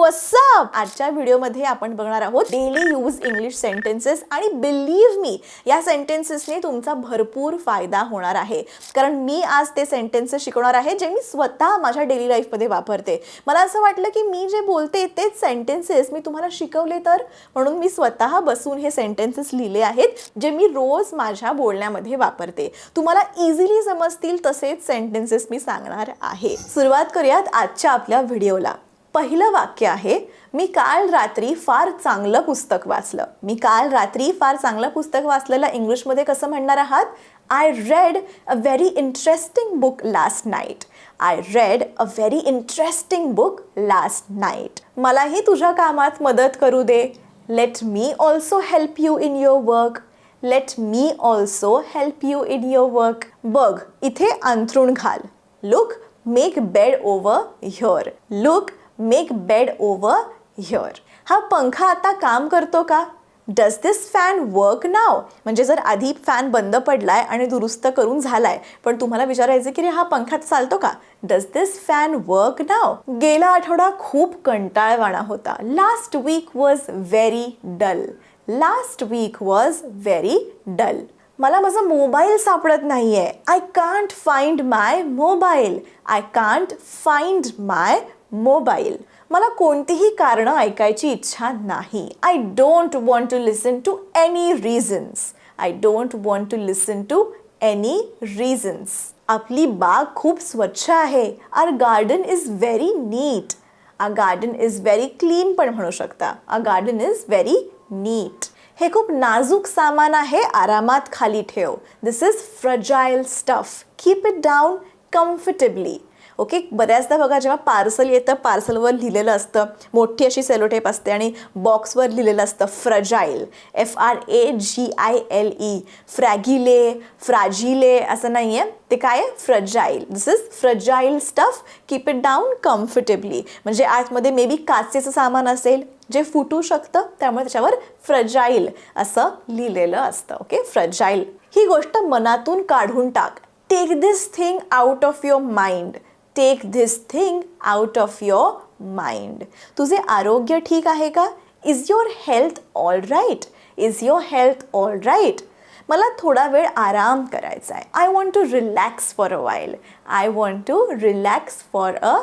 व्हॉट्स up. आजच्या व्हिडिओमध्ये आपण बघणार आहोत डेली यूज इंग्लिश सेंटेन्सेस आणि बिलीव्ह मी या सेंटेन्सेसने तुमचा भरपूर फायदा होणार आहे, कारण मी आज ते सेंटेन्सेस शिकवणार आहे जे मी स्वतः माझ्या डेली लाईफमध्ये वापरते. मला असं वाटलं की मी जे बोलते तेच सेंटेन्सेस मी तुम्हाला शिकवले तर, म्हणून मी स्वतः बसून हे सेंटेन्सेस लिहिले आहेत जे मी रोज माझ्या बोलण्यामध्ये वापरते. तुम्हाला इझिली समजतील तसेच सेंटेन्सेस मी सांगणार आहे. सुरुवात करूयात आजच्या आपल्या व्हिडिओला. पहिलं वाक्य आहे, मी काल रात्री फार चांगलं पुस्तक वाचलं. मी काल रात्री फार चांगलं पुस्तक वाचलेलं इंग्लिशमध्ये कसं म्हणणार आहात? I read a very interesting book last night. I read a very interesting book last night. मलाही तुझ्या कामात मदत करू दे. Let me also help you in your work. Let me also help you in your work. बघ इथे अंथरूण घाल. Look make bed over here. Look make bed over here. हा पंखा आता काम करतो का? Does this fan work now. म्हणजे जर आधी फॅन बंद पडलाय आणि दुरुस्त करून झालाय, पण तुम्हाला विचारायचं की रे हा पंखा चालतो का? Does this fan work now. गेला आठवडा खूप कंटाळवाणा होता. Last week was very dull. Last week was very dull. मला माझा मोबाईल सापडत नाहीये. I can't find my mobile. I can't find my mobile. मला कोणतीही कारणं ऐकायची इच्छा नाही. I don't want to listen to any reasons. I don't want to listen to any reasons. आपली बाग खूप स्वच्छ आहे. Our garden is very NEET. Our garden is very clean पण म्हणू शकता. Our garden is very neat. हे खूप नाजूक सामान आहे, आरामात खाली ठेव. This is fragile stuff. Keep it down comfortably. Okay, बऱ्याचदा बघा जेव्हा पार्सल येतं, पार्सलवर लिहिलेलं असतं, मोठी अशी सेलोटेप असते आणि बॉक्सवर लिहिलेलं असतं फ्रजाईल. FRAGILE. फ्रॅगिले, फ्रॅजिले असं नाही आहे, ते काय आहे? Fragile. This is fragile stuff. Keep it down comfortably. म्हणजे आतमध्ये मे बी काचेचं सामान असेल जे फुटू शकतं, त्यामुळे त्याच्यावर फ्रजाईल असं लिहिलेलं असतं. Okay, fragile. ही गोष्ट मनातून काढून टाक. Take this thing out of your mind. Take this thing out of your mind. तुझे आरोग्य ठीक आहे का? Is your health all right. Is your health all right. मला थोडा वेळ आराम करायचा आहे. I want to relax for a while. I want to relax for a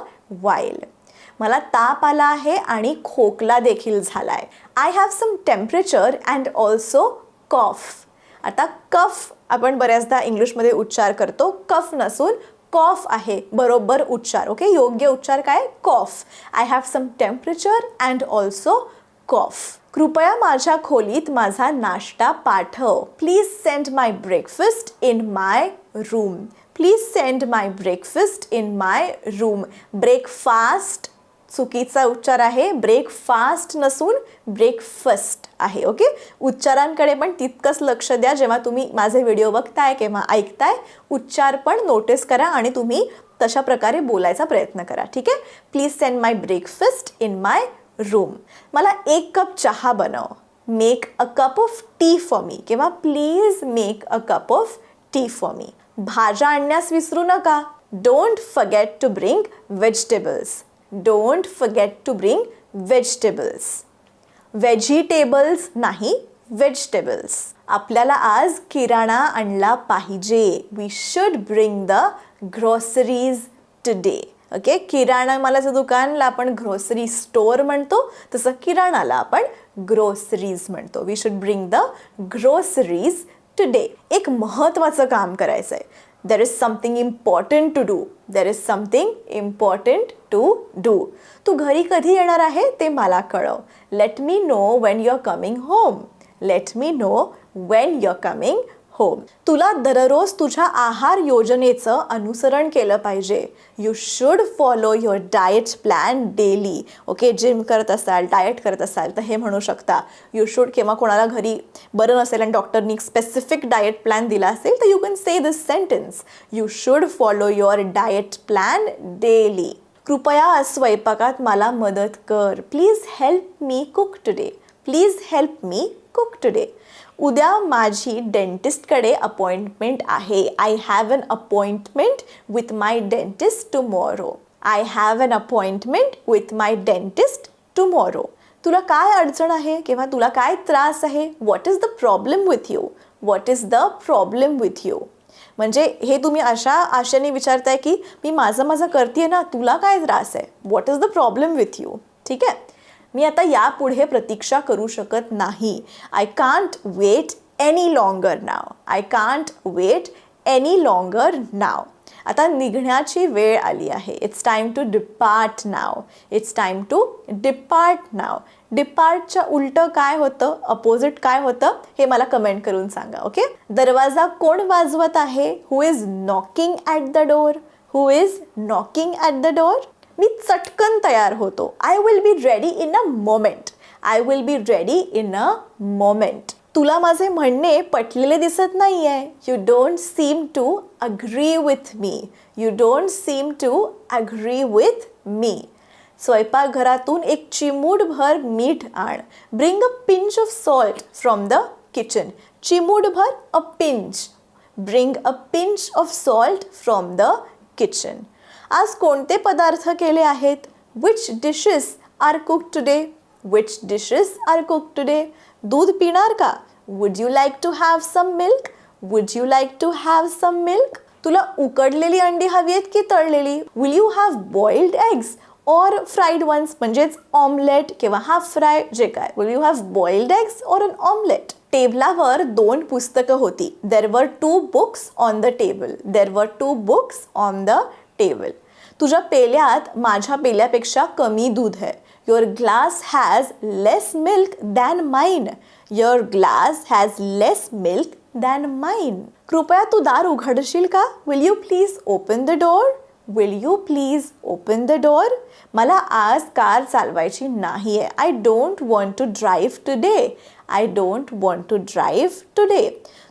while. मला ताप आला आहे आणि खोकला देखील झाला आहे. I have some temperature and also cough. आता कफ आपण बऱ्याचदा इंग्लिशमध्ये उच्चार करतो, कफ नसून कॉफ आहे बरोबर उच्चार. ओके, योग्य उच्चार काय? Cough. I have some temperature and also cough. कृपया माझ्या खोलीत माझा नाश्ता पाठव. Please send my breakfast in my room. Please send my breakfast in my room. Breakfast चुकीचा उच्चार आहे. ब्रेकफास्ट नसून ब्रेकफास्ट आहे. ओके, उच्चारांकडे पण तितकंच लक्ष द्या. जेव्हा तुम्ही माझे व्हिडिओ बघताय किंवा ऐकताय, उच्चार पण नोटीस करा आणि तुम्ही तशा प्रकारे बोलायचा प्रयत्न करा. ठीक आहे. Please send my breakfast in my room. मला 1 कप चहा बनव. Make a cup of tea for me किंवा please make a cup of tea for me. भाज्या आणण्यास विसरू नका. Don't forget to bring vegetables. Don't forget to bring vegetables. Vegetables नाही, व्हेजिटेबल्स. आपल्याला आज किराणा आणला पाहिजे. We should bring the groceries today. Okay, किराणा मालाचं दुकानला आपण ग्रॉसरी स्टोअर म्हणतो, तसं किराणाला आपण ग्रॉसरीज म्हणतो. We should bring the groceries today. एक महत्त्वाचं काम करायचं आहे. There is something important to do. There is something important to do. तू घरी कधी येणार आहे ते मला कळव. Let me know when you're coming home. Let me know when you're coming home. तुला दररोज तुझ्या आहार योजनेचं अनुसरण केलं पाहिजे. You should follow your diet plan daily. Okay, gym करत असाल, डाएट करत असाल तर हे म्हणू शकता. You should किंवा कोणाला घरी बरं नसेल आणि डॉक्टरनी स्पेसिफिक डाएट प्लॅन दिला असेल तर you can say this sentence. You should follow your diet plan daily. कृपया आज स्वयंपाकात मला मदत कर. Please help me cook today. Please help me cook today. उद्या माझी डेंटिस्टकडे अपॉइंटमेंट आहे. I have an appointment with my dentist tomorrow. I have an appointment with my dentist tomorrow. तुला काय अडचण आहे किंवा तुला काय त्रास आहे? What is the problem with you? What is the problem with you? म्हणजे हे तुम्ही अशा आशेने विचारताय की मी माझं करते ना, तुला काय त्रास आहे? What is the problem with you? ठीक आहे. मी आता यापुढे प्रतीक्षा करू शकत नाही. I can't wait any longer now. I can't wait any longer now. आता निघण्याची वेळ आली आहे. It's time to depart now. It's time to depart now. डिपार्टच्या उलटं काय होतं, अपोजिट काय होतं, हे मला कमेंट करून सांगा. ओके. दरवाजा कोण वाजवत आहे? Who is knocking at the door? Who is knocking at the door? मी चटकन तयार होतो. I will be ready in a moment. I will be ready in a moment. तुला माझे म्हणणे पटलेले दिसत नाही आहे. You don't seem to agree with me. You don't seem to agree with me. स्वयंपाकघरातून एक चिमूटभर मीठ आण. Bring a pinch of salt from the kitchen. चिमूटभर, a pinch. Bring a pinch of salt from the kitchen. आज कोणते पदार्थ केले आहेत? Which dishes are cook today? Which dishes are cook today? दूध पिणार का? Would you like to have some milk? Would you like to have some milk? तुला उकडलेली अंडी हवी आहेत की तळलेली? Will you have boiled eggs or fried ones? म्हणजेच ऑमलेट किंवा हाफ फ्राय, जे काय. Will you have boiled eggs or an omelette? टेबलावर 2 पुस्तकं होती. देर वर 2 बुक्स ऑन द टेबल. देर वर 2 बुक्स ऑन द टेबल. तुझ्या पेल्यात माझ्या पेल्यापेक्षा कमी दूध आहे. Your glass has less milk than mine. Your glass has less milk than mine. कृपया तू दार उघडशील का? Will you please open the door? Will you please open the door? मला आज कार चालवायची नाही आहे. I don't want to drive today. I don't want to drive today.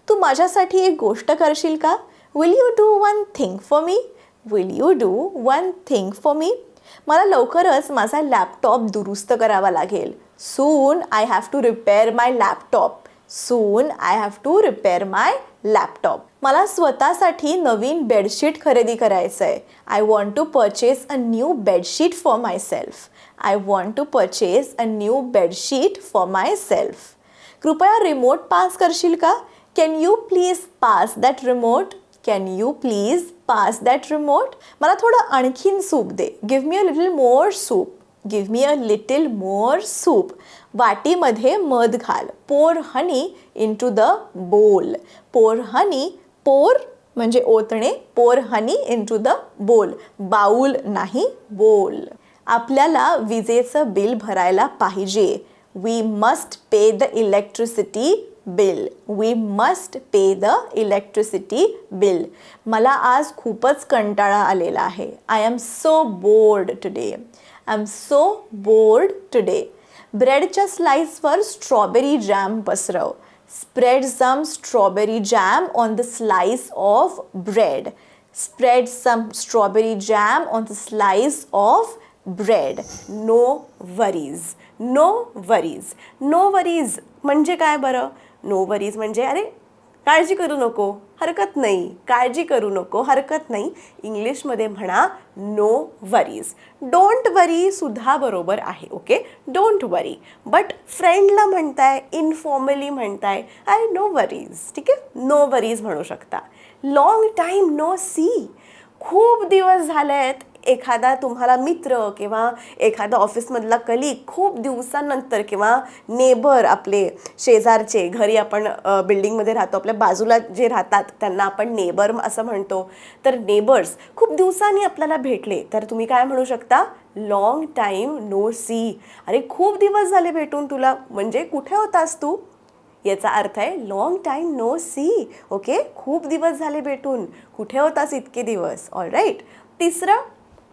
तू माझ्यासाठी एक गोष्ट करशील का? Will you do one thing for me? Will you do one thing for me? मला लवकरच माझा लॅपटॉप दुरुस्त करावा लागेल. Soon I have to repair my laptop. Soon I have to repair my laptop. मला स्वतःसाठी नवीन बेडशीट खरेदी करायचं आहे. I want to purchase a new bedsheet for myself. I want to purchase a new bedsheet for myself. कृपया remote pass करशील का? Can you please pass that remote? Can you please pass that remote? मला थोडं आणखीन soup they. Give me a little more soup. Give me a little more soup. वाटीमध्ये मध घाल. Pour honey into the bowl. Pour honey, pour म्हणजे ओतणे. Pour honey into the bowl. Bowl नाही, bowl. आपल्याला विजेचं बिल भरायला पाहिजे. We must pay the electricity bill. We must pay the electricity bill. मला आज खूपच कंटाळा आलेला आहे. I am so bored today. I am so bored today. ब्रेडच्या स्लाइसवर स्ट्रॉबेरी जॅम पसरव. Spread some strawberry jam on the slice of bread. Spread some strawberry jam on the slice of bread. No worries. No worries. No worries म्हणजे काय बरं? No worries म्हणजे अरे काळजी करू नको, हरकत नाही. काळजी करू नको, हरकत नाही. इंग्लिशमध्ये म्हणा नो वरीज. डोंट वरी सुद्धा बरोबर आहे. Okay, don't worry. बट फ्रेंडला म्हणताय, इनफॉर्मली म्हणताय, आय नो वरीज. ठीक आहे, नो वरीज म्हणू शकता. Long time no see. खूप दिवस झाले आहेत. एखादा तुम्हाला मित्र किंवा एखादा ऑफिसमधला कलीग खूप दिवसांनंतर, किंवा नेबर, आपले शेजारचे, घरी आपण बिल्डिंगमध्ये राहतो, आपल्या बाजूला जे राहतात त्यांना आपण नेबर असं म्हणतो. तर नेबर्स खूप दिवसांनी आपल्याला भेटले तर तुम्ही काय म्हणू शकता? Long time no see. अरे खूप दिवस झाले भेटून तुला, म्हणजे कुठे होतास तू, याचा अर्थ आहे long time no see. Okay, खूप दिवस झाले भेटून, कुठे होतास इतके दिवस. All right. तिसरं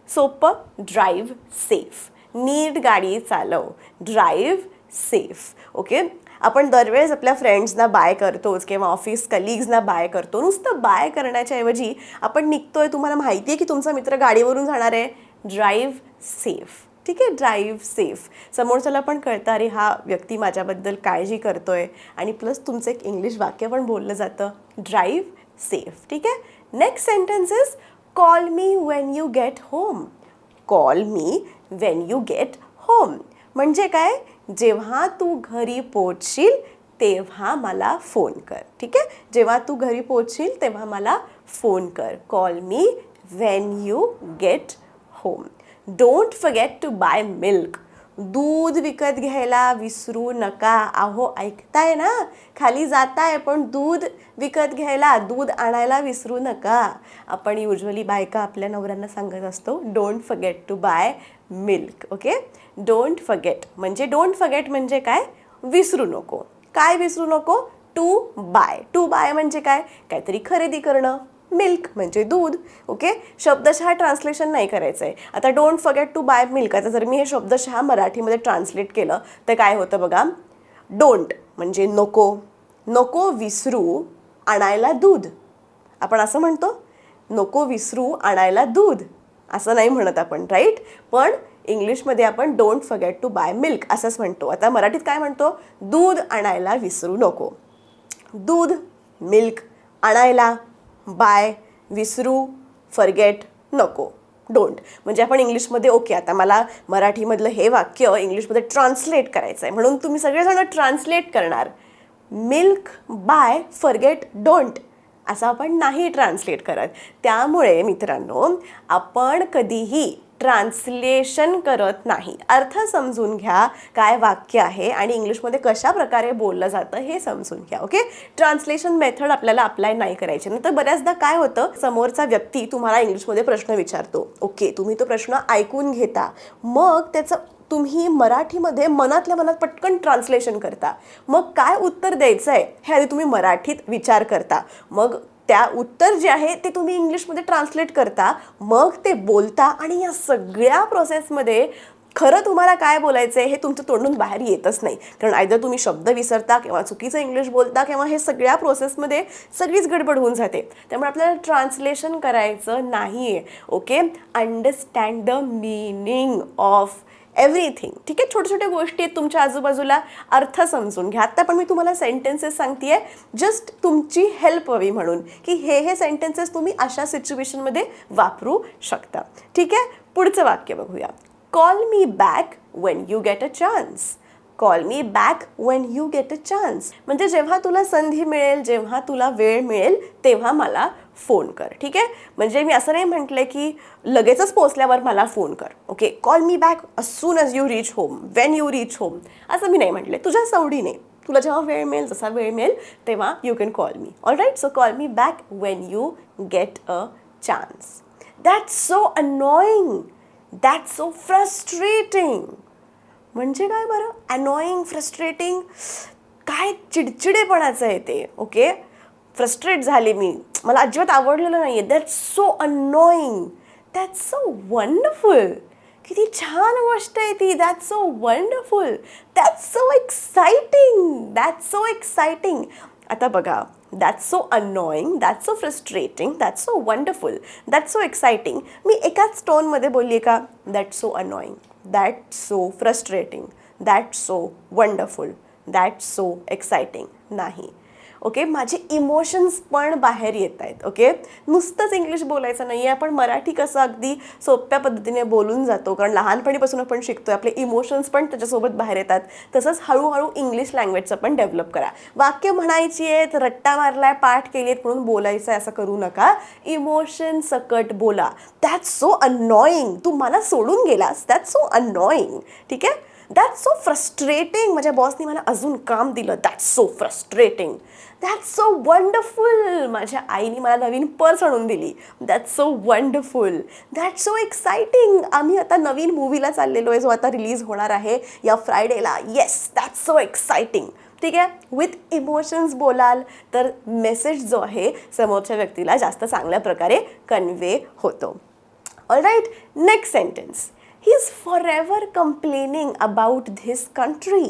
सोपं, ड्राईव्ह सेफ. नीट गाडी चालव. Drive safe. ओके, आपण दरवेळेस आपल्या फ्रेंड्सना बाय करतोच किंवा ऑफिस कलिग्सना बाय करतो. नुसतं बाय करण्याच्या ऐवजी आपण निघतोय, तुम्हाला माहिती आहे की तुमचा मित्र गाडीवरून जाणार आहे, ड्राईव्ह सेफ. ठीक आहे, ड्राईव्ह सेफ. समोरच्याला पण कळतं अरे हा व्यक्ती माझ्याबद्दल काळजी करतोय, आणि प्लस तुमचं एक इंग्लिश वाक्य पण बोललं जातं, ड्राईव्ह सेफ. ठीक आहे. Next sentence is call me when you get home. Call me when you get home. म्हणजे काय, जेव्हा तू घरी पोहोचशील तेव्हा मला फोन कर. ठीक आहे, जेव्हा तू घरी पोहोचशील तेव्हा मला फोन कर. Call me when you get home. Don't forget to buy milk. दूध विकत घ्यायला विसरू नका. अहो ऐकताय ना, खाली जाताय पण दूध विकत घ्यायला, दूध आणायला विसरू नका. आपण युजली बायका आपल्या नवऱ्यांना सांगत असतो don't forget to buy milk. Okay, don't forget म्हणजे डोंट फॉरगेट म्हणजे काय, विसरू नको. काय विसरू नको, टू बाय. टू बाय म्हणजे काय, काहीतरी खरेदी करणं. मिल्क म्हणजे दूध. ओके, शब्दशः ट्रान्सलेशन नाही करायचं आहे. आता don't forget to buy milk, आता जर मी हे शब्दशः मराठीमध्ये ट्रान्सलेट केलं तर काय होतं बघा. डोंट म्हणजे नको, नको विसरू आणायला दूध. आपण असं म्हणतो, नको विसरू आणायला दूध, असं नाही म्हणत आपण, राईट. पण इंग्लिशमध्ये आपण don't forget to buy milk असंच म्हणतो. आता मराठीत काय म्हणतो, दूध आणायला विसरू नको. दूध, मिल्क, आणायला, बाय, विसरू, फॉरगेट, नको, डोंट. म्हणजे आपण इंग्लिशमध्ये ओके, आता मला मराठीमधलं हे वाक्य इंग्लिशमध्ये ट्रान्सलेट करायचं आहे, म्हणून तुम्ही सगळेजण ट्रान्सलेट करणार. मिल्क बाय फॉरगेट डोंट असं आपण नाही ट्रान्सलेट करत. त्यामुळे मित्रांनो, आपण कधीही ट्रान्सलेशन करत नाही. अर्थ समजून घ्या, काय वाक्य आहे आणि इंग्लिशमध्ये कशा प्रकारे बोललं जातं हे समजून घ्या. ओके, ट्रान्सलेशन मेथड आपल्याला अप्लाय नाही करायची. नंतर बऱ्याचदा काय होतं, समोरचा व्यक्ती तुम्हाला इंग्लिशमध्ये प्रश्न विचारतो. ओके, तुम्ही तो प्रश्न ऐकून घेता, मग त्याचं तुम्ही मराठीमध्ये मनातल्या मनात पटकन ट्रान्सलेशन करता. मग काय उत्तर द्यायचं आहे हे आधी तुम्ही मराठीत विचार करता, मग त्या उत्तर जे आहे ते तुम्ही इंग्लिशमध्ये ट्रान्सलेट करता, मग ते बोलता. आणि या सगळ्या प्रोसेसमध्ये खरं तुम्हाला काय बोलायचं आहे हे तुमच्या तोंडून बाहेर येतच नाही, कारण आयदर तुम्ही शब्द विसरता किंवा चुकीचं इंग्लिश बोलता किंवा हे सगळ्या प्रोसेसमध्ये सगळीच गडबड होऊन जाते. त्यामुळे आपल्याला ट्रान्सलेशन करायचं नाही आहे. Okay, understand the meaning of everything. ठीक आहे, छोट्या छोट्या गोष्टी आहेत तुमच्या आजूबाजूला, अर्थ समजून घ्या. आत्ता पण मी तुम्हाला सेंटेन्सेस सांगते आहे जस्ट तुमची हेल्प हवी म्हणून, की हे सेंटेन्सेस तुम्ही अशा सिच्युएशनमध्ये वापरू शकता. ठीक आहे, पुढचं वाक्य बघूया. Call me back when you get a chance. Call me back when you get a chance म्हणजे जेव्हा तुला संधी मिळेल, जेव्हा तुला वेळ मिळेल तेव्हा मला फोन कर. ठीक आहे, म्हणजे मी असं नाही म्हटलं की लगेचच पोचल्यावर मला फोन कर. Okay, call me back as soon as you reach home, when you reach home असं मी नाही म्हटलं. तुझ्या सवडीने, तुला जेव्हा वेळ मिळेल, जसा वेळ मिळेल तेव्हा you can call me. All right, so call me back when you get a chance. That's so annoying, that's so frustrating. म्हणजे काय बरं, अनॉइंग, फ्रस्ट्रेटिंग, काय चिडचिडेपणाचं आहे ते. ओके, फ्रस्ट्रेट झाले मी, मला अजिबात आवडलेलं नाही आहे. That's so annoying, that's so wonderful. किती छान गोष्ट आहे ती. That's so wonderful, that's so exciting, that's so exciting. आता बघा, that's so annoying, that's so frustrating, that's so wonderful, that's so exciting. मी एकाच टोनमध्ये बोलली आहे का, that's so annoying, that's so frustrating, that's so wonderful, that's so exciting नाही. Okay, माझे इमोशन्स पण बाहेर येत आहेत. ओके, नुसतंच इंग्लिश बोलायचं नाही आहे. आपण मराठी कसं अगदी सोप्या पद्धतीने बोलून जातो, कारण लहानपणीपासून आपण शिकतो, आपले इमोशन्स पण त्याच्यासोबत बाहेर येतात. तसंच हळूहळू इंग्लिश लँग्वेजचं पण डेव्हलप करा. वाक्य म्हणायची आहेत, रट्टा मारलाय, पाठ केली आहेत म्हणून बोलायचं आहे असं करू नका. इमोशन सकट बोला. दॅट्स सो अनॉइंग, तू मला सोडून गेलास, दॅट्स सो अनॉइंग. ठीक आहे, दॅट्स सो फ्रस्ट्रेटिंग, माझ्या बॉसनी मला अजून काम दिलं, that's so frustrating. That's so wonderful, माझ्या आईने मला नवीन पर्स आणून दिली, that's so wonderful. That's so exciting, आम्ही आता नवीन मूवीला चाललेलो आहे जो आता रिलीज होणार आहे या फ्रायडेला, येस, दॅट्स सो एक्साइटिंग. ठीक आहे, विथ इमोशन्स बोलाल तर मेसेज जो आहे समोरच्या व्यक्तीला जास्त चांगल्या प्रकारे कन्वे होतो. All right, next sentence. He is forever complaining about this country.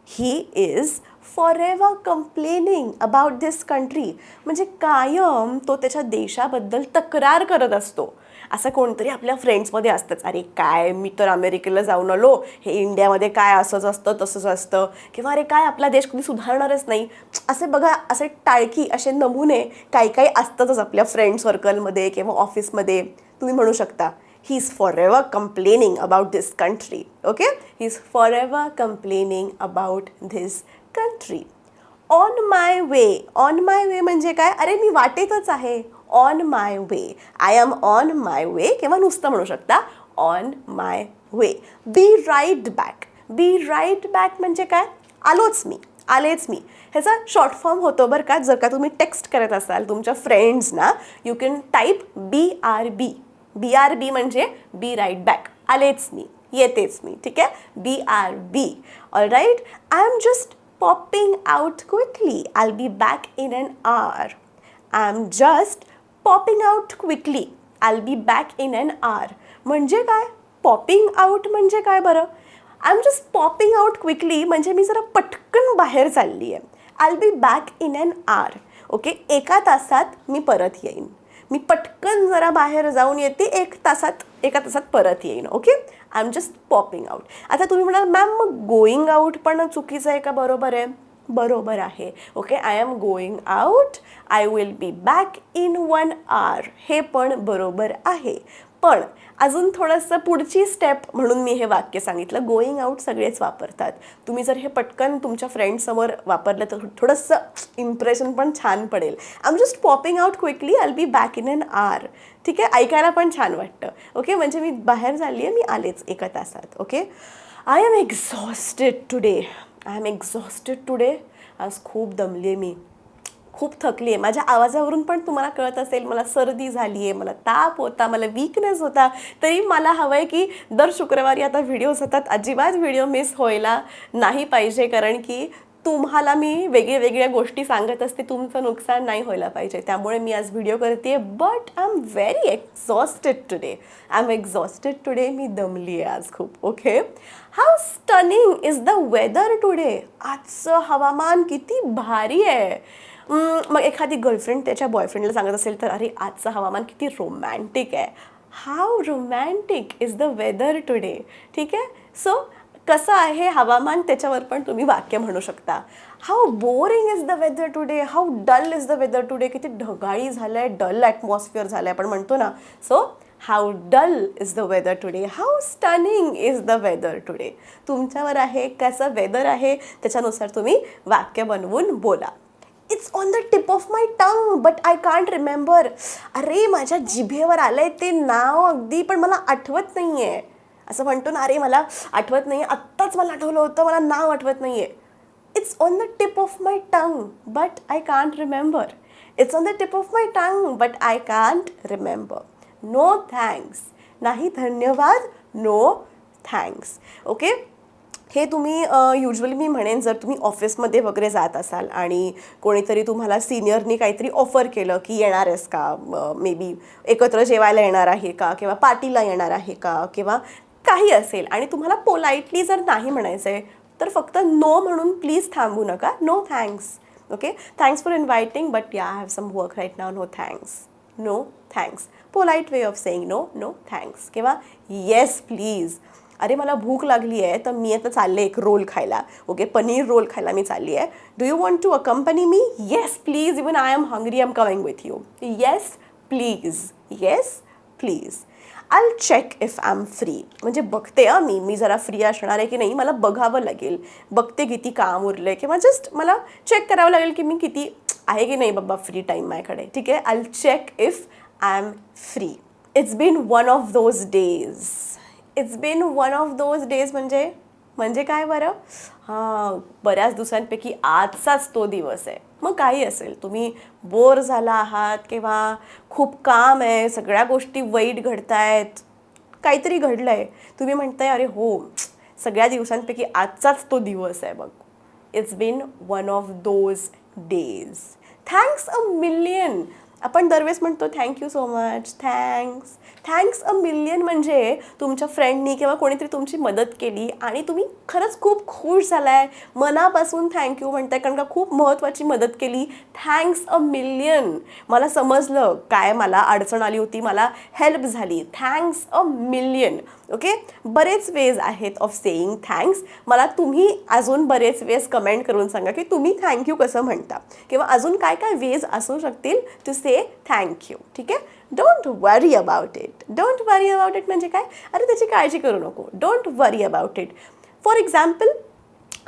He is forever complaining about this country. म्हणजे कायम तो त्याच्या देशाबद्दल तक्रार करत असतो. असं कोणतरी आपल्या फ्रेंड्समध्ये असतंच, अरे काय मी तर अमेरिकेला जाऊन आलो, हे इंडियामध्ये काय असंच असतं तसंच असतं, किंवा अरे काय आपला देश कधी सुधारणारच नाही. असे बघा, असे टाळकी, असे नमुने काही काही असतातच आपल्या फ्रेंड सर्कलमध्ये किंवा ऑफिसमध्ये. तुम्ही म्हणू शकता he is forever complaining about this country. Okay, he is forever complaining about this country. On my way. On my way म्हणजे काय? अरे मी वाटेतच आहे. On my way. I am on my way किंवा नुसतं म्हणू शकता on my way. Be right back. Be right back म्हणजे काय? आलोच मी, आलेच मी. ह्याचा शॉर्ट फॉर्म होतो बरं का. जर का तुम्ही टेक्स्ट करत असाल तुमच्या फ्रेंड्सना, you can type BRB. BRB म्हणजे बी राईट बॅक. आलेच मी, येतेच मी. ठीक आहे, BRB. All right. I am just popping out quickly. I'll be back in an hour. I'm just popping out quickly. I'll be back in an hour. म्हणजे काय? Popping out म्हणजे काय बरं? I am just popping out quickly म्हणजे मी जरा पटकन बाहेर चालली आहे. I'll be back in an hour. Okay, एका तासात मी परत येईन. मी पटकन जरा बाहेर जाऊन येते, एका तासात परत येईन. Okay, I am just popping out. आता तुम्ही म्हणाल मॅम मग गोईंग आउट पण चुकीचं आहे का बरोबर आहे? बरोबर आहे. Okay, I am going out. I will B back in 1 hour. हे पण बरोबर आहे. पण अजून थोडंसं पुढची स्टेप म्हणून मी हे वाक्य सांगितलं. गोईंग आउट सगळेच वापरतात. तुम्ही जर हे पटकन तुमच्या फ्रेंड्ससमोर वापरलं तर थोडंसं इम्प्रेशन पण छान पडेल. I am just popping out quickly. I will B back in an hour. ठीक आहे, ऐकायला पण छान वाटतं. ओके, म्हणजे मी बाहेर झाली आहे, मी आलेच एका तासात. Okay, I am exhausted today. I am exhausted today. आज खूप दमली आहे मी, खूप थकली आहे. माझ्या आवाजावरून पण तुम्हाला कळत असेल मला सर्दी झाली आहे, मला ताप होता, मला वीकनेस होता. तरी मला हवं आहे की दर शुक्रवारी आता व्हिडिओज होतात, अजिबात व्हिडिओ मिस व्हायला नाही पाहिजे. कारण की तुम्हाला मी वेगळ्या गोष्टी सांगत असते, तुमचं नुकसान नाही व्हायला पाहिजे. त्यामुळे मी आज व्हिडिओ करते. But I am very exhausted today. I am exhausted today. मी दमली आहे आज खूप. Okay, how stunning is the weather today. आजचं हवामान किती भारी आहे. मग एखादी गर्लफ्रेंड त्याच्या बॉयफ्रेंडला सांगत असेल तर अरे आजचं हवामान किती रोमॅन्टिक आहे. How romantic is the weather today. ठीक आहे, सो कसं आहे हवामान त्याच्यावर पण तुम्ही वाक्य म्हणू शकता. How boring is the weather today. How dull is the weather today. किती ढगाळी झालं आहे, डल ॲटमॉस्फिअर झालं आहे आपण म्हणतो ना. So how dull is the weather today. How stunning is the weather today. तुमच्यावर आहे कसं वेदर आहे त्याच्यानुसार तुम्ही वाक्य बनवून बोला. It's on the tip of my tongue but I can't remember. अरे माझ्या जिभेवर आलंय ते नाव अगदी, पण मला आठवत नाही आहे. असं म्हणतो ना, अरे मला आठवत नाही आहे, आत्ताच मला आठवलं होतं, मला नाव आठवत नाही आहे. It's on the tip of my tongue but I can't remember. It's on the tip of my tongue but I can't remember. No thanks. नाही धन्यवाद. No thanks. ओके, हे तुम्ही युजली मी म्हणेन जर तुम्ही ऑफिसमध्ये वगैरे जात असाल आणि कोणीतरी तुम्हाला सिनियरनी काहीतरी ऑफर केलं की येणार आहेस का, मे बी एकत्र जेवायला येणार आहे का, किंवा पार्टीला येणार आहे का, किंवा काही असेल आणि तुम्हाला पोलाइटली जर नाही म्हणायचं आहे तर फक्त नो म्हणून प्लीज थांबू नका. No thanks. Okay, thanks for inviting but yeah I have some work right now. No thanks. No thanks. Polite way of saying no. No thanks. किंवा येस प्लीज. अरे मला भूक लागली आहे तर मी आता चालले एक रोल खायला. ओके, पनीर रोल खायला मी चालली आहे. Do you want to accompany me? Yes please. Even I am hungry. I am coming with you. Yes please. Yes please. I check if I am free. म्हणजे बघते मी जरा फ्री असणार आहे की नाही, मला बघावं लागेल. बघते किती काम उरलं आहे, किंवा जस्ट मला चेक करावं लागेल की मी किती आहे की नाही बाबा फ्री टाईम माझ्याकडे. ठीक आहे, I check if I am free. It's been one of those days. It's been one of those days म्हणजे काय बरं? हां, बऱ्याच दिवसांपैकी आजचाच तो दिवस आहे. मग काही असेल, तुम्ही बोर झाला आहात किंवा खूप काम आहे, सगळ्या गोष्टी वाईट घडत आहेत, काहीतरी घडलं आहे, तुम्ही म्हणताय अरे हो सगळ्या दिवसांपैकी आजचाच तो दिवस आहे बघ. It's been one of those days. Thanks a million. आपण दरवेळेस म्हणतो thank you so much, thanks a million म्हणजे तुमच्या फ्रेंडनी किंवा कोणीतरी तुमची मदत केली आणि तुम्ही खरंच खूप खुश झालाय, मनापासून थँक्यू म्हणताय कारण का खूप महत्त्वाची मदत केली. Thanks a million. मला समजलं काय मला अडचण आली होती, मला हेल्प झाली. Thanks a million. ओके, बरेच वेज आहेत ऑफ सेईंग थँक्स. मला तुम्ही अजून बरेच वेज कमेंट करून सांगा की तुम्ही थँक्यू कसं म्हणता, किंवा अजून काय काय वेज असू शकतील टू से से थँक्यू. ठीक आहे. Don't worry about it. Don't worry about it म्हणजे काय? अरे त्याची काळजी करू नको. Don't worry about it. For example,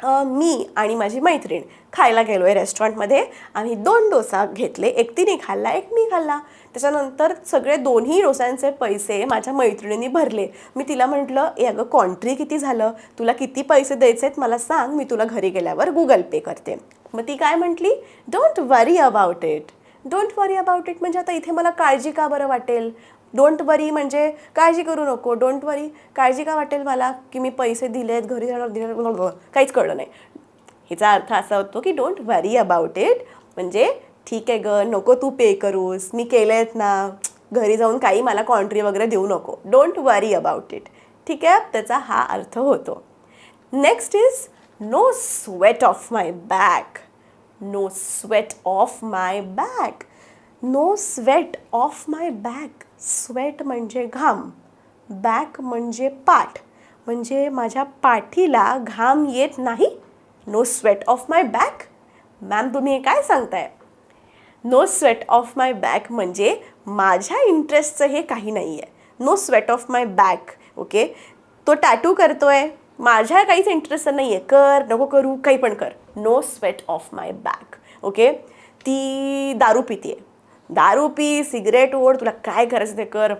मी आणि माझी मैत्रीण खायला गेलो आहे रेस्टॉरंटमध्ये. आम्ही 2 डोसा घेतले. एक तिने खाल्ला, एक मी खाल्ला. त्याच्यानंतर सगळे 2ही डोस्यांचे पैसे माझ्या मैत्रिणींनी भरले. मी तिला म्हटलं, ए अगं कॉन्ट्री किती झालं, तुला किती पैसे द्यायचे आहेत मला सांग, मी तुला घरी गेल्यावर गुगल पे करते. मग ती काय म्हटली, don't worry about it. Don't worry about it म्हणजे आता इथे मला काळजी का बरं वाटेल? डोंट वरी म्हणजे काळजी करू नको. डोंट वरी, काळजी का वाटेल मला की मी पैसे दिलेत, घरी जाणार दिले, काहीच कळलं नाही. ह्याचा अर्थ असा होतो की डोंट वरी अबाउट इट म्हणजे ठीक आहे ग, नको तू पे करूस, मी केलेत ना, घरी जाऊन काही मला कॉन्ट्री वगैरे देऊ नको. Don't worry about it. ठीक आहे, त्याचा हा अर्थ होतो. Next is no sweat off my back. No sweat off my back. No sweat off my back. Sweat म्हणजे घाम, बॅक म्हणजे पाठ, म्हणजे माझ्या पाठीला घाम येत नाही. No sweat off my back. Ma'am तुम्ही हे काय सांगताय? No sweat off my back म्हणजे माझ्या इंटरेस्टचं हे काही नाही आहे. No sweat off my back. Okay, तो टॅटू करतोय, माझ्या काहीच इंटरेस्ट नाही आहे, कर नको करू काही पण कर. No sweat off my back. Okay, ती दारू पिते, दारू पी, सिगरेट ओढ, तुला काय करायचं ते कर,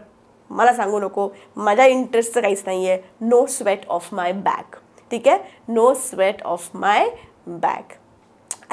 मला सांगू नको, माझ्या इंटरेस्टचं काहीच नाही आहे. No sweat off my back. ठीक आहे, no sweat off my back.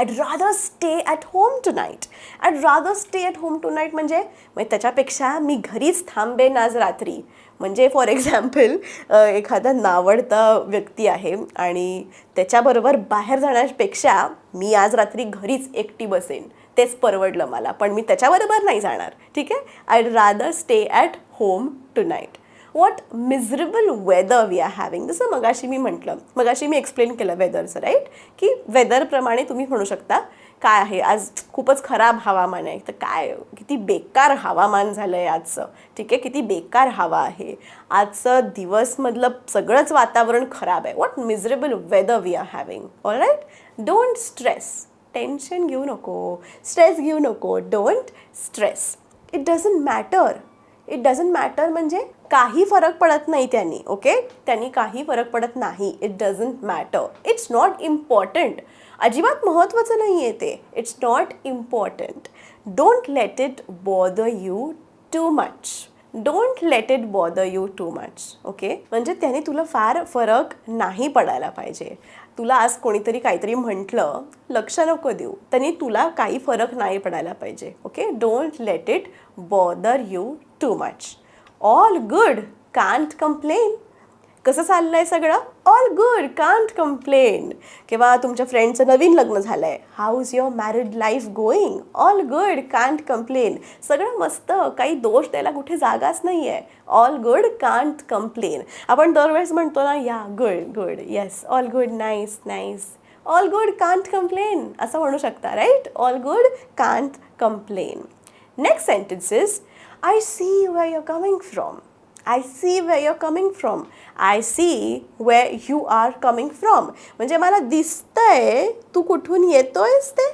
I'd rather stay at home tonight. I'd rather stay at home tonight म्हणजे त्याच्यापेक्षा मी घरीच थांबेन आज रात्री. म्हणजे फॉर एक्झाम्पल, एखादा नावडता व्यक्ती आहे आणि त्याच्याबरोबर बाहेर जाण्यापेक्षा मी आज रात्री घरीच एकटी बसेन, तेच परवडलं मला, पण मी त्याच्याबरोबर नाही जाणार. ठीक आहे. I'd rather stay at home tonight. What miserable weather we are having. जसं मगाशी मी म्हटलं, मगाशी मी एक्सप्लेन केलं वेदरचं, राईट, की वेदरप्रमाणे तुम्ही म्हणू शकता काय आहे, आज खूपच खराब हवामान आहे, तर काय किती बेकार हवामान झालं आहे आजचं. ठीक आहे, किती बेकार हवा आहे आजचं, दिवसमधलं सगळंच वातावरण खराब आहे. What miserable weather we are having. All right. Don't stress. Tension घेऊ नको, स्ट्रेस घेऊ नको. Don't stress. It doesn't matter. It doesn't matter म्हणजे काही फरक पडत नाही त्यांनी. ओके, त्यांनी काही फरक पडत नाही. It doesn't matter. It's not important. अजिबात महत्त्वाचं नाही आहे ते. It's not important. Don't let it bother you to much. Don't let it bother you too much. Okay, म्हणजे त्याने तुला फार फरक नाही पडायला पाहिजे. तुला आज कोणीतरी काहीतरी म्हटलं, लक्ष नको देऊ, त्यांनी तुला काही फरक नाही पडायला पाहिजे. Okay, don't let it bother you too much. All good, can't complain. कसं चाललं आहे सगळं? All good, can't complain. किंवा तुमच्या फ्रेंडचं नवीन लग्न झालं आहे, how is your married life going? All good, can't complain. सगळं मस्त, काही दोष द्यायला कुठे जागाच नाही आहे. All good, can't complain. आपण दरवेळेस म्हणतो ना, या good good, yes, all good, nice nice, all good, can't complain असं म्हणू शकता, right. All good, can't complain. Next sentence is I see where you're coming from. I see where you're coming from. I see where you are coming from. म्हणजे मला दिसतंय तू कुठून येतोयस ते.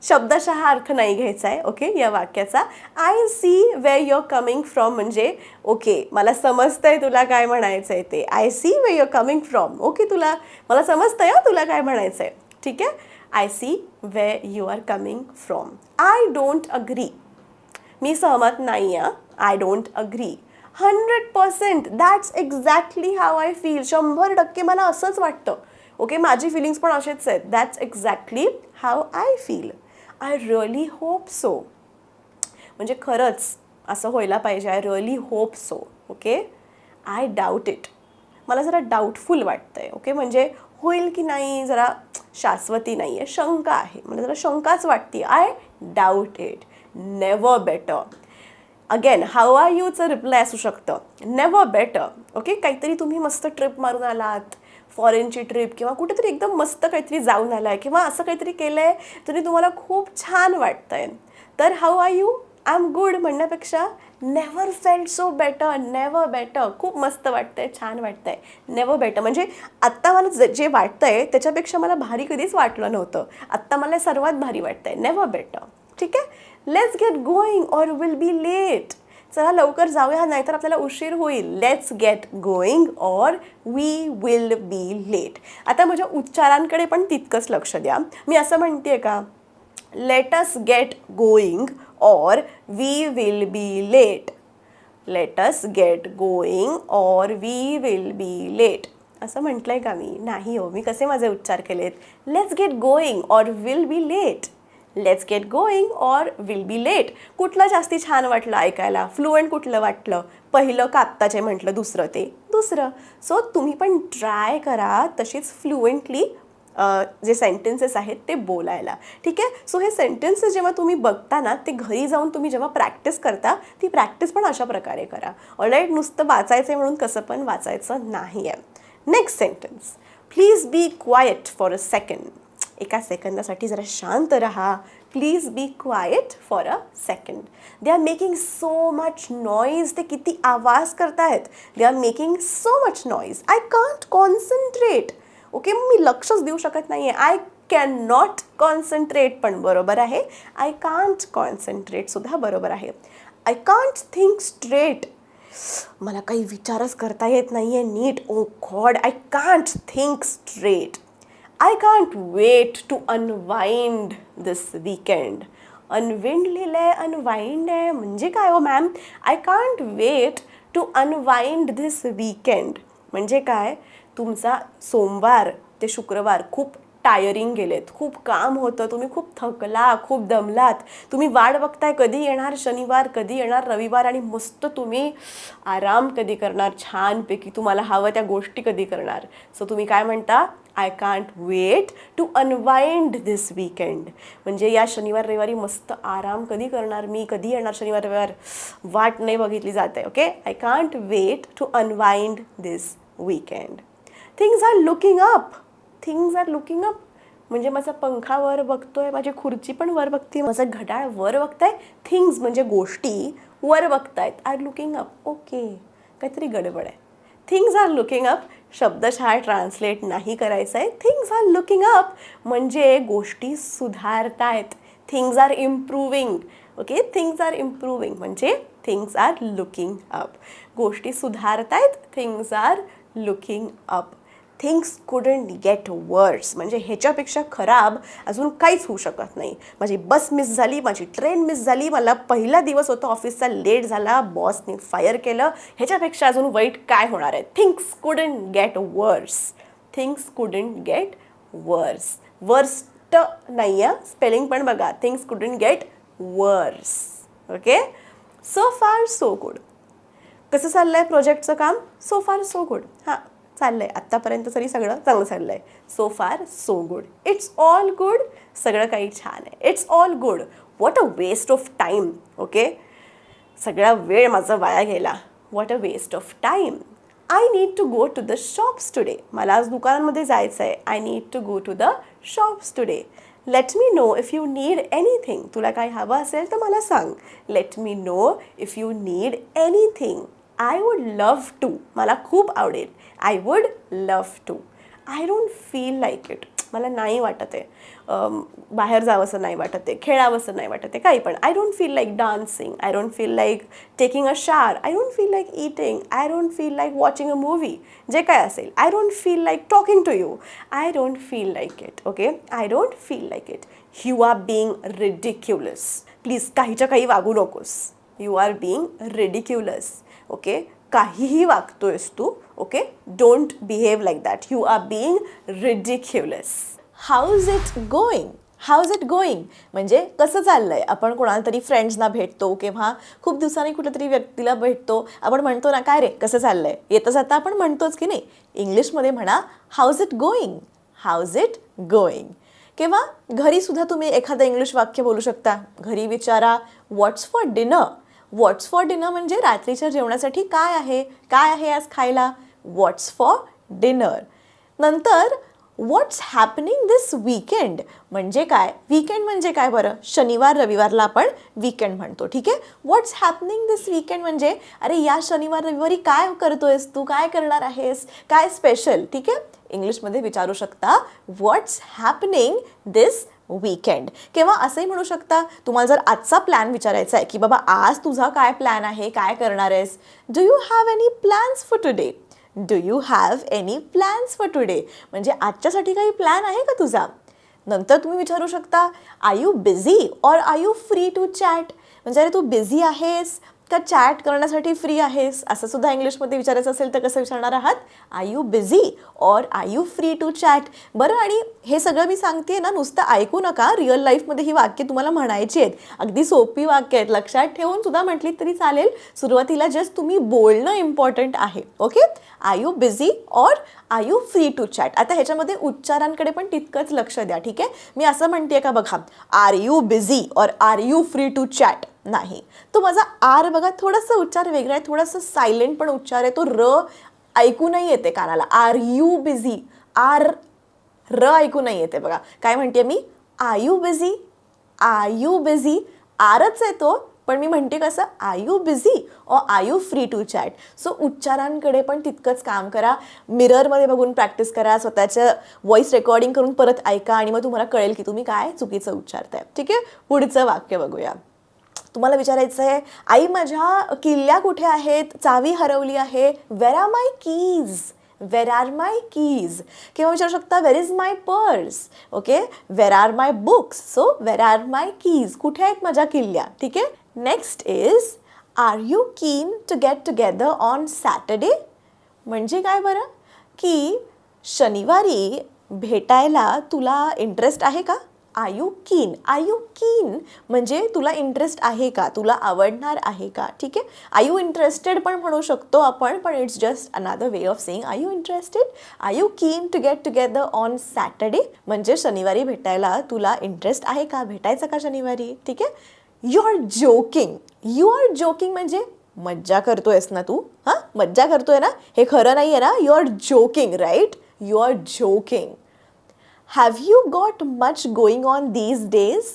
शब्दशः अर्थ नाही घ्यायचा आहे. ओके, या वाक्याचा. I see where your coming from म्हणजे ओके, मला समजतंय तुला काय म्हणायचं आहे ते. I see where your coming from. Okay, मला समजतंय तुला काय म्हणायचं आहे. ठीक आहे. I see where you are coming from. I don't agree. मी सहमत नाही आहे. I don't agree. 100%. That's exactly how I feel. 100% मला असंच वाटतं. ओके, माझी फिलिंग्स पण असेच आहेत. That's exactly how I feel. I really hope so. म्हणजे खरंच असं व्हायला पाहिजे. I really hope so. Okay. I doubt it. मला जरा डाऊटफुल वाटतं आहे. ओके, म्हणजे होईल की नाही जरा शाश्वती नाही आहे, शंका आहे, मला जरा शंकाच वाटते. I doubt it. Never better. Again how are यूचं रिप्लाय असू शकतं. Never better. ओके, काहीतरी तुम्ही मस्त ट्रिप मारून आलात, फॉरेनची ट्रिप किंवा कुठेतरी एकदम मस्त काहीतरी जाऊन आला आहे किंवा असं काहीतरी केलं आहे तरी तुम्हाला खूप छान वाटतं आहे, तर how are you, I am good म्हणण्यापेक्षा never felt so better. Never better. खूप मस्त वाटतंय, छान वाटतंय. नेव्हर बेटर म्हणजे आत्ता मला जे वाटतंय त्याच्यापेक्षा मला भारी कधीच वाटलं नव्हतं, आत्ता मला सर्वात भारी वाटतंय. Never better. ठीक आहे. Let's get going or will be late. चला लवकर जाऊया नाहीतर आपल्याला उशीर होईल. Let's get going or we will be late. आता माझ्या उच्चारांकडे पण तितकंच लक्ष द्या. मी असं म्हणते का, let us get going or we will be late. Let us get going or we will be late असं म्हटलंय का मी? नाही हो. मी कसे माझे उच्चार केलेत? Let's get going or will be late. Let's get going or will be late. कुठलं जास्ती छान वाटलं ऐकायला? फ्लुएंट कुठलं वाटलं? पहिलं का आत्ताचे म्हटलं दुसरं? ते दुसरं. सो तुम्ही पण ट्राय करा तशीच फ्लुएंटली जे सेंटेन्सेस आहेत ते बोलायला. ठीक आहे. सो हे सेंटेन्सेस जेव्हा तुम्ही बघता ना, ते घरी जाऊन तुम्ही जेव्हा प्रॅक्टिस करता, ती प्रॅक्टिस पण अशा प्रकारे करा. ऑलराईट. नुसतं वाचायचं आहे म्हणून कसं पण वाचायचं नाही आहे. Next sentence. Please be quiet for a second. एका सेकंदासाठी जरा शांत राहा. Please be quiet for a second. They are making so much noise. ते किती आवाज करतायत. They are making so much noise. I can't concentrate. Okay. मी लक्षच देऊ शकत नाही आहे. आय कॅन नॉट कॉन्सन्ट्रेट पण बरोबर आहे. आय कांट कॉन्सन्ट्रेट सुद्धा बरोबर आहे. I can't think straight. मला काही विचारच करता येत नाही आहे नीट. Oh God, I can't think straight. I can't wait to unwind this weekend. Unwind लिहिलं आहे, अनवाइंड आहे म्हणजे काय हो ma'am? I can't wait to unwind this weekend म्हणजे काय? तुमचा सोमवार ते शुक्रवार खूप टायरिंग गेलेत. खूप काम होतं. तुम्ही खूप थकला, खूप दमलात. तुम्ही वाट बघताय कधी येणार शनिवार, कधी येणार रविवार आणि मस्त तुम्ही आराम कधी करणार छानपैकी. तुम्हाला हवं त्या गोष्टी कधी करणार. सो तुम्ही काय म्हणता? I can't wait to unwind this weekend म्हणजे या शनिवार रविवारी मस्त आराम कधी करणार मी, कधी येणार शनिवार रविवार, वाट नाही बघितली जाते. Okay. I can't wait to unwind this weekend. Things are looking up. Things are looking up म्हणजे माझा पंखा वर बघतोय, माझी खुर्ची पण वर बघते, माझं घड्याळ वर बघताय. थिंग्स म्हणजे गोष्टी वर बघतायत. Are looking up. ओके. काहीतरी गडबड आहे. थिंग्स आर लुकिंग अप शब्दशः ट्रान्सलेट नाही करायचं आहे. थिंग्स आर लुकिंग अप म्हणजे गोष्टी सुधारतायत. Things are improving. Okay. Things are improving म्हणजे थिंग्स आर लुकिंग अप. गोष्टी सुधारतायत. Things are looking up. Things couldn't get worse म्हणजे ह्याच्यापेक्षा खराब अजून काहीच होऊ शकत नाही. माझी बस मिस झाली, माझी ट्रेन मिस झाली, मला पहिला दिवस होता ऑफिसचा लेट झाला, बॉसने फायर केलं, ह्याच्यापेक्षा अजून वाईट काय होणार आहे? थिंग्स कुडंट गेट वर्स. थिंग्स कुडंट गेट वर्स. वर्स्ट नाही आहे. स्पेलिंग पण बघा. थिंग्स कुडंट गेट वर्स. Okay. So far so good. कसं चाललं आहे प्रोजेक्टचं काम? So far so good. हां, चाललं आहे आत्तापर्यंत तरी सगळं चांगलं चाललं आहे. So far so good. It's all good. सगळं काही छान आहे. It's all good. What a waste of time. Okay. सगळा वेळ माझा वाया गेला. What a waste of time. I need to go to the shops today. मला आज दुकानांमध्ये जायचं आहे. I need to go to the shops today. Let me know if you need anything. तुला काही हवं असेल तर मला सांग. Let me know if you need anything. I would love to. मला खूप आवडेल. I would love to. I don't feel like it. मला नाही वाटत आहे. बाहेर जावंसं नाही वाटत आहे, खेळावंसं नाही वाटत आहे, काही पण. I don't feel like dancing. I don't feel like taking a shower. I don't feel like eating. I don't feel like watching a movie. जे काय असेल. I don't feel like talking to you. I don't feel like it. Okay. I don't feel like it. You are being ridiculous. Please काहीच्या काही वागू नकोस. You are being ridiculous. Okay. काहीही वागतोयस तू. Okay. Don't behave like that. You are being ridiculous. How's it going. How's it going म्हणजे कसं चाललंय. आपण कोणाला तरी फ्रेंड्सना भेटतो किंवा खूप दिवसांनी कुठल्या तरी व्यक्तीला भेटतो. आपण म्हणतो ना, काय रे कसं चाललंय. येता जाता आपण म्हणतोच की नाही. इंग्लिशमध्ये म्हणा house it going. How's it going. किंवा घरी सुद्धा तुम्ही एखादं इंग्लिश वाक्य बोलू शकता. घरी विचारा what's for dinner. What's for dinner म्हणजे रात्रीच्या जेवणासाठी काय आहे, काय आहे आज खायला. What's for dinner. नंतर व्हॉट्स हॅपनिंग दिस वीकेंड म्हणजे काय. वीकेंड म्हणजे काय बरं. शनिवार रविवारला आपण वीकेंड म्हणतो. ठीक आहे. व्हॉट्स हॅपनिंग दिस वीकेंड म्हणजे अरे या शनिवार रविवारी काय करतोयस तू, काय करणार आहेस, काय स्पेशल. ठीक आहे. इंग्लिशमध्ये विचारू शकता व्हॉट्स हॅपनिंग दिस वीकेंड. किंवा असंही म्हणू शकता, तुम्हाला जर आजचा प्लॅन विचारायचा आहे की बाबा आज तुझा काय प्लॅन आहे, काय करणार आहेस, do you have any plans for today, do you have any plans for today, म्हणजे आजच्यासाठी काही प्लॅन आहे का तुझा. नंतर तुम्ही विचारू शकता, are you busy or are you free to chat, म्हणजे अरे तू बिझी आहेस का चॅट करण्यासाठी फ्री आहेस, असं सुद्धा इंग्लिशमध्ये विचारायचं असेल तर कसं विचारणार आहात, are you busy or are you free to chat. बरं, आणि हे सगळं मी सांगते ना, नुसतं ऐकू नका, रिअल लाईफमध्ये ही वाक्य तुम्हाला म्हणायची आहेत. अगदी सोपी वाक्य आहेत, लक्षात ठेवून सुद्धा म्हटली तरी चालेल. सुरुवातीला जस्ट तुम्ही बोलणं इम्पॉर्टंट आहे. Okay, are you busy or are you free to chat. आता ह्याच्यामध्ये उच्चारांकडे पण तितकंच लक्ष द्या. ठीक आहे, मी असं म्हणते का बघा, are you busy or are you free to chat नाही. तो माझा आर बघा थोडासा उच्चार वेगळा आहे, थोडासा सायलेंट पण उच्चार आहे, तो र ऐकू नाही येते कानाला. आर यू बिझी, आर र ऐकू नाही येते बघा. काय म्हणते मी, are you busy, are you busy, आरच येतो पण मी म्हणते कसं, are you busy or are you free to chat. So उच्चारांकडे पण तितकंच काम करा. मिररमध्ये बघून प्रॅक्टिस करा, स्वतःचं व्हॉइस रेकॉर्डिंग करून परत ऐका आणि मग तुम्हाला कळेल की तुम्ही काय चुकीचं उच्चारताय. ठीक आहे, पुढचं वाक्य बघूया. तुम्हाला विचारायचं आहे, आई माझ्या किल्ल्या कुठे आहेत, चावी हरवली आहे, where are my keys, where are my keys. किंवा विचारू शकता, where is my purse. Okay, where are my books. So where are my keys, कुठे आहेत माझ्या किल्ल्या. ठीक आहे. Next is, are you keen to get together on Saturday. म्हणजे काय बरं, की शनिवारी भेटायला तुला इंटरेस्ट आहे का. आर यू कीन, आर यू कीन म्हणजे तुला इंटरेस्ट आहे का, तुला आवडणार आहे का. ठीक आहे, आर यू इंटरेस्टेड पण म्हणू शकतो आपण, पण it's just another way of saying are you interested. Are you keen to get together on Saturday म्हणजे शनिवारी भेटायला तुला इंटरेस्ट आहे का, भेटायचं का शनिवारी. ठीक आहे. You are joking, you are joking म्हणजे मज्जा करतोयस ना तू, हां मज्जा करतोय ना, हे खरं नाही आहे ना, you are joking, right, you are joking. Have you got much going on these days?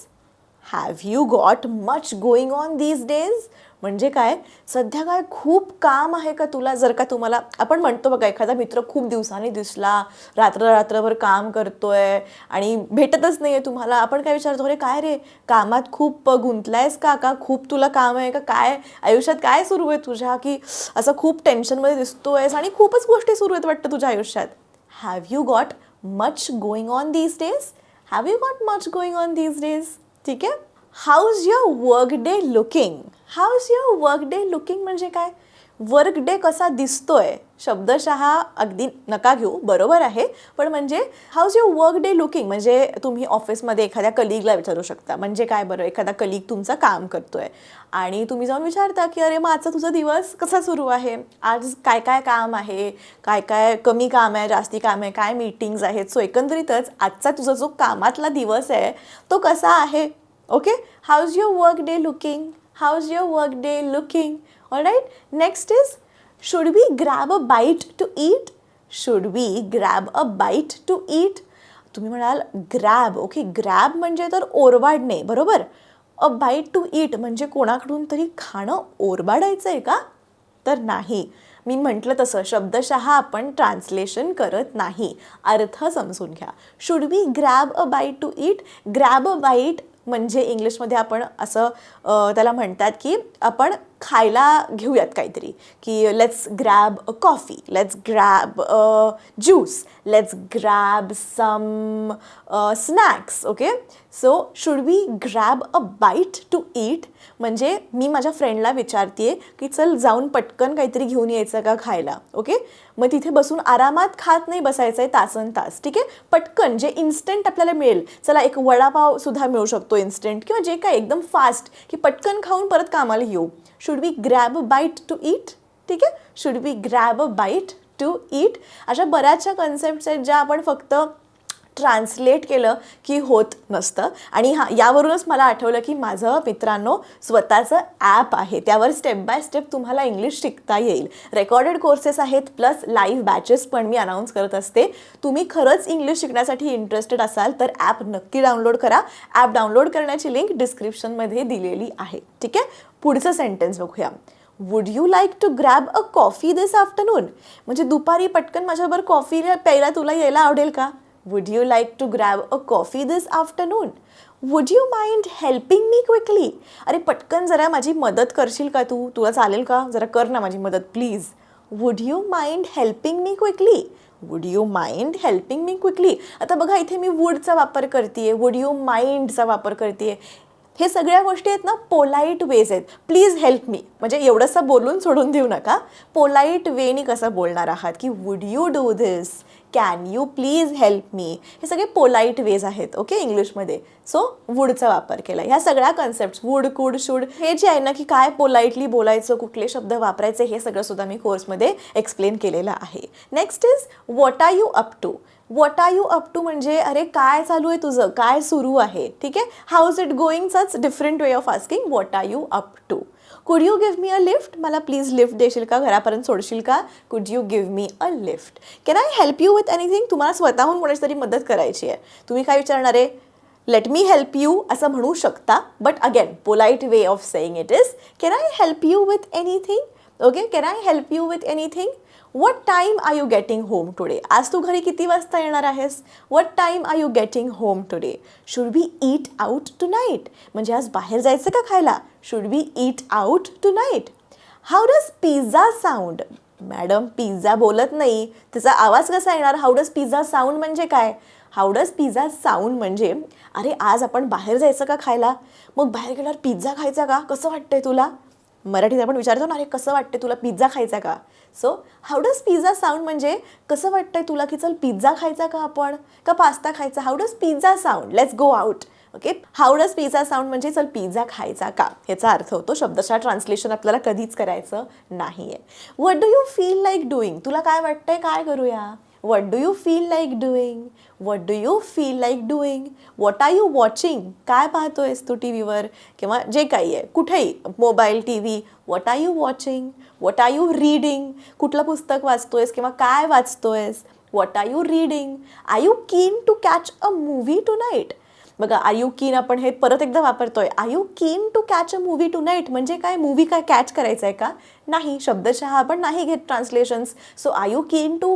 Have you got much going on these days? म्हणजे काय, सध्या काय खूप काम आहे का तुला. जर का तुम्हाला, आपण म्हणतो बघा, एखादा मित्र खूप दिवसांनी दिसला, रात्रभर काम करतोय आणि भेटतच नाही आहे तुम्हाला, आपण काय विचारतो, अरे काय रे, कामात खूप गुंतलायस का खूप तुला काम आहे का, काय आयुष्यात काय सुरू आहे तुझ्या, की असं खूप टेन्शनमध्ये दिसतोयस आणि खूपच गोष्टी सुरू आहेत वाटतं तुझ्या आयुष्यात. Have you got much going on these days? Have you got much going on these days? ठीक आहे. How's your work day looking? How's your work day looking म्हणजे काय, वर्क डे कसा दिसतोय. शब्दशः अगदी नका घेऊ, बरोबर आहे, पण म्हणजे house your work day looking म्हणजे तुम्ही ऑफिसमध्ये एखाद्या कलिगला विचारू शकता. म्हणजे काय बरं, एखादा कलिग तुमचं काम करतोय आणि तुम्ही जाऊन विचारता की अरे मग आजचा तुझा दिवस कसा सुरू आहे, आज काय काय काम आहे, काय काय कमी काम आहे, जास्ती काम आहे, काय मीटिंग्स आहेत. सो एकंदरीतच आजचा तुझा जो कामातला दिवस आहे तो कसा आहे. Okay, house your work day looking, house your work day looking. All right. Next is, should we grab a bite to eat? Should we grab a bite to eat? तुम्ही म्हणाल ग्रॅब. ओके, ग्रॅब म्हणजे तर ओरबाडणे, बरोबर. अ bite to eat म्हणजे कोणाकडून तरी खाणं ओरबाडायचं आहे का, तर नाही. मी म्हटलं तसं शब्दशः आपण ट्रान्सलेशन करत नाही, अर्थ समजून घ्या. Should we grab a bite to eat. Grab a bite म्हणजे इंग्लिशमध्ये आपण असं त्याला म्हणतात की आपण खायला घेऊयात काहीतरी, की let's grab a coffee, let's grab a juice, let's grab some snacks. Okay, so should we grab a bite to eat म्हणजे मी माझ्या फ्रेंडला विचारते की चल जाऊन पटकन काहीतरी घेऊन यायचं का खायला. ओके, मग तिथे बसून आरामात खात नाही बसायचं आहे तासन तास. ठीक आहे, पटकन जे इन्स्टंट आपल्याला मिळेल, चला एक वडापाव सुद्धा मिळू शकतो इन्स्टंट, किंवा जे काय एकदम फास्ट की पटकन खाऊन परत कामाला येऊ. Should we grab a bite to eat. ठीक आहे, should we grab a bite to eat. अशा बऱ्याचशा कन्सेप्ट्स आहेत ज्या आपण फक्त ट्रान्सलेट केलं की होत नसतं. आणि हां, यावरूनच मला आठवलं की माझं मित्रांनो स्वतःचं ॲप आहे, त्यावर स्टेप बाय स्टेप तुम्हाला इंग्लिश शिकता येईल. रेकॉर्डेड कोर्सेस आहेत, प्लस लाईव्ह बॅचेस पण मी अनाऊन्स करत असते. तुम्ही खरंच इंग्लिश शिकण्यासाठी इंटरेस्टेड असाल तर ॲप नक्की डाउनलोड करा. ॲप डाउनलोड करण्याची लिंक डिस्क्रिप्शनमध्ये दिलेली आहे. ठीक आहे, पुढचं सेंटेन्स बघूया. Would you like to grab a coffee this afternoon म्हणजे दुपारी पटकन माझ्याबरोबर कॉफी प्यायला तुला यायला आवडेल का. Would you like to grab a coffee this afternoon? Would you mind helping me quickly? अरे पटकन जरा माझी मदत करशील का तू? तुला चालेल का? जरा कर ना माझी मदत please. Would you mind helping me quickly? Would you mind helping me quickly? आता बघा इथे मी वुडचा वापर करते, वुड यू माइंडचा वापर करते. हे सगळ्या गोष्टी आहेत ना पोलाईट वेज आहेत. प्लीज हेल्प मी म्हणजे एवढंसं बोलून सोडून देऊ नका. पोलाईट वेनी कसं बोलणार आहात की would you do this, can you please help मी, हे सगळे पोलाईट वेज आहेत ओके इंग्लिशमध्ये. सो वुडचा वापर केला. ह्या सगळ्या कन्सेप्ट वुड, कुड, शुड हे जे आहे ना की काय पोलाईटली बोलायचं, कुठले शब्द वापरायचे, हे सगळं सुद्धा मी कोर्समध्ये एक्सप्लेन केलेलं आहे. Next is what are you up to. What are you up to म्हणजे अरे काय चालू आहे तुझं, काय सुरू आहे. ठीक आहे, how is it going, such different way of asking what are you up to. Could you give me a lift, मला प्लीज लिफ्ट देशील का, घरापर्यंत सोडशील का. Could you give me a lift. Can I help you with anything, तुम्हाला स्वतःहून कोणाची तरी मदत करायची आहे, तुम्ही काय विचारणार आहे, लेट मी हेल्प यू असं म्हणू शकता. But again polite way of saying it is can I help you with anything. Okay, can I help you with anything. What time are you getting home today, आज तू घरी किती वाजता येणार आहेस. What time are you getting home today. Should we eat out tonight, म्हणजे आज बाहेर जायचं का खायला. Should we eat out tonight. How does pizza sound, madam pizza बोलत नाही, त्याचा आवाज कसा येणार. हाऊ डज पिझ्झा साऊंड म्हणजे काय. हाऊ डज पिझ्झा साऊंड म्हणजे अरे आज आपण बाहेर जायचं का खायला, मग बाहेर गेल्यावर पिझ्झा खायचा का, कसं वाटतंय तुला. मराठीत आपण विचारतो ना अरे कसं वाटतंय तुला पिझ्झा खायचा का. So how does pizza sound म्हणजे कसं वाटतंय तुला की चल पिझ्झा खायचा का आपण, का पास्ता खायचा. How does pizza sound, let's go out. Okay, how does pizza sound म्हणजे चल पिझ्झा खायचा का, ह्याचा अर्थ होतो. शब्दशः ट्रान्सलेशन आपल्याला कधीच करायचं नाही आहे. What do you feel like doing, तुला काय वाटतंय काय करूया. What do you feel like doing. What do you feel like doing. What are you watching, काय पाहतोयस तू टी व्हीवर किंवा जे काही आहे कुठेही mobile T V. What are you watching. What are you reading, कुठलं पुस्तक वाचतोयस किंवा काय वाचतोयस. What are you reading. Are you keen to catch a movie tonight. बघा आर यू कीन आपण हे परत एकदा वापरतोय. Are you keen to catch a movie tonight म्हणजे काय, मूव्ही काय कॅच करायचं आहे का, नाही. शब्दशः आपण नाही घेत translations. So are you keen to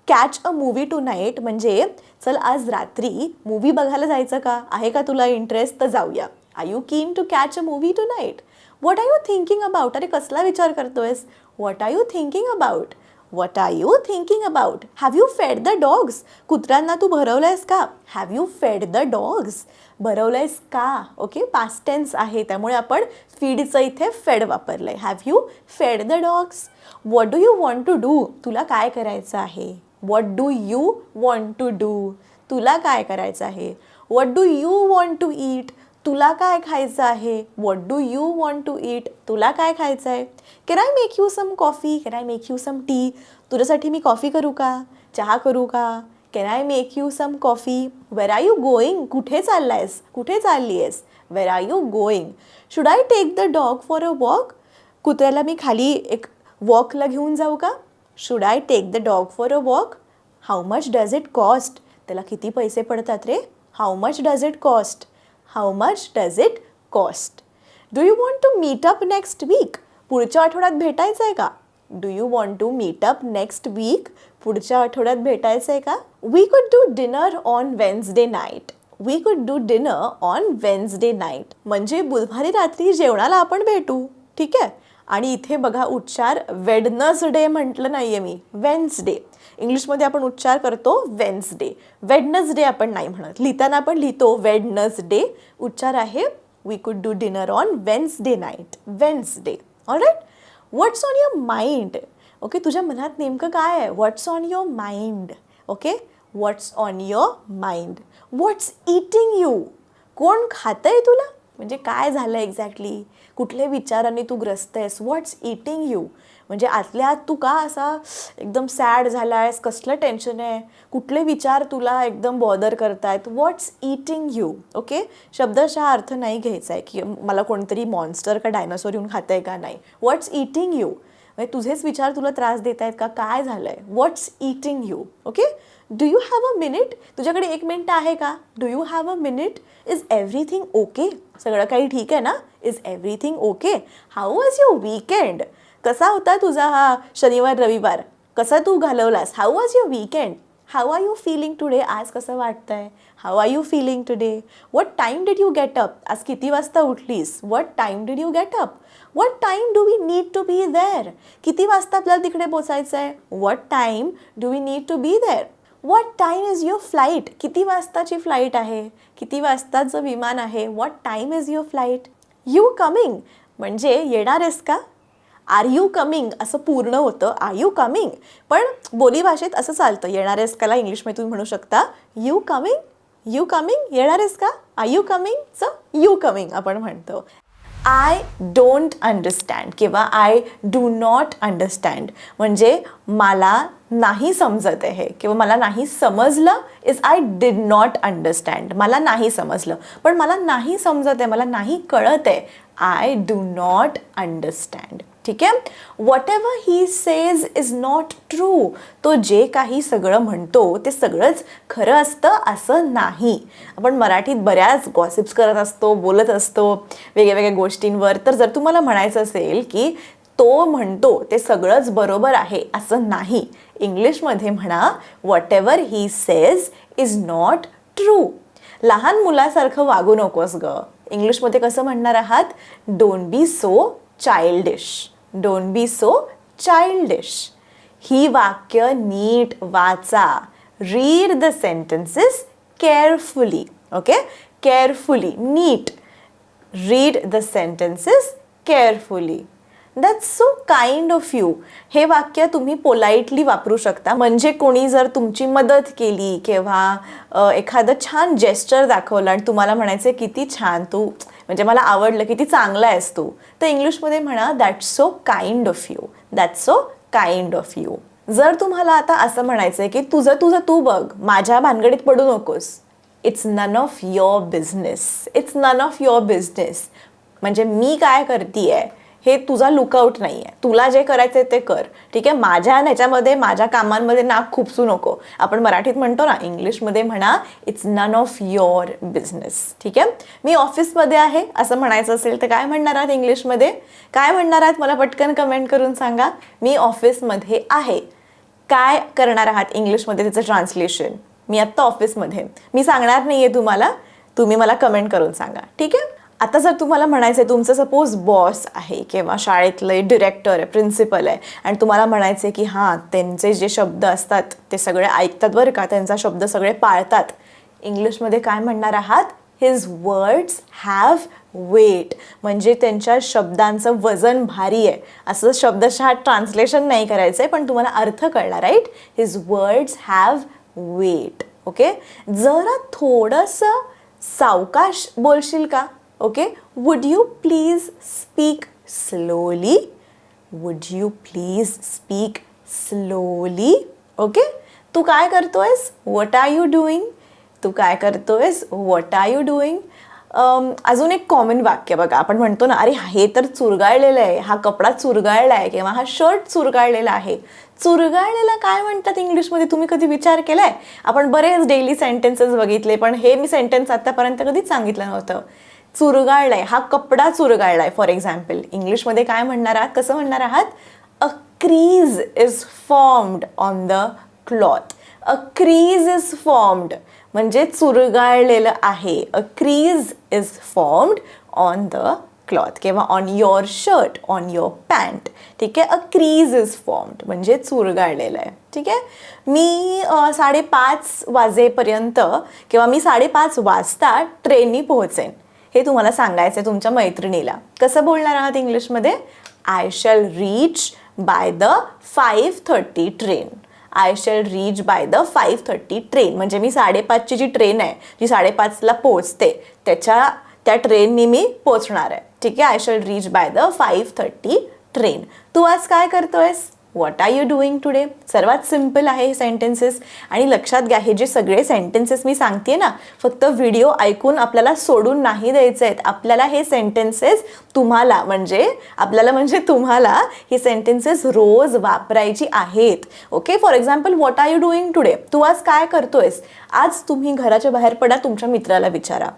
catch a movie tonight म्हणजे चल आज रात्री मूव्ही बघायला जायचं का, आहे का तुला इंटरेस्ट, तर जाऊया. Are you keen to catch a movie tonight. What are you thinking about, अरे कसला विचार करतोयस. What are you thinking about. What are you thinking about. Have you fed the dogs, कुत्र्यांना तू भरवलंयस का. Have you fed the dogs, भरवलंयस का. ओके, पास्ट टेन्स आहे त्यामुळे आपण फीडचं इथे फेड वापरलंय. Have you fed the dogs. What do you want to do, तुला काय करायचं आहे. What do you want to do, तुला काय करायचं आहे. What do you want to eat, तुला काय खायचं आहे. What do you want to eat, तुला काय खायचं आहे. Can I make you some coffee, can I make you some tea, तुझ्यासाठी मी कॉफी करू का, चहा करू का. Can I make you some coffee. Where are you going, कुठे चाललायस, कुठे चालली आहेस. Where are you going. Should I take the dog for a walk, कुत्र्याला मी खाली एक वॉकला घेऊन जाऊ का. Should I take the dog for a walk. How much does it cost, त्याला किती पैसे पडतात रे. How much does it cost. How much does it cost. Do you want to meet up next week, पुढच्या आठवड्यात भेटायचं आहे का. Do you want to meet up next week, पुढच्या आठवड्यात भेटायचं आहे का. We could do dinner on Wednesday night. We could do dinner on Wednesday night म्हणजे बुधवारी रात्री जेवणाला आपण भेटू. ठीक आहे, आणि इथे बघा उच्चार वेडनसडे म्हटलं नाही आहे मी, वेन्सडे. इंग्लिशमध्ये आपण उच्चार करतो वेन्सडे, वेडनसडे आपण नाही म्हणत. लिहिताना आपण लिहितो वेडनसडे, उच्चार आहे we could do dinner on Wednesday night, Wednesday. Alright. What's on your mind. Okay, तुझ्या मनात नेमकं काय आहे. What's on your mind. Okay, what's on your mind. What's eating you, कोण खातंय तुला, म्हणजे काय झालं एक्झॅक्टली, कुठल्या विचारांनी तू ग्रस्त आहेस. व्हॉट्स ईटिंग यू म्हणजे आतल्या आत तू का असा एकदम सॅड झाला आहेस, कसलं टेन्शन आहे, कुठले विचार तुला एकदम बॉदर करतायत. व्हॉट्स ईटिंग यू. ओके, शब्दशः अर्थ नाही घ्यायचा आहे की मला कोणतरी मॉन्स्टर का डायनासोर येऊन खात आहे का, नाही. व्हॉट्स ईटिंग यू म्हणजे तुझेच विचार तुला त्रास देत आहेत का, काय झालं आहे. What's eating you. Okay, do you have a minute, तुझ्याकडे एक मिनिट आहे का. Do you have a minute. Is everything okay, सगळं काही ठीक आहे ना. Is everything okay. How was your weekend, कसा होता तुझा हा शनिवार रविवार, कसा तू घालवलास. How was your weekend. How are you feeling today, आज कसं वाटतंय. How are you feeling today. What time did you get up, आज किती वाजता उठलीस. What time did you get up. What time do we need to be there, किती वाजता आपल्याला तिकडे पोचायचं आहे. What time do we need to be there. What time is your flight, किती वाजताची फ्लाईट आहे, किती वाजताचं विमान आहे. What time is your flight. You coming म्हणजे येणार आहेस का. आर यू कमिंग असं पूर्ण होतं आर यू कमिंग, पण बोलीभाषेत असं चालतं. येणार आहेस काला इंग्लिशमध्ये तुम्ही म्हणू शकता यू कमिंग. यू कमिंग, येणार आहेस का. आर यू कमिंग, चं यू कमिंग आपण म्हणतो. आय डोंट अंडरस्टँड किंवा आय डू नॉट अंडरस्टँड म्हणजे मला नाही समजत आहे किंवा मला नाही समजलं is I did not understand. मला नाही समजलं, पण मला नाही समजत आहे, मला नाही कळत आहे. I do not understand. ठीक आहे. What ever he says is not true, तो जे काही सगळं म्हणतो ते सगळंच खरं असतं असं नाही. आपण मराठीत बऱ्याच गॉसिप्स करत असतो, बोलत असतो वेगळ्या वेगळ्या गोष्टींवर. तर जर तुम्हाला म्हणायचं असेल की तो म्हणतो ते सगळंच बरोबर आहे असं नाही, इंग्लिशमध्ये म्हणा whatever he says is not true. लहान मुलासारखं वागू नकोस ग. इंग्लिशमध्ये कसं म्हणणार आहात. Don't be so childish. Don't be so childish. ही वाक्य नीट वाचा. Read the sentences carefully. Okay, carefully, नीट. Read the sentences carefully. That's so kind of you. हे वाक्य तुम्ही पोलाइटली वापरू शकता. म्हणजे कोणी जर तुमची मदत केली किंवा एखादं छान जेस्चर दाखवलं आणि तुम्हाला म्हणायचं किती छान तू, म्हणजे मला आवडलं, किती चांगला आहेस तू, तर इंग्लिशमध्ये म्हणा that's so kind of you. That's so kind of you. जर तुम्हाला आता असं म्हणायचं आहे की तुझं तुझं तू बघ, माझ्या भानगडीत पडू नकोस. It's none of your business. It's none of your business म्हणजे मी काय करतीये हे तुझा लुकआउट नाही आहे. तुला जे करायचं आहे ते कर. ठीक आहे. माझ्या ह्याच्यामध्ये माझ्या कामांमध्ये नाक खुपसू नको. आपण मराठीत म्हणतो ना, इंग्लिशमध्ये म्हणा it's none of your business. ठीक आहे. मी ऑफिसमध्ये आहे असं म्हणायचं असेल तर काय म्हणणार आहात इंग्लिशमध्ये. काय म्हणणार आहात मला पटकन कमेंट करून सांगा. मी ऑफिसमध्ये आहे. काय करणार आहात इंग्लिशमध्ये त्याचं ट्रान्सलेशन. मी आत्ता ऑफिसमध्ये. मी सांगणार नाही आहे तुम्हाला, तुम्ही मला कमेंट करून सांगा. ठीक आहे. आता जर तुम्हाला म्हणायचं आहे तुमचं सपोज बॉस आहे किंवा शाळेतले डिरेक्टर आहे, प्रिन्सिपल आहे आणि तुम्हाला म्हणायचं आहे की हां त्यांचे जे शब्द असतात ते सगळे ऐकतात बरं का, त्यांचा शब्द सगळे पाळतात. इंग्लिशमध्ये काय म्हणणार आहात. हिज वर्ड्स हॅव वेट म्हणजे त्यांच्या शब्दांचं वजन भारी आहे. असं शब्दशः ट्रान्सलेशन नाही करायचं आहे, पण तुम्हाला अर्थ कळला. Right. His words have weight. Okay. जरा थोडंसं सावकाश बोलशील का. Okay. Would you please speak slowly. Would you please speak slowly. Okay. तू काय करतोयस. What are you doing. तू काय करतोयस. What are you doing. अजून एक कॉमन वाक्य बघा, आपण म्हणतो ना अरे हे तर चुरगाळलेलं आहे, हा कपडा चुरगाळला आहे किंवा हा शर्ट चुरगाळलेला आहे. चुरगाळलेला काय म्हणतात इंग्लिशमध्ये तुम्ही कधी विचार केलाय. आपण बरेच डेली सेंटेन्सेस बघितले, पण हे मी सेंटेन्स आतापर्यंत कधीच सांगितलं नव्हतं. चुरगाळलाय, हा कपडा चुरगाळलाय. फॉर एक्झाम्पल इंग्लिशमध्ये काय म्हणणार आहात, कसं म्हणणार आहात. A crease is formed on the cloth. A crease is formed म्हणजे चुरगाळलेलं आहे. A crease is formed on the cloth किंवा on your shirt, on your pant. ठीक आहे. अ क्रीज इज फॉर्म्ड म्हणजे चुरगाळलेलं आहे. ठीक आहे. मी 5:30 वाजेपर्यंत किंवा मी 5:30 वाजता ट्रेननी पोहोचेन हे तुम्हाला सांगायचं आहे तुमच्या मैत्रिणीला. कसं बोलणार आहात इंग्लिशमध्ये. I shall reach by the 5:30 train. I shall reach by the 5:30 train म्हणजे मी 5:30ची जी ट्रेन आहे जी 5:30ला पोहोचते त्या ट्रेननी मी पोहोचणार आहे. ठीक आहे. I shall reach by the 5:30 train. तू आज काय करतोयस. What are you doing today. सर्वात सिम्पल आहे हे सेंटेन्सेस. आणि लक्षात घ्या हे जे सगळे सेंटेन्सेस मी सांगते ना, फक्त व्हिडिओ ऐकून आपल्याला सोडून नाही द्यायचे आहेत. आपल्याला हे सेंटेन्सेस तुम्हाला ही सेंटेन्सेस रोज वापरायची आहेत. Okay. For example what are you doing today. तू आज काय करतोयस. आज तुम्ही घराच्या बाहेर पडा, तुमच्या मित्राला विचारा,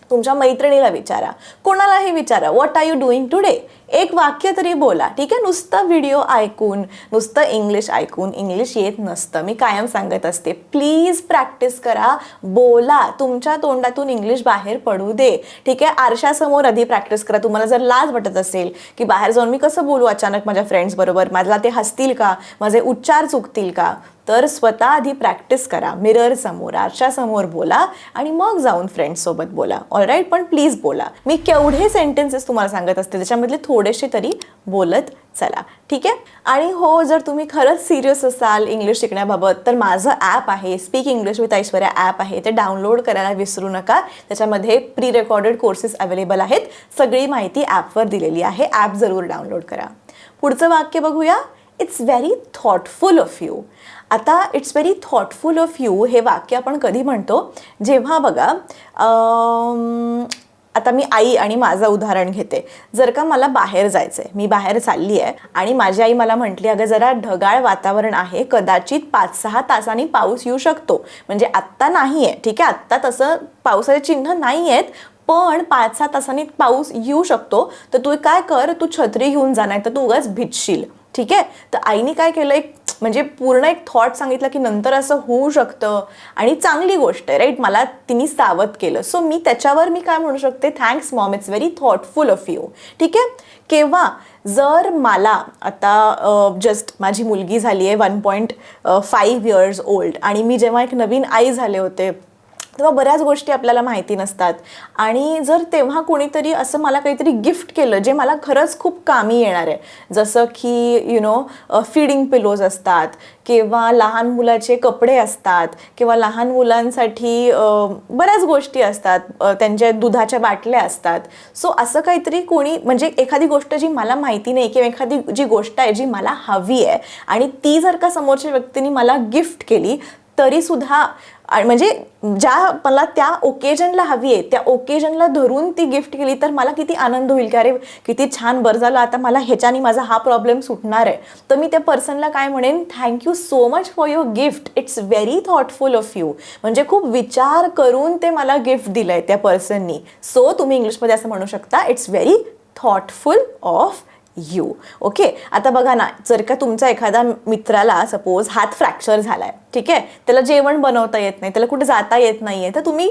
तुमच्या मैत्रिणीला विचारा, कोणालाही विचारा. What are you doing today. एक वाक्य तरी बोला, ठीक आहे. नुसतं व्हिडिओ ऐकून, नुसतं इंग्लिश ऐकून इंग्लिश येत नसतं. मी कायम सांगत असते, प्लीज प्रॅक्टिस करा, बोला, तुमच्या तोंडातून इंग्लिश बाहेर पडू दे, ठीक आहे. आरशासमोर आधी प्रॅक्टिस करा. तुम्हाला जर लाज वाटत असेल की बाहेर जाऊन मी कसं बोलू अचानक माझ्या फ्रेंड्स बरोबर, मला ते हसतील का, माझे उच्चार चुकतील का, तर स्वतः आधी प्रॅक्टिस करा. मिरर समोर, आरशासमोर बोला आणि मग जाऊन फ्रेंड्ससोबत बोला. ऑलराईट, पण प्लीज बोला. मी केवढे सेंटेन्सेस तुम्हाला सांगत असते, त्याच्यामधले थोडेसे तरी बोलत चला, ठीक आहे. आणि हो, जर तुम्ही खरंच सिरियस असाल इंग्लिश शिकण्याबाबत, तर माझं ॲप आहे, speak English with Aishwarya app आहे, ते डाउनलोड करायला विसरू नका. त्याच्यामध्ये प्री रेकॉर्डेड कोर्सेस अवेलेबल आहेत. सगळी माहिती ॲपवर दिलेली आहे. ॲप जरूर डाउनलोड करा. पुढचं वाक्य बघूया. It's very thoughtful of you. आता it's very thoughtful of you हे वाक्य आपण कधी म्हणतो, जेव्हा बघा आता मी आई आणि माझं उदाहरण घेते. जर का मला बाहेर जायचं आहे, मी बाहेर चालली आहे आणि माझी आई मला म्हटली, अगं जरा ढगाळ वातावरण आहे, कदाचित 5-6 तासांनी पाऊस येऊ शकतो. म्हणजे आत्ता नाही आहे, ठीक आहे, आत्ता तसं पावसाचे चिन्ह नाही आहेत, पण 5-6 तासांनी पाऊस येऊ शकतो. तर तू काय कर, तू छत्री घेऊन जा, नाही तर तू उगाच भिजशील, ठीक आहे. तर आईने काय केलं, एक म्हणजे पूर्ण एक थॉट सांगितलं की नंतर असं होऊ शकतं आणि चांगली गोष्ट आहे, राईट. मला तिने सावध केलं. सो मी त्याच्यावर मी काय म्हणू शकते, thanks Maugham, it's very thoughtful of you, ठीक आहे. केव्हा, जर मला आता जस्ट माझी मुलगी झाली आहे 1.5 इयर्स ओल्ड आणि मी जेव्हा एक नवीन आई झाले होते, तेव्हा बऱ्याच गोष्टी आपल्याला माहिती नसतात. आणि जर तेव्हा कोणीतरी असं मला काहीतरी गिफ्ट केलं जे मला खरंच खूप कामी येणार आहे, जसं की फीडिंग पिलोज असतात, किंवा लहान मुलाचे कपडे असतात, किंवा लहान मुलांसाठी बऱ्याच गोष्टी असतात, त्यांच्या दुधाच्या बाटल्या असतात. सो असं काहीतरी कोणी, म्हणजे एखादी गोष्ट जी मला माहिती नाही किंवा एखादी जी गोष्ट आहे जी मला हवी आहे आणि ती जर का समोरच्या व्यक्तीने मला गिफ्ट केली तरीसुद्धा, म्हणजे ज्या मला त्या ओकेजनला हवी आहे त्या ओकेजनला धरून ती गिफ्ट केली तर मला किती आनंद होईल की अरे किती छान, बरं झालं, आता मला ह्याच्याने माझा हा प्रॉब्लेम सुटणार आहे. तर मी त्या पर्सनला काय म्हणेन, thank you so much for your gift, it's very thoughtful of you. म्हणजे खूप विचार करून ते मला गिफ्ट दिलं आहे त्या पर्सननी. सो तुम्ही इंग्लिशमध्ये असं म्हणू शकता, it's very thoughtful of you. Okay. आता बघा ना, जर का तुमचा एखादा मित्राला सपोज हात फ्रॅक्चर झालाय, ठीक आहे, त्याला जेवण बनवता येत नाही, त्याला कुठे जाता येत नाहीये, तर तुम्ही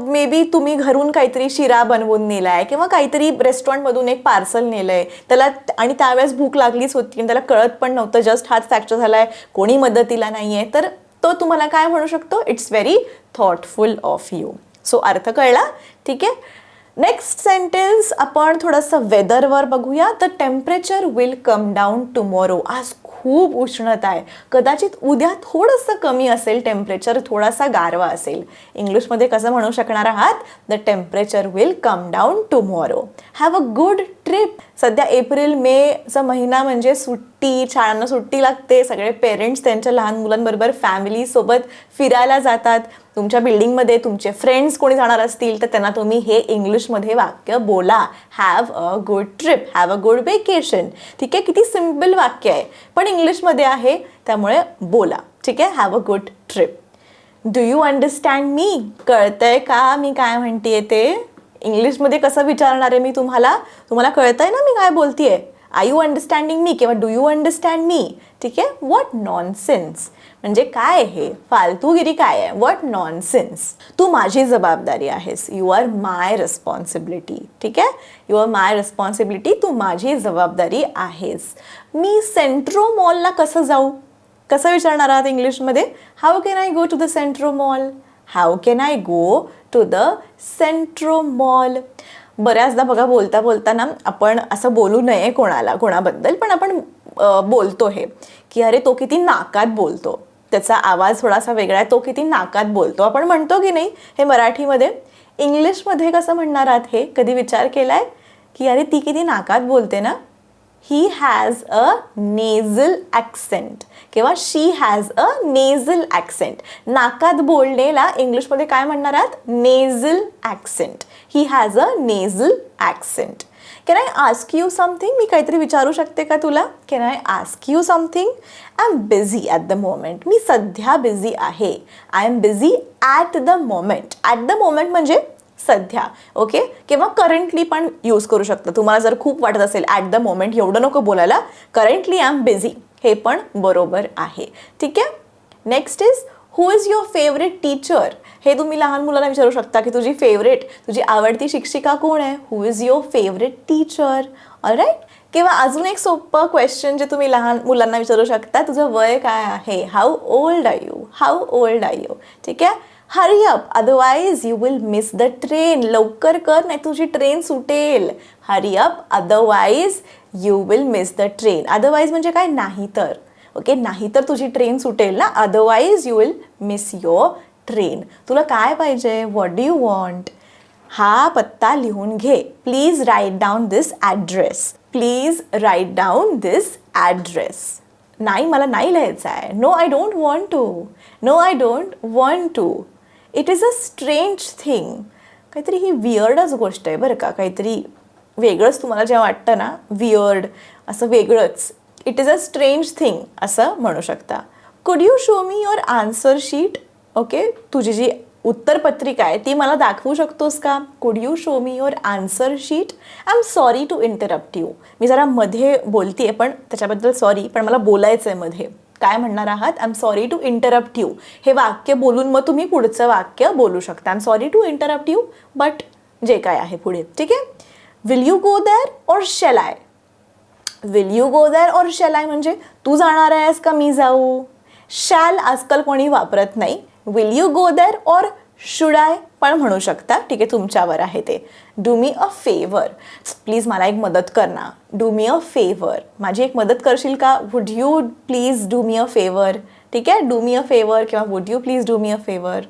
मे बी तुम्ही घरून काहीतरी शिरा बनवून नेलाय किंवा काहीतरी रेस्टॉरंटमधून एक पार्सल नेलंय त्याला, आणि त्यावेळेस भूक लागलीच होती आणि त्याला कळत पण नव्हतं, जस्ट हात फ्रॅक्चर झालाय, कोणी मदतीला नाहीये, तर तो तुम्हाला काय म्हणू शकतो, it's very thoughtful of you. So अर्थ कळला, ठीक आहे. नेक्स्ट सेंटेन्स आपण थोडंसं वेदरवर बघूया. The temperature will come down tomorrow. आज खूप उष्णता आहे, कदाचित उद्या थोडंसं कमी असेल टेम्परेचर, थोडासा गारवा असेल. इंग्लिशमध्ये कसं म्हणू शकणार आहात, the temperature will come down tomorrow. Have a good trip. सध्या एप्रिल मेचा महिना म्हणजे सुट्टी, शाळांना सुट्टी लागते, सगळे पेरेंट्स त्यांच्या लहान मुलांबरोबर फॅमिलीसोबत फिरायला जातात. तुमच्या बिल्डिंगमध्ये तुमचे फ्रेंड्स कोणी जाणार असतील तर त्यांना तुम्ही हे इंग्लिशमध्ये वाक्य बोला, have a good trip, have a good vacation. ठीक आहे, किती सिम्पल वाक्य आहे, पण इंग्लिशमध्ये आहे त्यामुळे बोला. ठीक आहे, have a good trip. Do you understand me. कळतंय का मी काय म्हणतेय ते. इंग्लिशमध्ये कसं विचारणार आहे मी तुम्हाला, तुम्हाला कळतंय ना मी काय बोलतेय. आर यू अंडरस्टँडिंग मी किंवा डू यू अंडरस्टँड मी. ठीक आहे, व्हॉट नॉनसेन्स म्हणजे काय, हे फालतूगिरी काय आहे, व्हॉट नॉनसेन्स. तू माझी जबाबदारी आहेस, यू आर माय रिस्पॉन्सिबिलिटी. ठीक आहे, यू आर माय रिस्पॉन्सिबिलिटी, तू माझी जबाबदारी आहेस. मी सेंट्रो मॉलला कसं जाऊ, कसं विचारणार आहात इंग्लिशमध्ये. How can I go to the Centro mall. How can I go to the Centro mall. बऱ्याचदा बघा बोलता बोलताना आपण असं बोलू नये कोणाबद्दल, पण आपण बोलतो हे की अरे तो किती नाकात बोलतो, त्याचा आवाज थोडासा वेगळा आहे, तो किती नाकात बोलतो, आपण म्हणतो की नाही. हे मराठीमध्ये. इंग्लिशमध्ये कसं म्हणणार आहात हे, कधी विचार केलाय की अरे ती किती नाकात बोलते ना. He has a nasal accent किंवा she has a nasal accent. नाकात बोलणेला इंग्लिशमध्ये काय म्हणणार आहात, nasal accent. He has a nasal accent. Can I ask you something. मी काहीतरी विचारू शकते का तुला. Can I ask you something. I am busy at the moment. मी सध्या बिझी आहे. I am busy at the moment. At the moment म्हणजे सध्या. ओके, किंवा करंटली पण यूज करू शकता. तुम्हाला जर खूप वाटत असेल ॲट द मोमेंट एवढं नको बोलायला, करंटली आय एम बिझी, हे पण बरोबर आहे. ठीक आहे. Next is who is your favourite teacher. हे तुम्ही लहान मुलांना विचारू शकता की तुझी आवडती शिक्षिका कोण आहे. Who is your favourite teacher. All right. किंवा अजून एक सोपं क्वेश्चन जे तुम्ही लहान मुलांना विचारू शकता, तुझं वय काय आहे. How old are you. How old are you. ठीक आहे. Hurry up otherwise you will miss the train. लवकर कर नाही तुझी ट्रेन सुटेल. Hurry up otherwise you will miss the train. Otherwise म्हणजे काय, नाही तर. ओके, नाही तर तुझी ट्रेन सुटेल ना. Otherwise you will miss your train. तुला काय पाहिजे. What do you want. हा पत्ता लिहून घे. Please write down this address. Please write down this address. नाही, मला नाही लिहायचं आहे. No I don't want to. No I don't want to. It is a strange thing. काहीतरी ही वियर्डच गोष्ट आहे बरं का. काहीतरी वेगळंच तुम्हाला जेव्हा वाटतं ना, वियर्ड असं वेगळंच. It is a strange thing असं म्हणू शकता. कुड you show me your answer sheet. Okay, तुझी जी उत्तरपत्रिका आहे ती मला दाखवू शकतोस का. Could you show me your answer sheet. I am sorry to interrupt you. मी जरा मध्ये बोलतीये पण त्याच्याबद्दल सॉरी, पण मला बोलायचं आहे मध्ये. काय म्हणणार आहात. I am sorry to interrupt you. हे वाक्य बोलून मग तुम्ही पुढचं वाक्य बोलू शकता. I am sorry to interrupt you but जे काय आहे पुढे. ठीक आहे. Will you go there or shall I. Will you go there or shall I म्हणजे तू जाणार आहेस का मी जाऊ. शॅल आजकाल कोणी वापरत नाही. Will you go there or should I पण म्हणू शकता. ठीक आहे, तुमच्यावर आहे ते. Do me a favour. Please मला एक मदत कर ना. Do me a favour. माझी एक मदत करशील का. Would you please do me a favour. ठीक आहे. डू मी अ फेवर किंवा would you please do me a favour.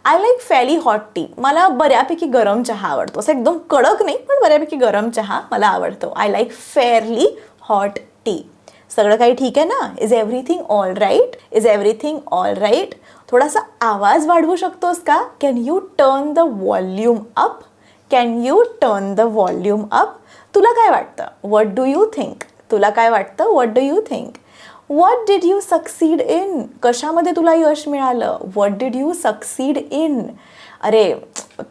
I like fairly hot tea. मला बऱ्यापैकी गरम चहा आवडतो. असं एकदम कडक नाही पण बऱ्यापैकी गरम चहा मला आवडतो. I like fairly hot tea. सगळं काही ठीक आहे ना. Is everything all right. Is everything all right. थोडासा आवाज वाढवू शकतोस का. Can you turn the volume up. Can you turn the volume up. तुला काय वाटतं. What do you think. तुला काय वाटतं. What do you think. What did you succeed in. कशामध्ये तुला यश मिळालं. What did you succeed in. अरे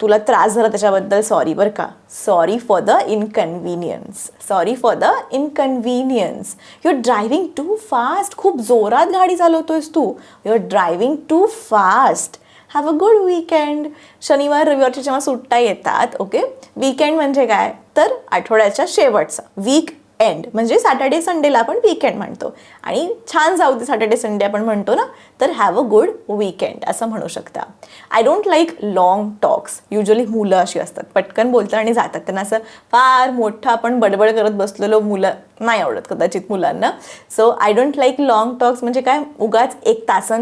तुला त्रास झाला त्याच्याबद्दल सॉरी बरं का. Sorry for the inconvenience. Sorry for the inconvenience. You are driving too fast. खूप जोरात गाडी चालवतोयस तू. You are driving too fast. Have a good weekend. शनिवार रविवारच्या जेव्हा सुट्ट्या येतात. ओके, वीकेंड म्हणजे काय तर आठवड्याच्या शेवटचा. वीक एंड म्हणजे सॅटर्डे संडेला आपण वीकेंड म्हणतो. आणि छान जाऊ दे सॅटर्डे संडे आपण म्हणतो ना, तर हॅव अ गुड वीकेंड असं म्हणू शकता. I don't like long talks. Usually मुलं अशी असतात, पटकन बोलतात आणि जातात. त्यांना असं फार मोठं आपण बडबड करत बसलेलो मुलं नाही आवडत कदाचित मुलांना. So I don't like long talks म्हणजे काय, उगाच 1 तास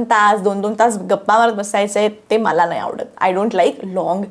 2 तास गप्पा मारत बसायचं आहे ते मला नाही आवडत. I don't like long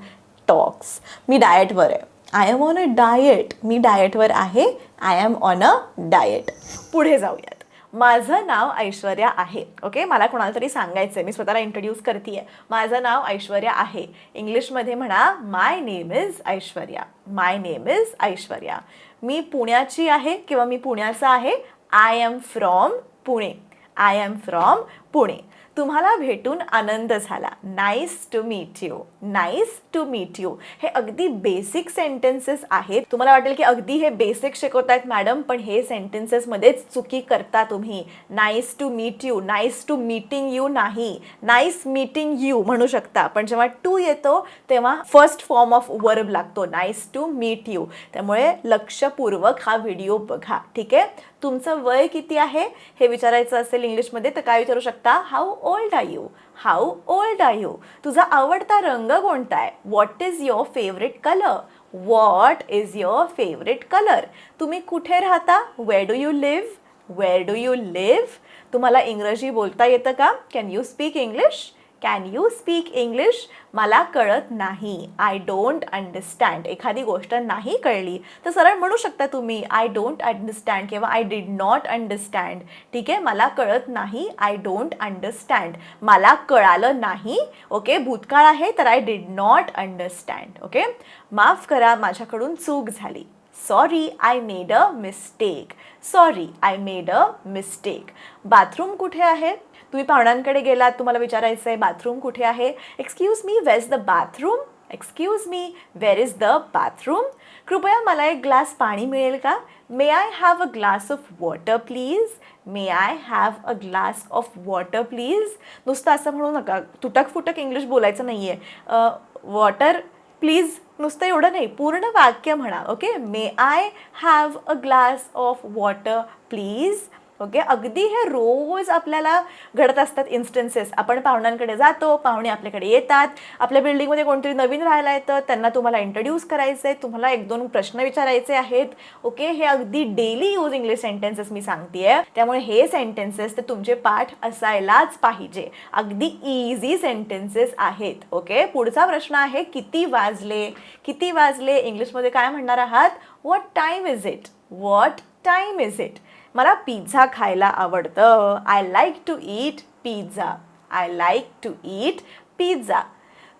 talks. मी डाएटवर आहे. I am on a diet. मी डाएटवर आहे. I am on a diet. पुढे जाऊयात. माझं नाव ऐश्वर्या आहे. ओके, मला कोणाला तरी सांगायचं आहे. मी स्वतःला इंट्रोड्यूस करते आहे. माझं नाव ऐश्वर्या आहे. इंग्लिशमध्ये म्हणा my name is Aishwarya. My name is Aishwarya. मी पुण्याची आहे किंवा मी पुण्याचा आहे. I am from Pune. I am from Pune. तुम्हाला भेटून आनंद झाला. Nice to meet you. Nice to meet you. हे अगदी बेसिक सेंटेन्सेस आहेत. तुम्हाला वाटेल की अगदी हे बेसिक शिकवतायत मॅडम, पण हे सेंटेन्सेसमध्येच चुकी करता तुम्ही. Nice to meet you. Nice to meeting you नाही. नाईस मीटिंग यू म्हणू शकता, पण जेव्हा टू येतो तेव्हा फर्स्ट फॉर्म ऑफ वर्ब लागतो. Nice to meet you. त्यामुळे लक्षपूर्वक हा व्हिडिओ बघा. ठीक आहे. तुमचं वय किती आहे हे विचारायचं असेल इंग्लिशमध्ये तर काय विचारू शकता. How old are you. How old are you. तुझा आवडता रंग कोणता आहे. What is your favourite colour. What is your favourite colour. तुम्ही कुठे राहता. Where do you live. Where do you live. तुम्हाला इंग्रजी बोलता येतं का. Can you speak English. Can you speak English. मला कळत नाही. I don't understand. एखादी गोष्ट नाही कळली तर सरळ म्हणू शकता तुम्ही आय डोंट अंडरस्टँड किंवा आय डिड नॉट अंडरस्टँड. ठीक आहे. मला कळत नाही. I don't understand. मला कळालं नाही. ओके, भूतकाळ आहे तर I did not understand. Okay, माफ करा माझ्याकडून चूक झाली. Sorry I made a mistake. Sorry I made a mistake. Bathroom कुठे आहे. तुम्ही पाहुण्यांकडे गेलात, तुम्हाला विचारायचं आहे बाथरूम कुठे आहे. Excuse me, where is the bathroom. Excuse me, where is the bathroom? कृपया मला एक ग्लास पाणी मिळेल का? May I have a glass of water please? May I have a glass of water please? नुसतं असं म्हणू नका, तुटक फुटक इंग्लिश बोलायचं नाही आहे. वॉटर प्लीज नुसतं एवढं नाही, पूर्ण वाक्य म्हणा. Okay, may I have a glass of water please? Okay, अगदी हे रोज आपल्याला घडत असतात इन्स्टन्सेस. आपण पाहुण्यांकडे जातो, पाहुणे आपल्याकडे येतात, आपल्या बिल्डिंगमध्ये कोणतरी नवीन राहायला येतं, त्यांना तुम्हाला इंट्रोड्यूस करायचं आहे, तुम्हाला 1-2 प्रश्न विचारायचे आहेत. ओके, हे अगदी डेली यूज इंग्लिश सेंटेन्सेस मी सांगतेय, त्यामुळे हे सेंटेन्सेस तर तुमचे पाठ असायलाच पाहिजे. अगदी इझी सेंटेन्सेस आहेत. ओके, पुढचा प्रश्न आहे किती वाजले? किती वाजले इंग्लिशमध्ये काय म्हणणार आहात? What time is it? What time is it? मला पिझ्झा खायला आवडतं. I like to eat pizza. I like to eat pizza.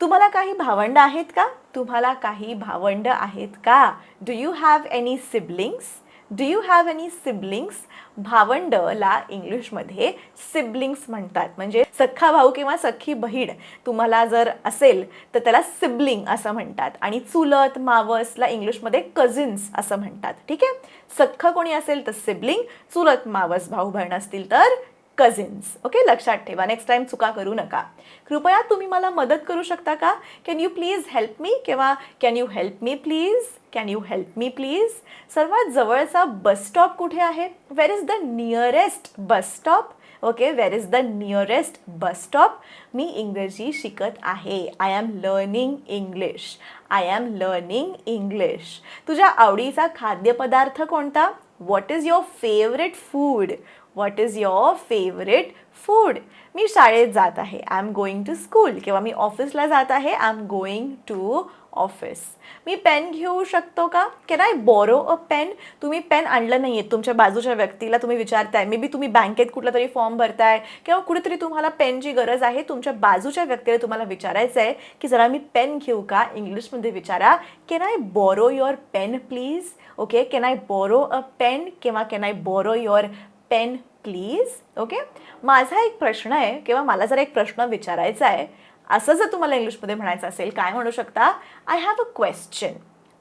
तुम्हाला काही भावंड आहेत का? तुम्हाला काही भावंड आहेत का? Do you have any siblings? Do you have any siblings? भावंडला इंग्लिशमध्ये सिबलिंग्स म्हणतात, म्हणजे सख्खा भाऊ किंवा सख्खी बहीण तुम्हाला जर असेल तर त्याला सिबलिंग असं म्हणतात. आणि चुलत मावसला इंग्लिशमध्ये कझिन्स असं म्हणतात. ठीक आहे, सख्खं कोणी असेल तर सिबलिंग, चुलत मावस भाऊ बहीण असतील तर कझिन्स. ओके, लक्षात ठेवा, नेक्स्ट टाइम चुका करू नका. कृपया तुम्ही मला मदत करू शकता का? Can you please help me? किंवा can you help me please? Can you help me please? सर्वात जवळचा बस स्टॉप कुठे आहे? Where is the nearest bus stop? Okay, where is the nearest bus stop? मी इंग्रजी शिकत आहे. I am learning English. I am learning English. तुझ्या आवडीचा खाद्यपदार्थ कोणता? What is your favourite food? What is your favourite food? मी शाळेत जात आहे. I am going to school. किंवा मी ऑफिसला जात आहे. I am going to office. मी पेन घेऊ शकतो का? Can I borrow a pen? तुम्ही पेन आणलं नाही आहे, तुमच्या बाजूच्या व्यक्तीला तुम्ही विचारताय, मे बी तुम्ही बँकेत कुठला तरी फॉर्म भरताय किंवा कुठेतरी तुम्हाला पेनची गरज आहे, तुमच्या बाजूच्या व्यक्तीला तुम्हाला विचारायचं आहे की जरा मी पेन घेऊ का? इंग्लिशमध्ये विचारा, can I borrow your pen please? Okay, can I borrow a pen किंवा can I borrow your pen please? Okay, माझा एक प्रश्न आहे किंवा मला जर एक प्रश्न विचारायचा आहे, असं जर तुम्हाला इंग्लिशमध्ये म्हणायचं असेल, काय म्हणू शकता? I have a question.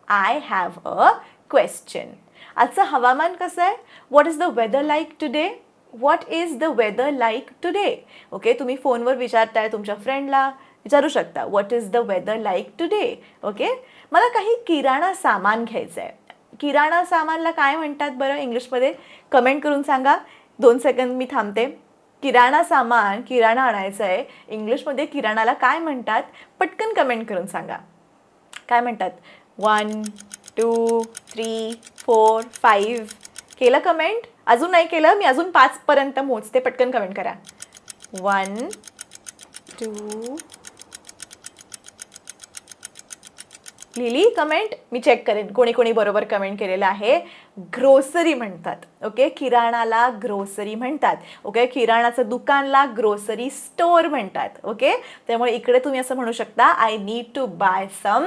I have a question. आजचं हवामान कसं आहे? What is the weather like today? What is the weather like today? Okay, तुम्ही फोनवर विचारताय, तुमच्या फ्रेंडला विचारू शकता, what is the weather like today? Okay, मला काही किराणा सामान घ्यायचं आहे. किराणा सामानला काय म्हणतात बरं इंग्लिशमध्ये? कमेंट करून सांगा. 2 सेकंद मी थांबते. किराणा सामान, किराणा आणायचं आहे, इंग्लिशमध्ये किराणाला काय म्हणतात? पटकन कमेंट करून सांगा. काय म्हणतात? 1 2 3 4 5. केलं कमेंट? अजून नाही केलं? मी अजून 5 पर्यंत मोजते, पटकन कमेंट करा. 1 2. लिहिली कमेंट? मी चेक करेन कोणी कोणी बरोबर कमेंट केलेलं आहे. ग्रोसरी म्हणतात. ओके, किराणाला ग्रोसरी म्हणतात. ओके, किराणाचं दुकानला ग्रोसरी स्टोअर म्हणतात. ओके, त्यामुळे इकडे तुम्ही असं म्हणू शकता, I need to buy some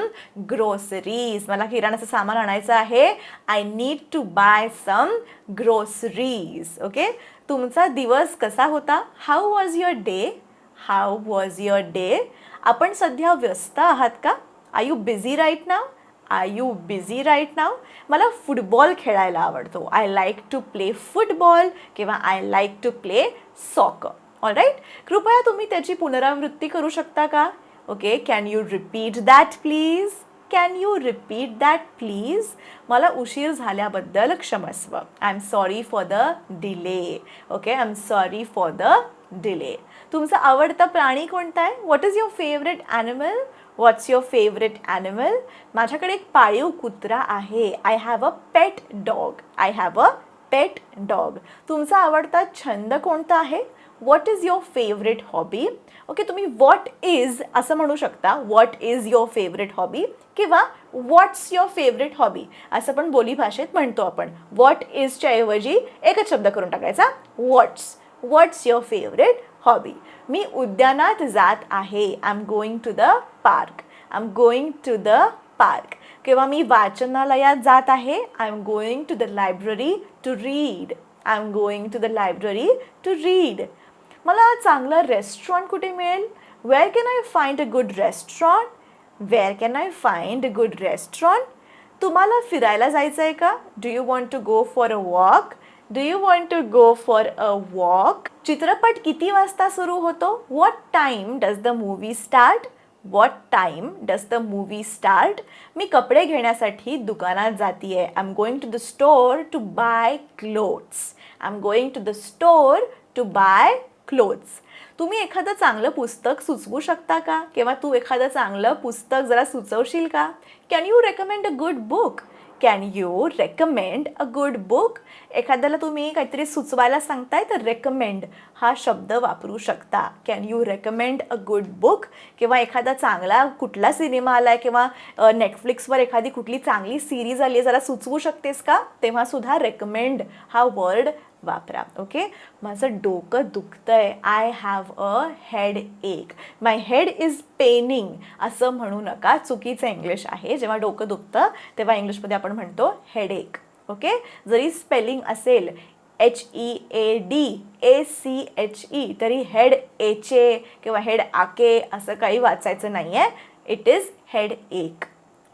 groceries. मला किराणाचं सामान आणायचं आहे. I need to buy some groceries. Okay, तुमचा दिवस कसा होता? How was your day? How was your day? आपण सध्या व्यस्त आहात का? Are you busy right now? Are you busy right now? मला फुटबॉल खेळायला आवडतो. I like to play football किंवा I like to play soccer. Alright, कृपया तुम्ही त्याची पुनरावृत्ती करू शकता का? Okay, can you repeat that please? Can you repeat that please? मला उशीर झाल्याबद्दल क्षमस्व. I am sorry for the delay. Okay, I am sorry for the delay. तुमचा आवडता प्राणी कोणता आहे? What is your favourite animal? What's your favourite animal? माझ्याकडे एक पाळीव कुत्रा आहे. I have a pet dog. I have a pet dog. तुमचा आवडता छंद कोणता आहे? What is your favourite hobby? Okay, तुम्ही व्हॉट इज असं म्हणू शकता. What is your favourite hobby किंवा व्हॉट्स युअर फेवरेट हॉबी असं पण बोलीभाषेत म्हणतो आपण. व्हॉट इजच्या ऐवजी एकच शब्द करून टाकायचा, what's. What's your favourite hobby? मी उद्यानात जात आहे. I am going to the park. I am going to the park. किंवा मी वाचनालयात जात आहे. I am going to the library to read. I am going to the library to read. मला चांगलं रेस्टॉरंट कुठे मिळेल? Where can I find a good restaurant? Where can I find a good restaurant? तुम्हाला फिरायला जायचं आहे का? Do you want to go for a walk? Do you want to go for a walk? चित्रपट किती वाजता सुरू होतो? What time does the movie start? What time does the movie start? मी कपडे घेण्यासाठी दुकानात जातीये. I am going to the store to buy clothes. I am going to the store to buy clothes. तुम्ही एखादं चांगलं पुस्तक सुचवू शकता का? किंवा तू एखादं चांगलं पुस्तक जरा सुचवशील का? Can you recommend a good book? Can you recommend a good book? एखाद्याला तुम्ही काहीतरी सुचवायला सांगताय तर रेकमेंड हा शब्द वापरू शकता. Can you recommend a good book? किंवा एखादा चांगला कुठला सिनेमा आला आहे किंवा नेटफ्लिक्सवर एखादी कुठली चांगली सिरीज आली आहे जरा सुचवू शकतेस का? तेव्हा सुद्धा रेकमेंड हा वर्ड वापरा. ओके, माझं डोकं दुखतंय. आय हॅव अ हेड एक. माय हेड इज पेनिंग असं म्हणू नका, चुकीचं इंग्लिश आहे. जेव्हा डोकं दुखतं तेव्हा इंग्लिशमध्ये आपण म्हणतो हेडेक. ओके, जरी स्पेलिंग असेल HEADACHE तरी हेड एचे किंवा हेड आके असं काही वाचायचं नाही आहे. इट इज हेड एक.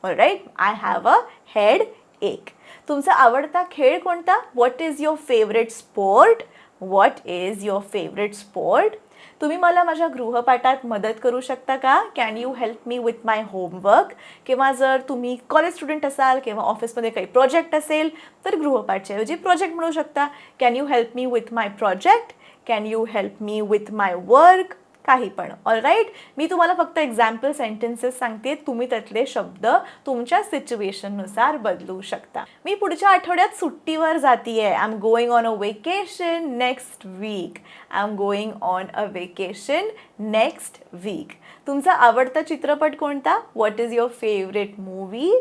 All right, I have a head एक. तुमचा आवडता खेळ कोणता? What is your favourite sport? What is your favourite sport? तुम्ही मला माझ्या गृहपाठात मदत करू शकता का? Can you help me with my homework? किंवा जर तुम्ही कॉलेज स्टुडंट असाल किंवा ऑफिसमध्ये काही प्रोजेक्ट असेल तर गृहपाठच्या ऐवजी प्रोजेक्ट म्हणू शकता. Can you help me with my project? Can you help me with my work? काही पण. ऑलराईट, मी तुम्हाला फक्त एक्झाम्पल सेंटेन्सेस सांगते. तुम्ही त्यातले शब्द तुमच्या सिच्युएशननुसार बदलू शकता. मी पुढच्या आठवड्यात सुट्टीवर जातीये. I am going on a vacation next week. I am going on a vacation next week. तुमचा आवडता चित्रपट कोणता? What is your favourite movie?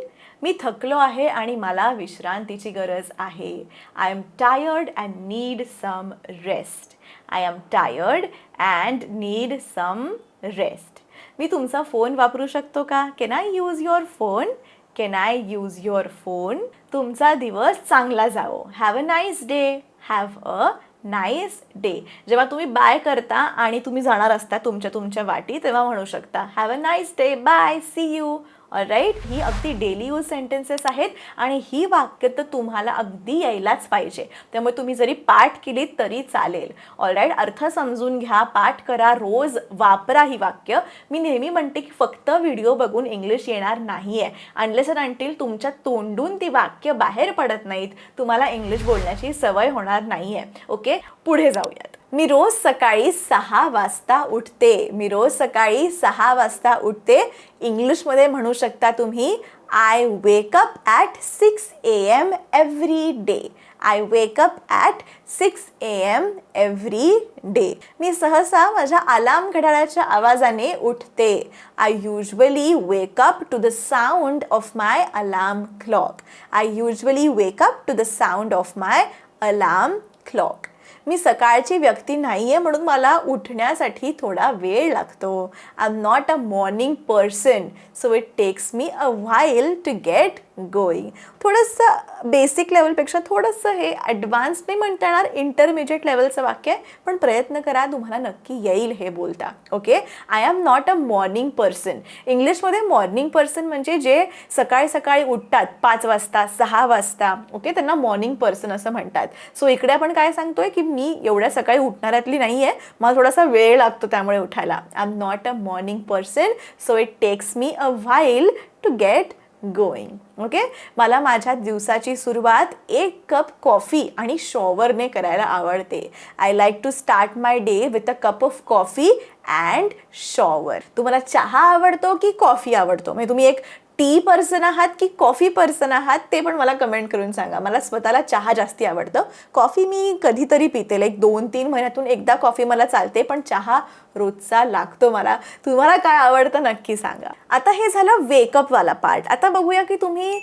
मी थकलो आहे आणि मला विश्रांतीची गरज आहे. I am tired and need some rest. I am tired and need some rest. मी तुमचा फोन वापरू शकतो का? Can I use your phone? Can I use your phone? तुमचा दिवस चांगला जावो. Have a nice day. Have a nice day. जेव्हा तुम्ही बाय करता आणि तुम्ही जाणार असता तुमच्या वाटी तेव्हा म्हणू शकता have a nice day, bye, see you. Alright, ही अगदी डेली यूज सेंटेन्सेस आहेत आणि ही वाक्य तर तुम्हाला अगदी यायलाच पाहिजे. त्यामुळे तुम्ही जरी पाठ केलीत तरी चालेल. ऑलराईट, अर्थ समजून घ्या, पाठ करा, रोज वापरा ही वाक्य. मी नेहमी म्हणते की फक्त व्हिडिओ बघून इंग्लिश येणार नाही आहे. अनलेस अँड अंटिल तुमच्या तोंडून ती वाक्य बाहेर पडत नाहीत तुम्हाला इंग्लिश बोलण्याची सवय होणार नाही आहे. ओके, पुढे जाऊयात. मी रोज सकाळी 6 वाजता उठते. मी रोज सकाळी 6 वाजता उठते. इंग्लिशमध्ये म्हणू शकता तुम्ही I wake up at 6 AM every day. I wake up at 6 AM every day. मी सहसा माझ्या अलार्म घड्याळाच्या आवाजाने उठते. I usually wake up to the sound of my alarm clock. I usually wake up to the sound of my alarm clock. मी सकाळची व्यक्ती नाही आहे म्हणून मला उठण्यासाठी थोडा वेळ लागतो. I am not a morning person so it takes me a while to get going. थोडंसं बेसिक लेवलपेक्षा थोडंसं हे ॲडव्हान्स नाही म्हणता येणार, इंटरमिजिएट लेवलचं वाक्य आहे, पण प्रयत्न करा, तुम्हाला नक्की येईल हे बोलता. Okay, I am not a morning person. इंग्लिशमध्ये मॉर्निंग पर्सन म्हणजे जे सकाळी सकाळी उठतात 5 वाजता 6 वाजता. ओके, त्यांना मॉर्निंग पर्सन असं म्हणतात. सो इकडे आपण काय सांगतोय की मी एवढ्या सकाळी उठणाऱ्यातली नाही आहे, मला थोडासा वेळ लागतो त्यामुळे उठायला. I am not a morning person so it takes me a while to get going. Okay, मला माझ्या दिवसाची सुरुवात 1 कप कॉफी आणि शॉवरने करायला आवडते. I like to start my day with a cup of coffee and shower. तुम्हाला चहा आवडतो की कॉफी आवडतो? म्हणजे तुम्ही एक टी पर्सन आहात की कॉफी पर्सन आहात ते पण मला कमेंट करून सांगा. मला स्वतःला चहा जास्ती आवडतं. कॉफी मी कधीतरी पिते, लाईक 2-3 महिन्यातून एकदा कॉफी मला चालते, पण चहा रोजचा लागतो मला. तुम्हाला काय आवडतं नक्की सांगा. आता हे झालं वेकअपवाला पार्ट. आता बघूया की तुम्ही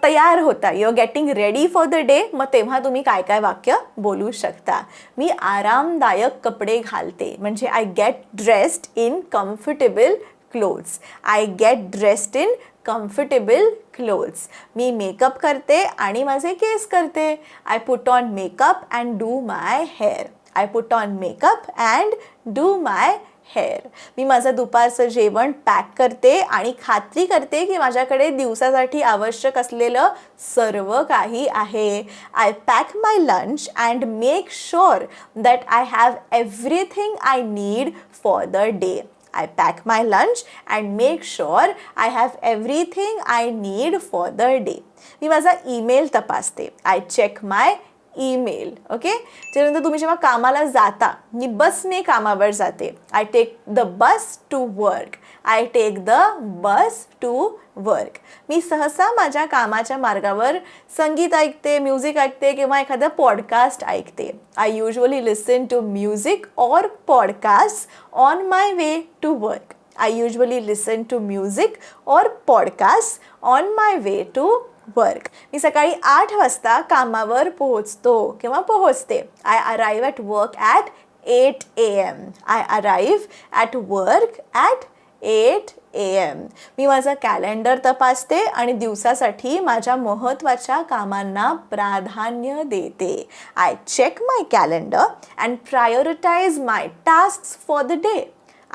तयार होता, you are getting ready for the day. मग तेव्हा तुम्ही काय काय वाक्य बोलू शकता. मी आरामदायक कपडे घालते म्हणजे I get dressed in comfortable clothes. I get dressed in comfortable clothes. Me makeup करते आणि माझे केस करते. I put on makeup and do my hair. I put on makeup and do my hair. मी माझं दुपारचं जेवण पॅक करते आणि खात्री करते की माझ्याकडे दिवसासाठी आवश्यक असलेलं सर्व काही आहे. I pack my lunch and make sure that I have everything I need for the day. I pack my lunch and make sure I have everything I need for the day. मी माझा email तपासते. I check my email. Okay, त्यानंतर तुम्ही जेव्हा कामाला जाता, मी बसने कामावर जाते. I take the bus to work. I take the bus to work. मी सहसा माझ्या कामाच्या मार्गावर संगीत ऐकते, म्युझिक ऐकते किंवा एखादं पॉडकास्ट ऐकते. I usually listen to music or podcast on my way to work. I usually listen to music or podcasts on my way to work. मी सकाळी 8 वाजता कामावर पोहोचते. I arrive at work at 8 a.m. I arrive at work at 8 a.m. मी माझं calendar तपासते आणि दिवसासाठी माझ्या महत्त्वाच्या कामांना प्राधान्य देते. I check my calendar and prioritize my tasks for the day.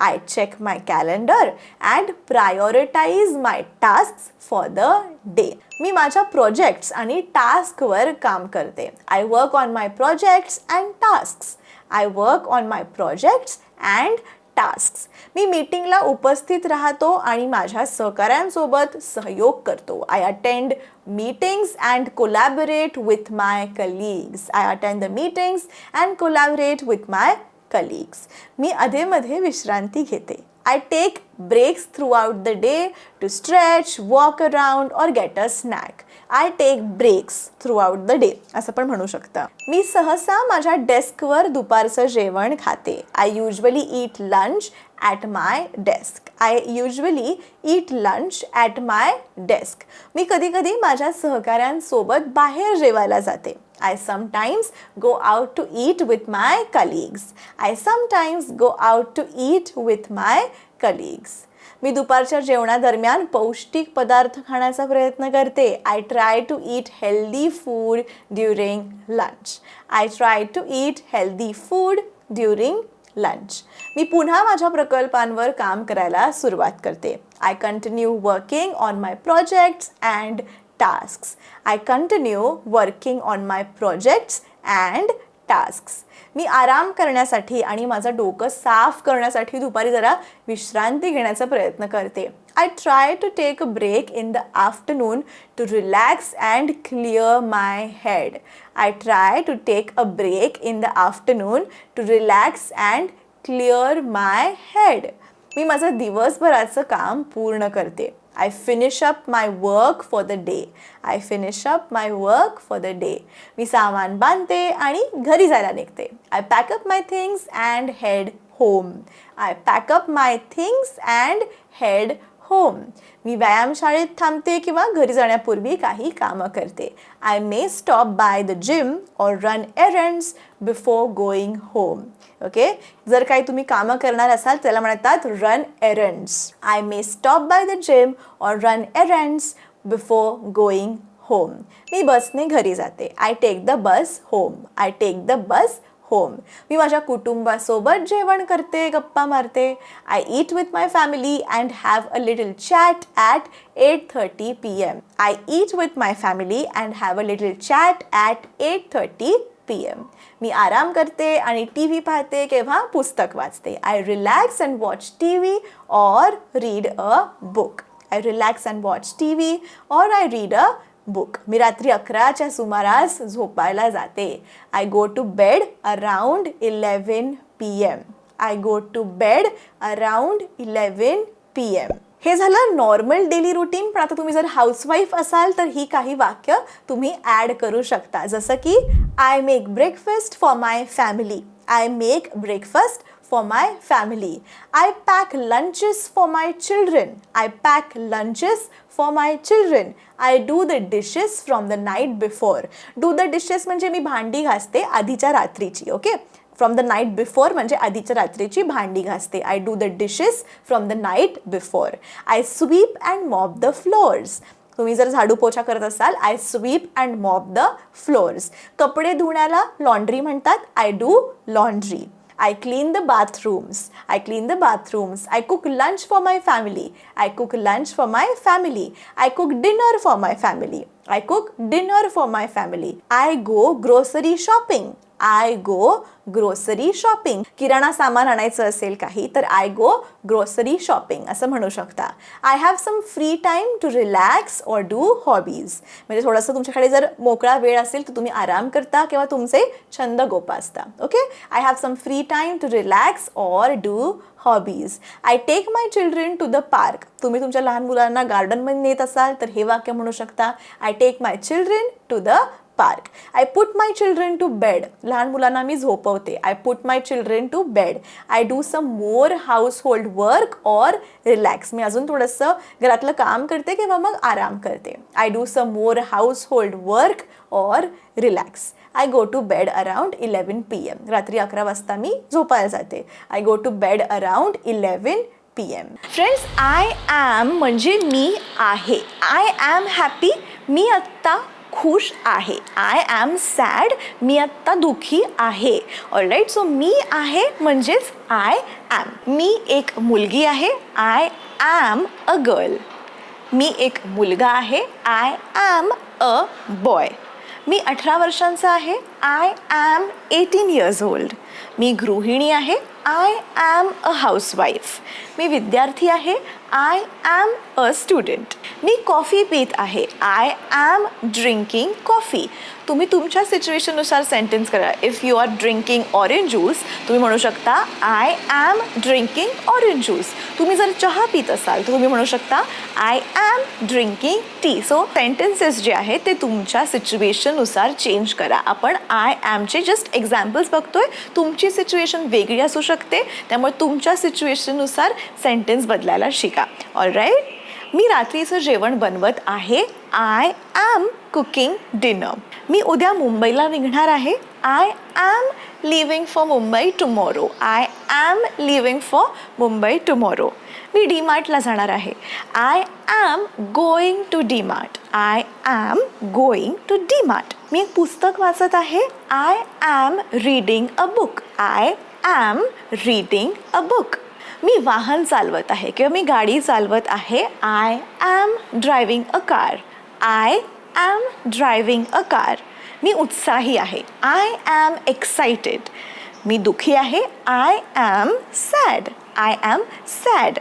I check my calendar and prioritize my tasks for the day. मी माझ्या प्रोजेक्ट्स आणि टास्कवर काम करते. I work on my projects and tasks. I work on my projects and tasks. मी मीटिंगला उपस्थित राहतो आणि माझ्या सहकाऱ्यांसोबत सहयोग करतो. I attend meetings and collaborate with my colleagues. I attend the meetings and collaborate with my colleagues. मी अधेमध्ये विश्रांती घेते. I take breaks throughout the day to stretch, walk around or get a snack. I take breaks throughout the day असं पण म्हणू शकता. मी सहसा माझ्या डेस्कवर दुपारचं जेवण खाते. I usually eat lunch at my desk. I usually eat lunch at my desk. मी कधी-कधी माझ्या सहकाऱ्यांसोबत बाहेर जेवायला जाते. I sometimes go out to eat with my colleagues. I sometimes go out to eat with my colleagues. मी दुपारच्या जेवणादरम्यान पौष्टिक पदार्थ खाण्याचा प्रयत्न करते. I try to eat healthy food during lunch. I try to eat healthy food during lunch. मी पुन्हा माझ्या प्रकल्पांवर काम करायला सुरुवात करते. I continue working on my projects and tasks. I continue working on my projects and tasks. मी आराम करण्यासाठी आणि माझं डोकं साफ करण्यासाठी दुपारी जरा विश्रांती घेण्याचा प्रयत्न करते. I try to take a break in the afternoon to relax and clear my head. I try to take a break in the afternoon to relax and clear my head. मी माझं दिवसभराचं काम पूर्ण करते. I finish up my work for the day. I finish up my work for the day. मी सामान बांधते आणि घरी जायला निघते. I pack up my things and head home. I pack up my things and head home. मी व्यायामशाळेत थांबते किंवा घरी जाण्यापूर्वी काही कामं करते. I may stop by the gym or run errands before going home. Okay, जर काही तुम्ही कामं करणार असाल त्याला म्हणतात run errands. I may stop by the gym और run errands before going home. मी बसने घरी जाते. I take the bus home. I take the bus home. मी माझ्या कुटुंबासोबत जेवण करते, गप्पा मारते. I eat with my family and have a little chat at 8:30 PM. I eat with my family and have a little chat at 8:30 PM. मी आराम करते आणि टी व्ही पाहते किंवा पुस्तक वाचते. I relax and watch T V or read a book. I relax and watch T V or I read a book. मी रात्री 11च्या सुमारास झोपायला जाते. I go to bed around 11 PM. I go to bed around 11 PM. हे झालं normal daily routine. पण आता तुम्ही जर हाऊसवाईफ असाल तर ही काही वाक्य तुम्ही ॲड करू शकता. जसं की I make breakfast for my family. I make breakfast for my family. I pack lunches for my children. I pack lunches for my children. I do the dishes from the night before. Do the dishes म्हणजे मी भांडी घासते आधीच्या रात्रीची. Okay, from the night before म्हणजे आधीच्या रात्रीची भांडी घासते. I do the dishes from the night before. I sweep and mop the floors. तुम्ही जर झाडू पोछा करत असाल, I sweep and mop the floors. कपडे धुण्याला लॉन्ड्री म्हणतात. I do laundry. I clean the bathrooms. I clean the bathrooms. I cook lunch for my family. I cook lunch for my family. I cook dinner for my family. I cook dinner for my family. I go grocery shopping. I go grocery shopping. किराणा सामान आणायचं असेल काही तर I go grocery shopping असं म्हणू शकता. I have some free time to relax or do hobbies. म्हणजे थोडंसं तुमच्याकडे जर मोकळा वेळ असेल तर तुम्ही आराम करता किंवा तुमचे छंद जोपासता. Okay, I have some free time to relax or do hobbies. I take my children to the park. तुम्ही तुमच्या लहान मुलांना गार्डनमध्ये नेत असाल तर हे वाक्य म्हणू शकता. I take my children to the park. I put my children to bed. लहान मुलांना मी झोपवते. I put my children to bed. I do some more household work or relax. मी अजून थोडंसं घरातलं काम करते किंवा मग आराम करते. I do some more household work or relax. I go to bed around 11 p.m. रात्री 11 वाजता मी झोपायला जाते. I go to bed around 11 p.m. Friends, I am म्हणजे मी आहे. I am happy. मी आत्ता खुश आहे. I am sad. मी आत्ता दुखी आहे. ऑलराईट, सो मी आहे म्हणजेच I am. मी एक मुलगी आहे. I am a girl. मी एक मुलगा आहे. I am a boy. मी 18 वर्षांचा आहे. I am 18 years old. मी गृहिणी आहे. I am a housewife. मी विद्यार्थी आहे. I am a student. मी कॉफी पीत आहे. I am drinking coffee. तुम्ही तुमच्या सिच्युएशननुसार सेंटेन्स करा. If you are drinking orange juice तुम्ही म्हणू शकता I am drinking orange juice. तुम्ही जर चहा पित असाल तर तुम्ही म्हणू शकता I am drinking tea. So sentences जे आहेत ते तुमच्या सिच्युएशननुसार चेंज करा. आपण आय ॲमचे जस्ट एक्झाम्पल्स बघतोय. तुमची सिच्युएशन वेगळी असू शकते, त्यामुळे तुमच्या सिच्युएशननुसार सेंटेन्स बदलायला शिका. ऑलराईट, मी रात्रीचं जेवण बनवत आहे. I am cooking dinner. मी उद्या मुंबईला निघणार आहे. I am leaving for Mumbai tomorrow. I am leaving for Mumbai tomorrow. मी डीमार्टला जाणार आहे. I am going to DMart. I am going to DMart. मी एक पुस्तक वाचत आहे. I am reading a book. I am reading a book. मी वाहन चालवत आहे किंवा मी गाडी चालवत आहे. I am driving a car. I am driving a car. मी उत्साही आहे. I am excited. मी दुःखी आहे. I am sad. I am sad.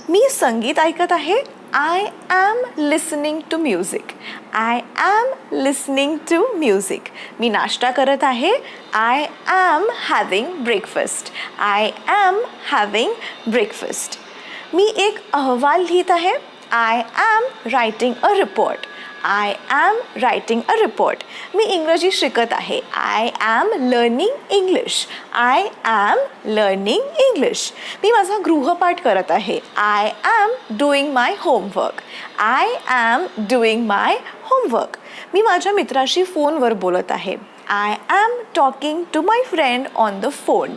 मी संगीत ऐकत आहे. I am listening to music. I am listening to music. मी नाश्ता करत आहे. I am having breakfast. I am having breakfast. मी एक अहवाल लिहित आहे. I am writing a report. I am writing a report. मी इंग्रजी शिकत आहे. I am learning English. I am learning English. मी माझा गृहपाठ करत आहे. I am doing my homework. I am doing my homework. मी माझ्या मित्राशी फोनवर बोलत आहे. I am talking to my friend on the phone.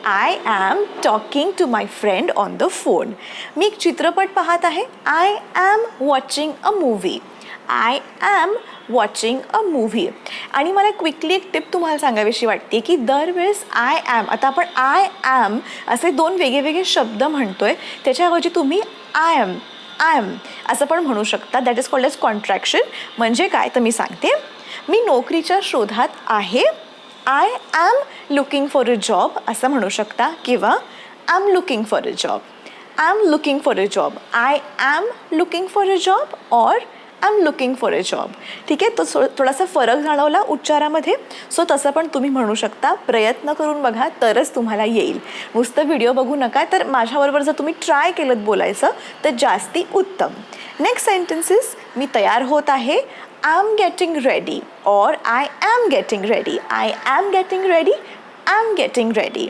I am talking to my friend on the phone. मी एक चित्रपट पाहत आहे. I am watching a movie. I am watching a movie. आणि मला क्विकली एक टिप तुम्हाला सांगावीशी वाटते की दरवेळेस आय ॲम, आता आपण आय ॲम असे दोन वेगळे शब्द म्हणतोय, त्याच्याऐवजी तुम्ही आय एम असं पण म्हणू शकता. That is called as contraction. म्हणजे काय तर मी सांगते. मी नोकरीच्या शोधात आहे. I am looking for a job असं म्हणू शकता किंवा I am looking for a job. I am looking for a job. I am looking for a job or I am looking for a job. ठीक आहे, तो थोडासा फरक जाणवला उच्चारामध्ये. सो तसं पण तुम्ही म्हणू शकता. प्रयत्न करून बघा तरच तुम्हाला येईल. नुसतं व्हिडिओ बघू नका. तर माझ्याबरोबर जर तुम्ही ट्राय केलं बोलायचं तर जास्ती उत्तम. Next sentences. मी तयार होत आहे. I am getting ready or I am getting ready. I am getting ready. I am getting ready.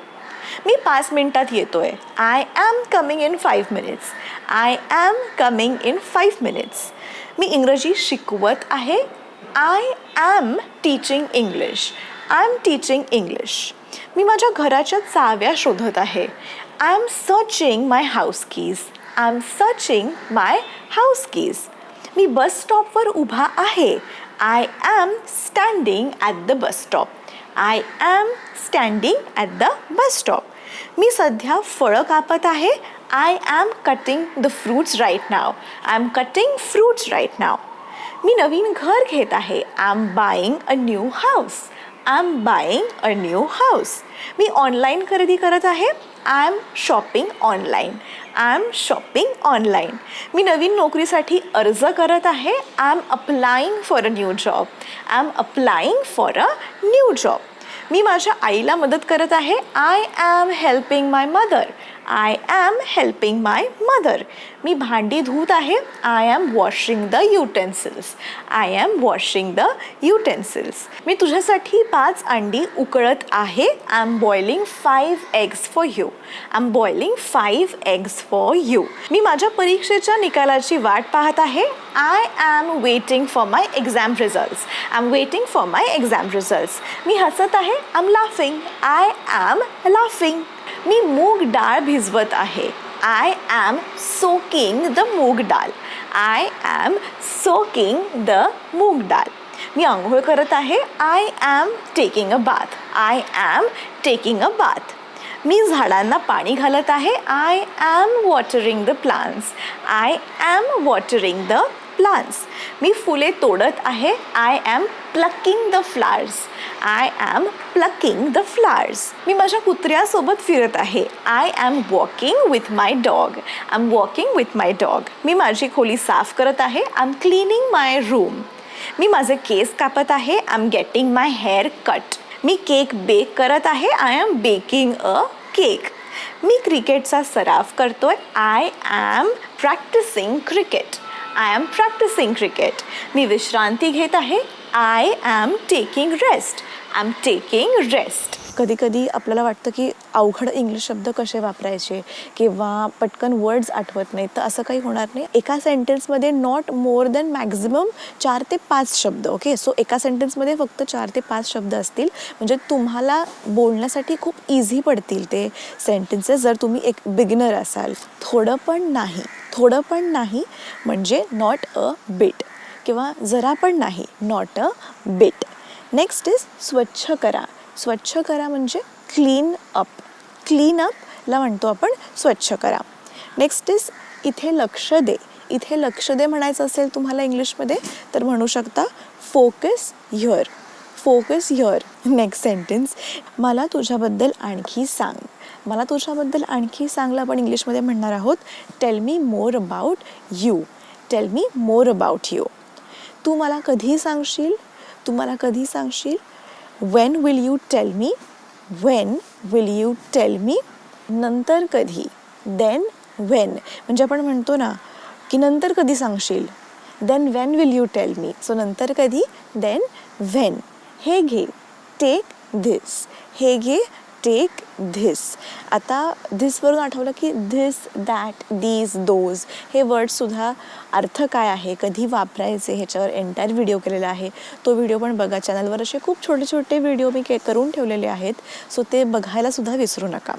मी 5 मिनिटात येतोय. I am coming in 5 minutes. I am coming in 5 minutes. मी इंग्रजी शिकवत आहे. I am teaching English. I am teaching English. मी माझ्या घराच्या चाव्या शोधत आहे. I am searching my house keys. I am searching my house keys. मी बस स्टॉपवर उभा आहे. I am standing at the bus stop. I am standing at the bus stop. मी सध्या फळं कापत आहे. I am cutting the fruits right now. I am cutting fruits right now. मी नवीन घर घेत आहे. I am buying a new house. I am buying a new house. मी ऑनलाईन खरेदी करत आहे. I am shopping online. I am shopping online. मी नवीन नोकरीसाठी अर्ज करत आहे. I am applying for a new job. I am applying for a new job. मी माझ्या आईला मदत करत आहे. I am helping my mother. I am helping my mother. मी भांडी धुत आहे. I am washing the utensils. I am washing the utensils. मी तुझ्यासाठी 5 अंडी उकळत आहे. I am boiling 5 eggs for you. I am boiling 5 eggs for you. मी माझ्या परीक्षेच्या निकालाची वाट पाहत आहे. I am waiting for my exam results. I am waiting for my exam results. मी हसत आहे. I am laughing. I am laughing. मी मूग डाळ भिजवत आहे. आय ॲम सोकिंग द मूग डाळ. आय ॲम सोकिंग द मूग डाळ. मी आंघोळ करत आहे. I am taking a bath. I am taking a bath. मी झाडांना पाणी घालत आहे. I am watering the plants. I am watering the plants. मी फुले तोडत आहे. I am plucking the flowers. I am plucking the flowers. मी माझ्या कुत्र्यासोबत फिरत आहे. I am walking with my dog. I am walking with my dog. मी माझी खोली साफ करत आहे. I am cleaning my room. मी माझे केस कापत आहे. I am getting my hair cut. मी केक बेक करत आहे. I am baking a cake. मी क्रिकेटचा सराव करतोय. I am practising cricket. I am practising cricket. मी विश्रांती घेत आहे. I am taking rest. I am taking rest. कधी कधी आपल्याला वाटतं की अवघड इंग्लिश शब्द कसे वापरायचे किंवा पटकन वर्ड्स आठवत नाहीत. तर असं काही होणार नाही. एका सेंटेन्समध्ये नॉट मोर दॅन मॅक्झिमम 4 ते 5 शब्द. ओके, सो एका सेंटेन्समध्ये फक्त 4 ते 5 शब्द असतील. म्हणजे तुम्हाला बोलण्यासाठी खूप इझी पडतील ते सेंटेन्सेस जर तुम्ही एक बिगिनर असाल. थोडं पण नाही. थोडं पण नाही म्हणजे नॉट अ बिट किंवा जरा पण नाही, not a bit. Next is स्वच्छ करा. स्वच्छ करा म्हणजे क्लीन अप. क्लीन अपला म्हणतो आपण स्वच्छ करा. नेक्स्ट इज इथे लक्ष दे. इथे लक्ष दे म्हणायचं असेल तुम्हाला इंग्लिशमध्ये तर म्हणू शकता focus here. Focus here. Next sentence, मला तुझ्याबद्दल आणखी सांग. मला तुझ्याबद्दल आणखी सांगला आपण इंग्लिशमध्ये म्हणणार आहोत tell me more about you. Tell me more about you. तू मला कधी सांगशील. तू मला कधी सांगशील. when will you tell me. when will you tell me. नंतर कधी. then when म्हणजे आपण म्हणतो ना की नंतर कधी सांगशील. then when will you tell me. So नंतर कधी. then when. हे घे. take this. हे घे. Take this. आता धिसवरून आठवलं की धिस, दॅट, दीज, दोज हे वर्डसुद्धा अर्थ काय आहे, कधी वापरायचे ह्याच्यावर एंटायर व्हिडिओ केलेला आहे. तो व्हिडिओ पण बघा. चॅनलवर असे खूप छोटे छोटे व्हिडिओ मी करून ठेवलेले आहेत. सो ते बघायलासुद्धा विसरू नका.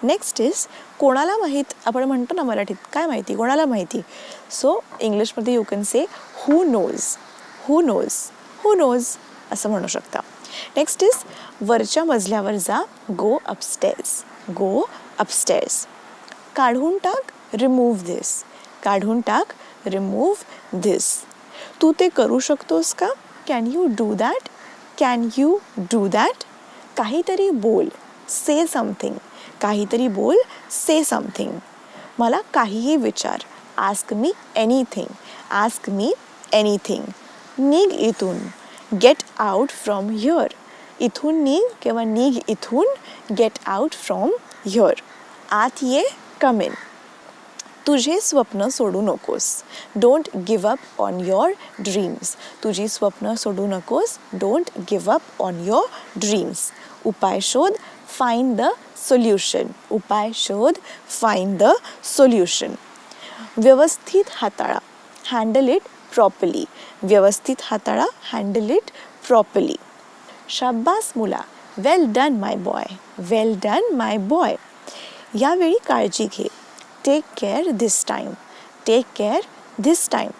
नेक्स्ट इज कोणाला माहीत. आपण म्हणतो ना मराठीत काय माहिती, कोणाला माहिती. सो इंग्लिशमध्ये you can say who knows. Who knows. Who knows असं म्हणू शकता. नेक्स्ट इज वरच्या मजल्यावर जा. गो अपस्टेअर्स. गो अपस्टेअर्स. काढून टाक. Remove this. काढून टाक. Remove this. तू ते करू शकतोस का. Can you do that. Can you do that. काहीतरी बोल. Say something. काहीतरी बोल. Say something. मला काहीही विचार. Ask me anything. Ask me anything. निघ इथून. Get out from here. इथून निघ किंवा निघ इथून. Get out from here. आत ये. Come in. तुझे स्वप्न सोडू नकोस. Don't give up on your dreams. तुझी स्वप्न सोडू नकोस. Don't give up on your dreams. उपाय शोध. Find the solution. उपाय शोध. Find the solution. व्यवस्थित हाताळा. Handle it properly. व्यवस्थित हाताळा. Handle it properly. शाब्बास मुला. Well done my boy. Well done my boy. यावेळी काळजी घे. Take care this time. Take care this time.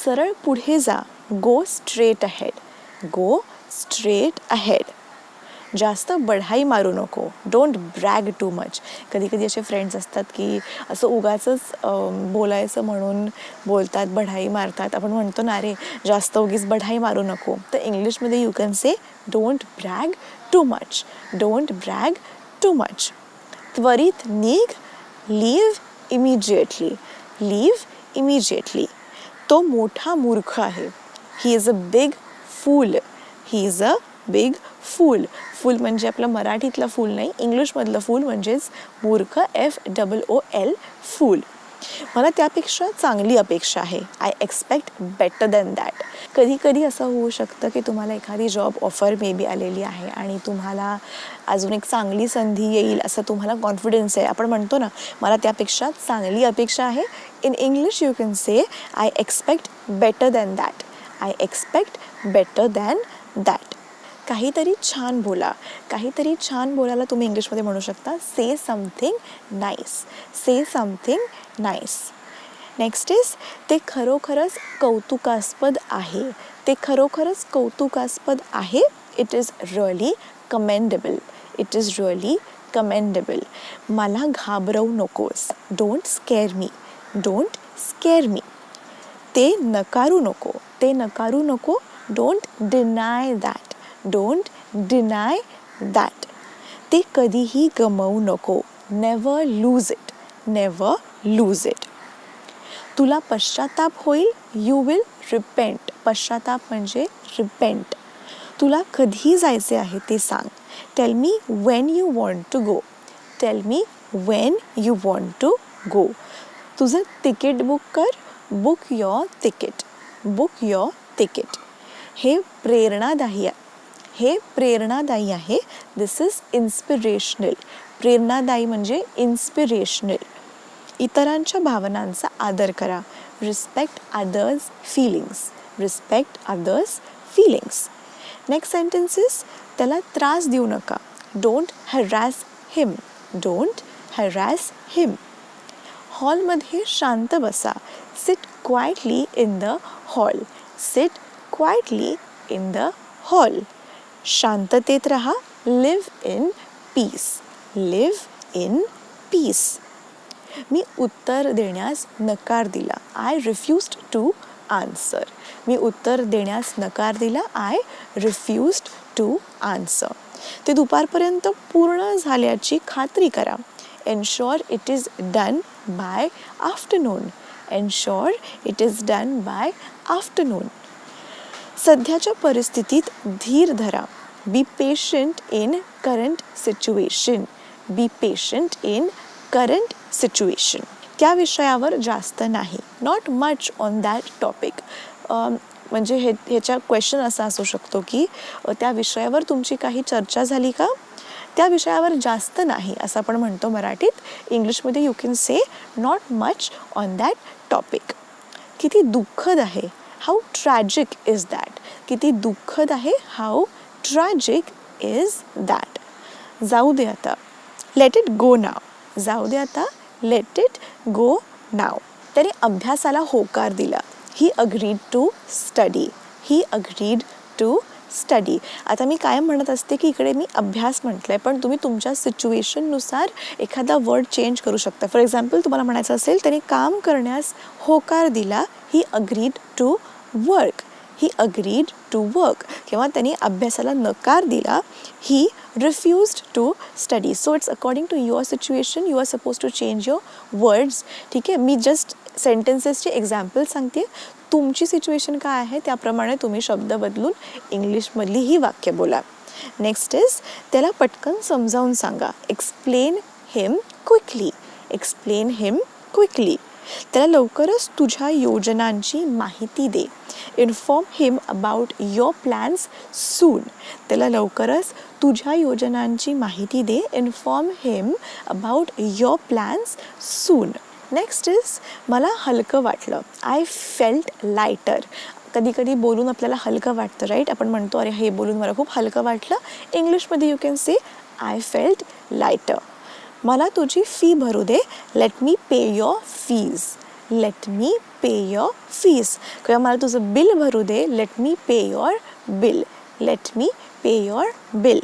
सरळ पुढे जा. Go straight ahead. Go straight ahead. जास्त बढाई मारू नको. Don't brag too much. कधी कधी असे फ्रेंड्स असतात की असं उगाचच बोलायचं म्हणून बोलतात, बढाई मारतात. आपण म्हणतो ना, अरे जास्त उगीच बढाई मारू नको. तर इंग्लिशमध्ये you can say don't brag too much. Don't brag too much. त्वरित निघ. Leave immediately. Leave immediately. तो मोठा मूर्ख आहे. He is a big fool. He is a big fool. Fool म्हणजे आपलं मराठीतलं फूल नाही, इंग्लिशमधलं फूल म्हणजेच मूर्ख. FOOL. फूल. मला त्यापेक्षा चांगली अपेक्षा आहे. I expect better than that. कधी कधी असं होऊ शकतं की तुम्हाला एखादी जॉब ऑफर मे बी आलेली आहे आणि तुम्हाला अजून एक चांगली संधी येईल असं तुम्हाला कॉन्फिडन्स आहे. आपण म्हणतो ना, मला त्यापेक्षा चांगली अपेक्षा आहे. In English you can say I expect better than that. I expect better than that. काहीतरी छान बोला. काहीतरी छान बोलायला तुम्ही इंग्लिशमध्ये म्हणू शकता say something nice. Say something nice. Next is ते खरोखरच कौतुकास्पद आहे. ते खरोखरच कौतुकास्पद आहे. It is really commendable. It is really commendable. मला घाबरवू नकोस. Don't scare me. Don't scare me. ते नकारू नको. ते नकारू नको. Don't deny that. Don't deny that. ते कधीही गमावू नको. Never lose it. Never lose it. तुला पश्चाताप होईल. You will repent. पश्चाताप म्हणजे रिपेंट. तुला कधी जायचे आहे ते सांग. Tell me when you want to go. Tell me when you want to go. तुझं तिकीट बुक कर. Book your ticket. Book your ticket. हे प्रेरणादायी आहे. हे प्रेरणादायी आहे. This is inspirational. प्रेरणादायी म्हणजे इन्स्पिरेशनल. इतरांच्या भावनांचा आदर करा. Respect others feelings. Respect others feelings. Next sentences. त्याला त्रास देऊ नका. Don't harass him. Don't harass him. हॉलमध्ये शांत बसा. Sit quietly in the hall. Seat quietly in the hall. शांततेत राहा. Live in peace. Live in peace. मी उत्तर देण्यास नकार दिला. I refused to answer. मी उत्तर देण्यास नकार दिला. I refused to answer. ते दुपारपर्यंत पूर्ण झाल्याची खात्री करा. Ensure it is done by afternoon. Ensure it is done by afternoon. सध्याच्या परिस्थितीत धीर धरा. Be patient in current situation. Be patient in current situation. त्या विषयावर जास्त नाही. Not much on that topic. म्हणजे ह्याचा क्वेश्चन असा असू शकतो की त्या विषयावर तुमची काही चर्चा झाली का. त्या विषयावर जास्त नाही असं आपण म्हणतो मराठीत. इंग्लिशमध्ये you can say not much on that topic. किती दुःखद आहे. How tragic is that. किती दुःखद आहे. How tragic is that. जाऊ दे आता. Let it go now. जाऊ दे आता. Let it go now. त्याने अभ्यासाला होकार दिला. He agreed to study. He agreed to study. आता मी कायम म्हणत असते की इकडे मी अभ्यास म्हटलं आहे, पण तुम्ही तुमच्या सिच्युएशननुसार एखादा वर्ड चेंज करू शकता. फॉर एक्झाम्पल तुम्हाला म्हणायचं असेल त्याने काम करण्यास होकार दिला. He agreed to work. He agreed to work. किंवा त्यांनी अभ्यासाला नकार दिला. He refused to study. So it's according to your situation. You are suppose to change your words. ठीक आहे. मी जस्ट सेंटेन्सेसचे एक्झाम्पल सांगते. तुमची सिच्युएशन काय आहे त्याप्रमाणे तुम्ही शब्द बदलून इंग्लिशमधली ही वाक्य बोला. नेक्स्ट इज त्याला पटकन समजावून सांगा. Explain him quickly. Explain him quickly. त्याला लवकरच तुझ्या योजनांची माहिती दे. Inform him about your plans soon. त्याला लवकरच तुझ्या योजनांची माहिती दे. Inform him about your plans soon. Next is मला हलकं वाटलं. I felt lighter. कधी कधी बोलून आपल्याला हलकं वाटतं राईट. आपण म्हणतो अरे हे बोलून मला खूप हलकं वाटलं. इंग्लिशमध्ये you can say I felt lighter. मला तुझी फी भरू दे. Let me pay your fees. Let me pay your fees. किंवा मला तुझं बिल भरू दे. Let me pay your bill. Let me pay your bill.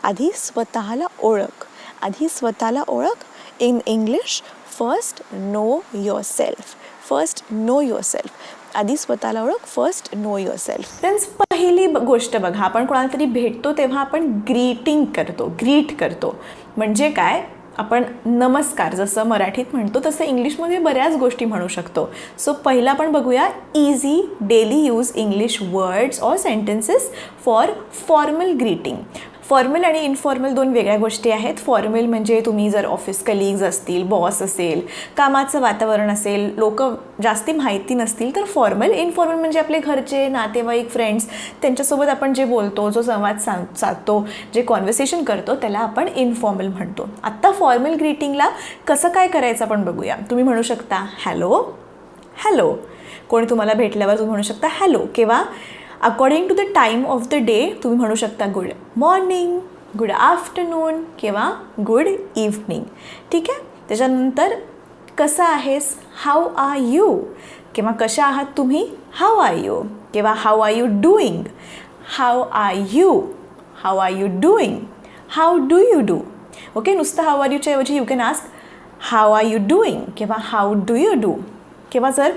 आधी स्वतःला ओळख. आधी स्वतःला ओळख. In English first know your self. First know your self. आधी स्वतःला ओळख. First know your self. Friends, पहिली गोष्ट बघा, आपण कोणाला तरी भेटतो तेव्हा आपण ग्रीटिंग करतो. ग्रीट करतो म्हणजे काय? आपण नमस्कार जसं मराठीत म्हणतो तसं इंग्लिशमध्ये बऱ्याच गोष्टी म्हणू शकतो. सो पहिला आपण बघूया easy daily use English words or sentences for formal greeting. Formal आणि इनफॉर्मल दोन वेगळ्या गोष्टी आहेत. फॉर्मल म्हणजे तुम्ही जर ऑफिस कलिग्ज असतील, बॉस असेल, कामाचं वातावरण असेल, लोक जास्ती माहिती नसतील तर फॉर्मल. इनफॉर्मल म्हणजे आपले घरचे, नातेवाईक, फ्रेंड्स, त्यांच्यासोबत आपण जे बोलतो, जो संवाद साधतो, जे कॉन्व्हर्सेशन करतो त्याला आपण इनफॉर्मल म्हणतो. आत्ता फॉर्मल ग्रीटिंगला कसं काय करायचं आपण बघूया. तुम्ही म्हणू शकता हॅलो. हॅलो. कोणी तुम्हाला भेटल्यावर तुम्ही म्हणू शकता हॅलो. किंवा according to the time of the day तुम्ही म्हणू शकता गुड मॉर्निंग, गुड आफ्टरनून किंवा गुड इव्हनिंग. ठीक आहे. त्याच्यानंतर कसा आहेस, हाऊ आर यू, किंवा कशा आहात तुम्ही, हाऊ आर यू, किंवा how are you doing, how are you, how are you doing, how do you do. Okay. नुसतं हाऊ आर यूच्या ऐवजी you can ask how are you doing किंवा how do you do. किंवा जर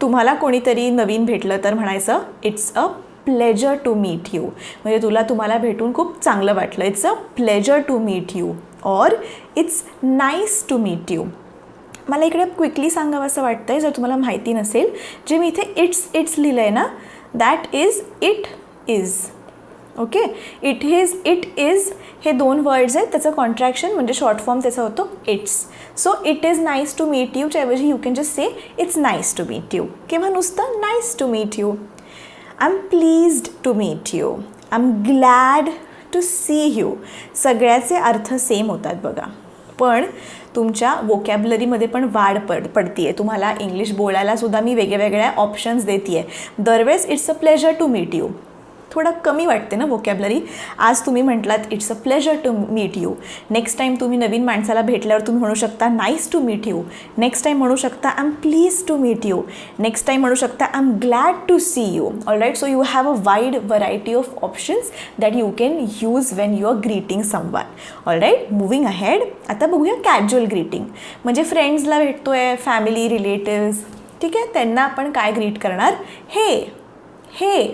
तुम्हाला कोणीतरी नवीन भेटलं तर म्हणायचं it's a pleasure to meet you. म्हणजे तुम्हाला भेटून खूप चांगलं वाटलं. It's a pleasure to meet you or it's nice to meet you. मला इकडे क्विकली सांगावं असं वाटतं आहे, जर तुम्हाला माहिती नसेल, जे मी इथे इट्स लिहिलं आहे ना, that is it is. Okay. It is हे दोन वर्ड्स आहेत. त्याचं कॉन्ट्रॅक्शन म्हणजे शॉर्ट फॉर्म त्याचा होतो it's. So it is nice to meet यूच्या ऐवजी you can just say it's nice to meet you किंवा नुसतं nice to meet you. I am pleased to meet you. I am glad to see you. सगळ्याचे अर्थ same होतात बघा, पण तुमच्या वोकॅब्युलरीमध्ये पण वाढ पडते आहे. तुम्हाला इंग्लिश बोलायला सुद्धा मी वेगळ्या ऑप्शन्स देते आहे. दरवेळेस it's a pleasure to meet you थोडं कमी वाटते ना वोकॅब्युलरी. आज तुम्ही म्हटलात it's a pleasure to meet you. Next time तुम्ही नवीन माणसाला भेटल्यावर तुम्ही म्हणू शकता nice to meet you. Next time म्हणू शकता I am please to meet you. Next time म्हणू शकता I am glad to see you. All right. So you have a wide variety of options that you can use when you are greeting someone. All right. Moving ahead. आता बघूया casual greeting. म्हणजे फ्रेंड्सला भेटतोय, family, relatives. ठीक आहे. त्यांना आपण काय greet करणार, हे.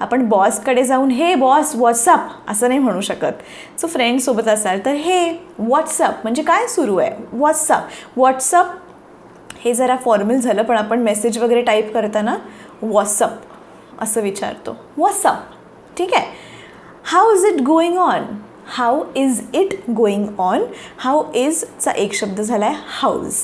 आपण बॉसकडे जाऊन हे बॉस व्हॉट्सअप असं नाही म्हणू शकत. सो फ्रेंड्ससोबत असाल तर हे व्हॉट्सअप म्हणजे काय सुरू आहे, व्हॉट्सअप हे जरा फॉर्मल झालं, पण आपण मेसेज वगैरे टाईप करताना व्हॉट्सअप असं विचारतो, व्हॉट्सअप. ठीक आहे. How is it going on. How is it going on. How इजचा एक शब्द झाला आहे how's.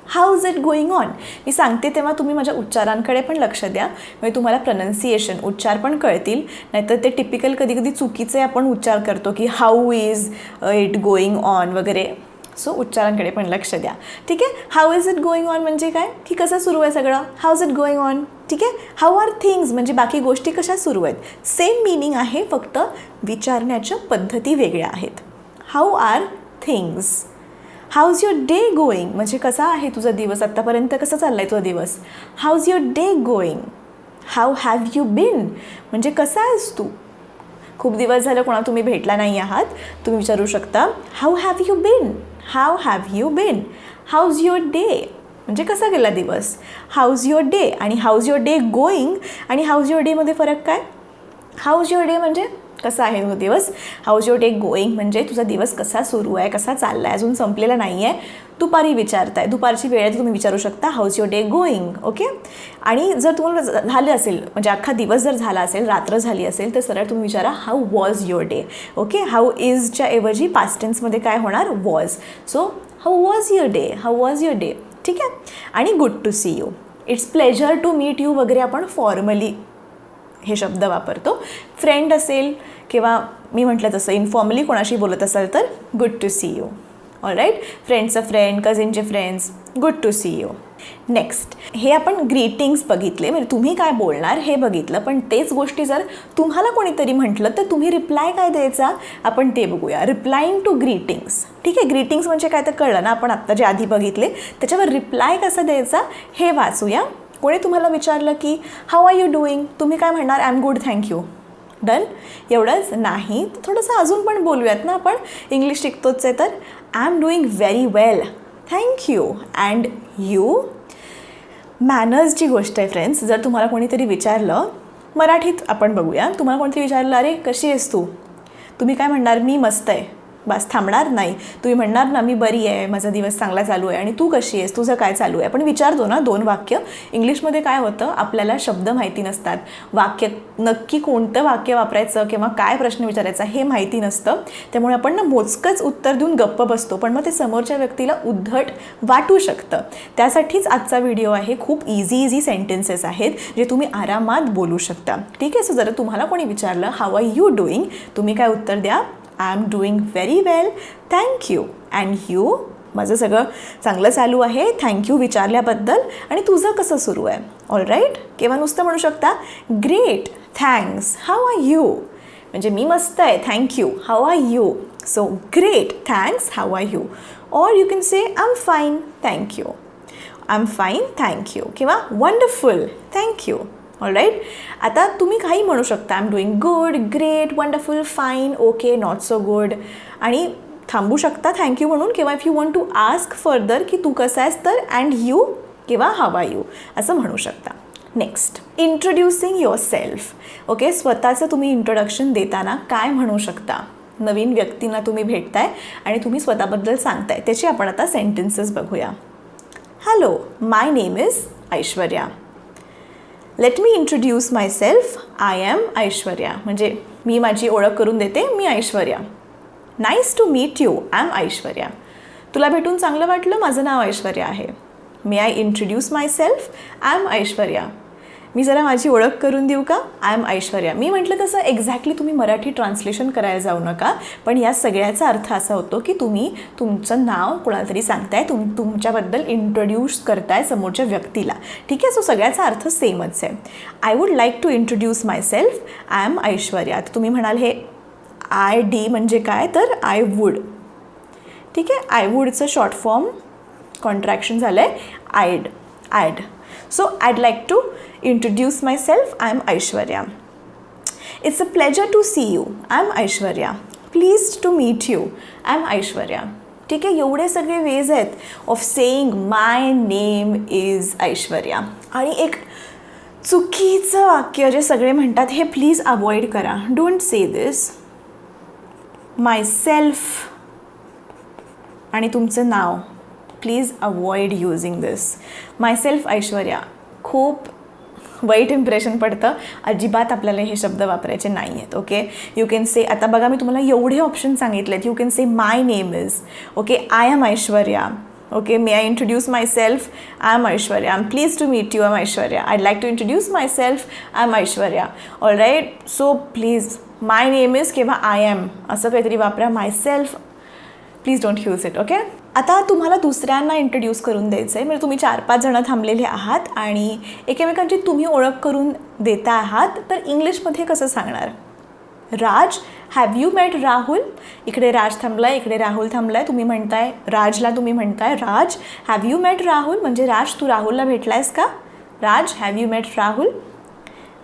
How is it going on. मी सांगते तेव्हा तुम्ही माझ्या उच्चारांकडे पण लक्ष द्या, म्हणजे तुम्हाला प्रनन्सिएशन उच्चार पण कळतील. नाहीतर ते टिपिकल कधी चुकीचे आपण उच्चार करतो की how is it going on वगैरे. सो उच्चारांकडे पण लक्ष द्या. ठीक आहे. How is it going on म्हणजे काय, की कसं सुरू आहे सगळं. How is it going on. ठीक आहे. हाऊ आर थिंग्स म्हणजे बाकी गोष्टी कशा सुरू आहेत. सेम मिनिंग आहे, फक्त विचारण्याच्या पद्धती वेगळ्या आहेत. How are things. How is your day going म्हणजे कसा आहे तुझा दिवस, आत्तापर्यंत कसा चालला आहे तुझा दिवस. How is your day going. How have you been म्हणजे कसा आहेस तू. खूप दिवस झालं कोणा तुम्ही भेटला नाही आहात, तुम्ही विचारू शकता how have you been. How have you been. How is your day म्हणजे कसा गेला दिवस. हाऊ इज युअर डे आणि how is your day going आणि हाऊ इज युअर डेमध्ये फरक काय. हाऊ इज युअर डे म्हणजे कसा आहे तो दिवस. How is your day going म्हणजे तुझा दिवस कसा सुरू आहे, कसा चालला आहे, अजून संपलेला नाही आहे, दुपारी विचारताय, दुपारची वेळ आहे, तुम्ही विचारू शकता how is your day going. Okay. आणि जर तुम्हाला झालं असेल म्हणजे अख्खा दिवस जर झाला असेल, रात्र झाली असेल, तर सरळ तुम्ही विचारा how was your day. Okay. How इजच्या ऐवजी पास्ट टेन्समध्ये काय होणार, was. So how was your day. How was your day. ठीक आहे. आणि good to see you. It's pleasure to meet you वगैरे आपण फॉर्मली हे शब्द वापरतो. फ्रेंड असेल किंवा मी म्हटलं तसं इनफॉर्मली कोणाशी बोलत असाल तर good to see you. All right. फ्रेंडचं फ्रेंड, कझिनचे friends, good to see you. Next, हे आपण ग्रीटिंग्स बघितले, म्हणजे तुम्ही काय बोलणार हे बघितलं, पण तेच गोष्टी जर तुम्हाला कोणीतरी म्हटलं तर तुम्ही रिप्लाय काय द्यायचा आपण ते बघूया. रिप्लाईंग टू ग्रीटिंग्स. ठीक आहे. ग्रीटिंग्स म्हणजे काय तर कळलं ना, आपण आत्ता जे आधी बघितले त्याच्यावर रिप्लाय कसा द्यायचा हे वाचूया. कोणी तुम्हाला विचारलं की हाऊ आर यू डुईंग, तुम्ही काय म्हणणार, I am good thank you. Done. एवढंच नाही, थोडंसं अजून पण बोलूयात ना आपण, इंग्लिश शिकतोच आहे तर. I am doing very well, thank you. And you. मॅनर्सची गोष्ट आहे फ्रेंड्स. जर तुम्हाला कोणीतरी विचारलं, मराठीत आपण बघूया, तुम्हाला कोणीतरी विचारलं अरे कशी आहेस तू, तुम्ही काय म्हणणार? मी मस्त आहे. बस, थांबणार नाही. तुम्ही म्हणणार ना मी बरी आहे, माझा दिवस चांगला चालू आहे. आणि तू कशी आहेस, तुझं काय चालू आहे? आपण विचारतो ना 2 वाक्य. इंग्लिशमध्ये काय होतं, आपल्याला शब्द माहिती नसतात, वाक्य नक्की कोणतं वाक्य वापरायचं किंवा काय प्रश्न विचारायचा हे माहिती नसतं. त्यामुळे आपण ना मोजकंच उत्तर देऊन गप्प बसतो, पण मग ते समोरच्या व्यक्तीला उद्धट वाटू शकतं. त्यासाठीच आजचा व्हिडिओ आहे. खूप इझी सेंटेन्सेस आहेत जे तुम्ही आरामात बोलू शकता. ठीक आहे. सो जर तुम्हाला कोणी विचारलं हाऊ आर यू डुईंग, तुम्ही काय उत्तर द्या? I am doing very well, thank you. And you. माझं सगळं चांगलं चालू आहे, थँक्यू विचारल्याबद्दल. आणि तुझं कसं सुरू आहे? All right. किंवा नुसतं म्हणू शकता great, thanks, how are you. म्हणजे मी मस्त आहे, thank you, how are you. So great, thanks, how are you. Or you can say I am fine, thank you. I am fine, thank you. किंवा वंडरफुल, थँक्यू. All right. आता तुम्ही काही म्हणू शकता, I am doing good, great, wonderful, fine, okay, not so good. आणि थांबू शकता thank you म्हणून. किंवा if you want to ask further की तू कसा आहेस तर अँड यू किंवा हाऊ आर यू असं म्हणू शकता. Next, introducing your self. Okay, स्वतःचं तुम्ही इंट्रोडक्शन देताना काय म्हणू शकता? नवीन व्यक्तींना तुम्ही भेटताय आणि तुम्ही स्वतःबद्दल सांगताय, त्याची आपण आता सेंटेन्सेस बघूया. Hello, my name is Aishwarya. Let me introduce my self, I am Aishwarya. म्हणजे मी माझी ओळख करून देते, मी Aishwarya. Nice to meet you, I am Aishwarya. तुला भेटून चांगलं वाटलं, माझं नाव ऐश्वर्या आहे. May I introduce my self, I am Aishwarya. मी जरा माझी ओळख करून देऊ का? I am Aishwarya. मी म्हटलं तसं एक्झॅक्टली तुम्ही मराठी ट्रान्सलेशन करायला जाऊ नका, पण या सगळ्याचा अर्थ असा होतो की तुम्ही तुमचं नाव कोणाला तरी सांगताय, तुमच्याबद्दल इंट्रोड्यूस करताय समोरच्या व्यक्तीला. ठीक आहे. सो सगळ्याचा अर्थ सेमच आहे. I would like to introduce my self, I am Aishwarya. तर तुम्ही म्हणाल हे आय डी म्हणजे काय, तर आय वूड. ठीक आहे. आय वूडचं शॉर्ट फॉर्म कॉन्ट्रॅक्शन झालं आहे add. So I'd like to introduce myself. I'm Aishwarya. It's a pleasure to see you. I'm Aishwarya. Pleased to meet you. I'm Aishwarya. ठीक आहे. एवढे सगळे वेज आहेत of saying my name is Aishwarya. आणि एक चुकीचं वाक्य जे सगळे म्हणतात हे प्लीज अवॉइड करा. Don't say this. My self आणि तुमचं नाव, please avoid using this. Myself Aishwarya खूप वाईट इम्प्रेशन पडतं. अजिबात आपल्याला हे शब्द वापरायचे नाही आहेत. ओके. यू कॅन से, आता बघा मी तुम्हाला एवढे ऑप्शन सांगितले आहेत. You can say my name is. Okay. I am Aishwarya. Okay. May I introduce my self, I am Aishwarya. I am please to meet you, I am Aishwarya. I'd like to introduce my self, I am Aishwarya. All right. So please my name is किंवा I am असं काहीतरी वापरा. My self please don't use it. Okay. आता तुम्हाला दुसऱ्यांना introduce करून द्यायचं आहे. म्हणजे तुम्ही 4-5 जणं थांबलेले आहात आणि एकमेकांची तुम्ही ओळख करून देता आहात, तर इंग्लिशमध्ये कसं सांगणार? राज, हॅव यू मेट राहुल. इकडे राज थांबला आहे, इकडे राहुल थांबला आहे. तुम्ही म्हणताय राजला, तुम्ही म्हणताय Raj, have you met Rahul. म्हणजे राज, तू राहुलला भेटला आहेस का? Raj, have you met Rahul.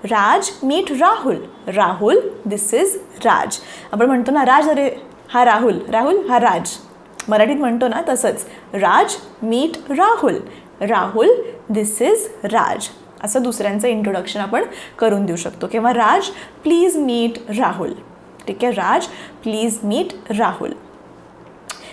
Raj, meet Rahul. Rahul, this is Raj. आपण म्हणतो ना राज, अरे हा राहुल, राहुल हा राज. मराठीत म्हणतो ना तसंच. Raj, meet Rahul. Rahul, this is Raj. असं दुसऱ्यांचं इंट्रोडक्शन आपण करून देऊ शकतो. किंवा राज, प्लीज मीट राहुल. ठीक आहे. Raj, please meet Rahul.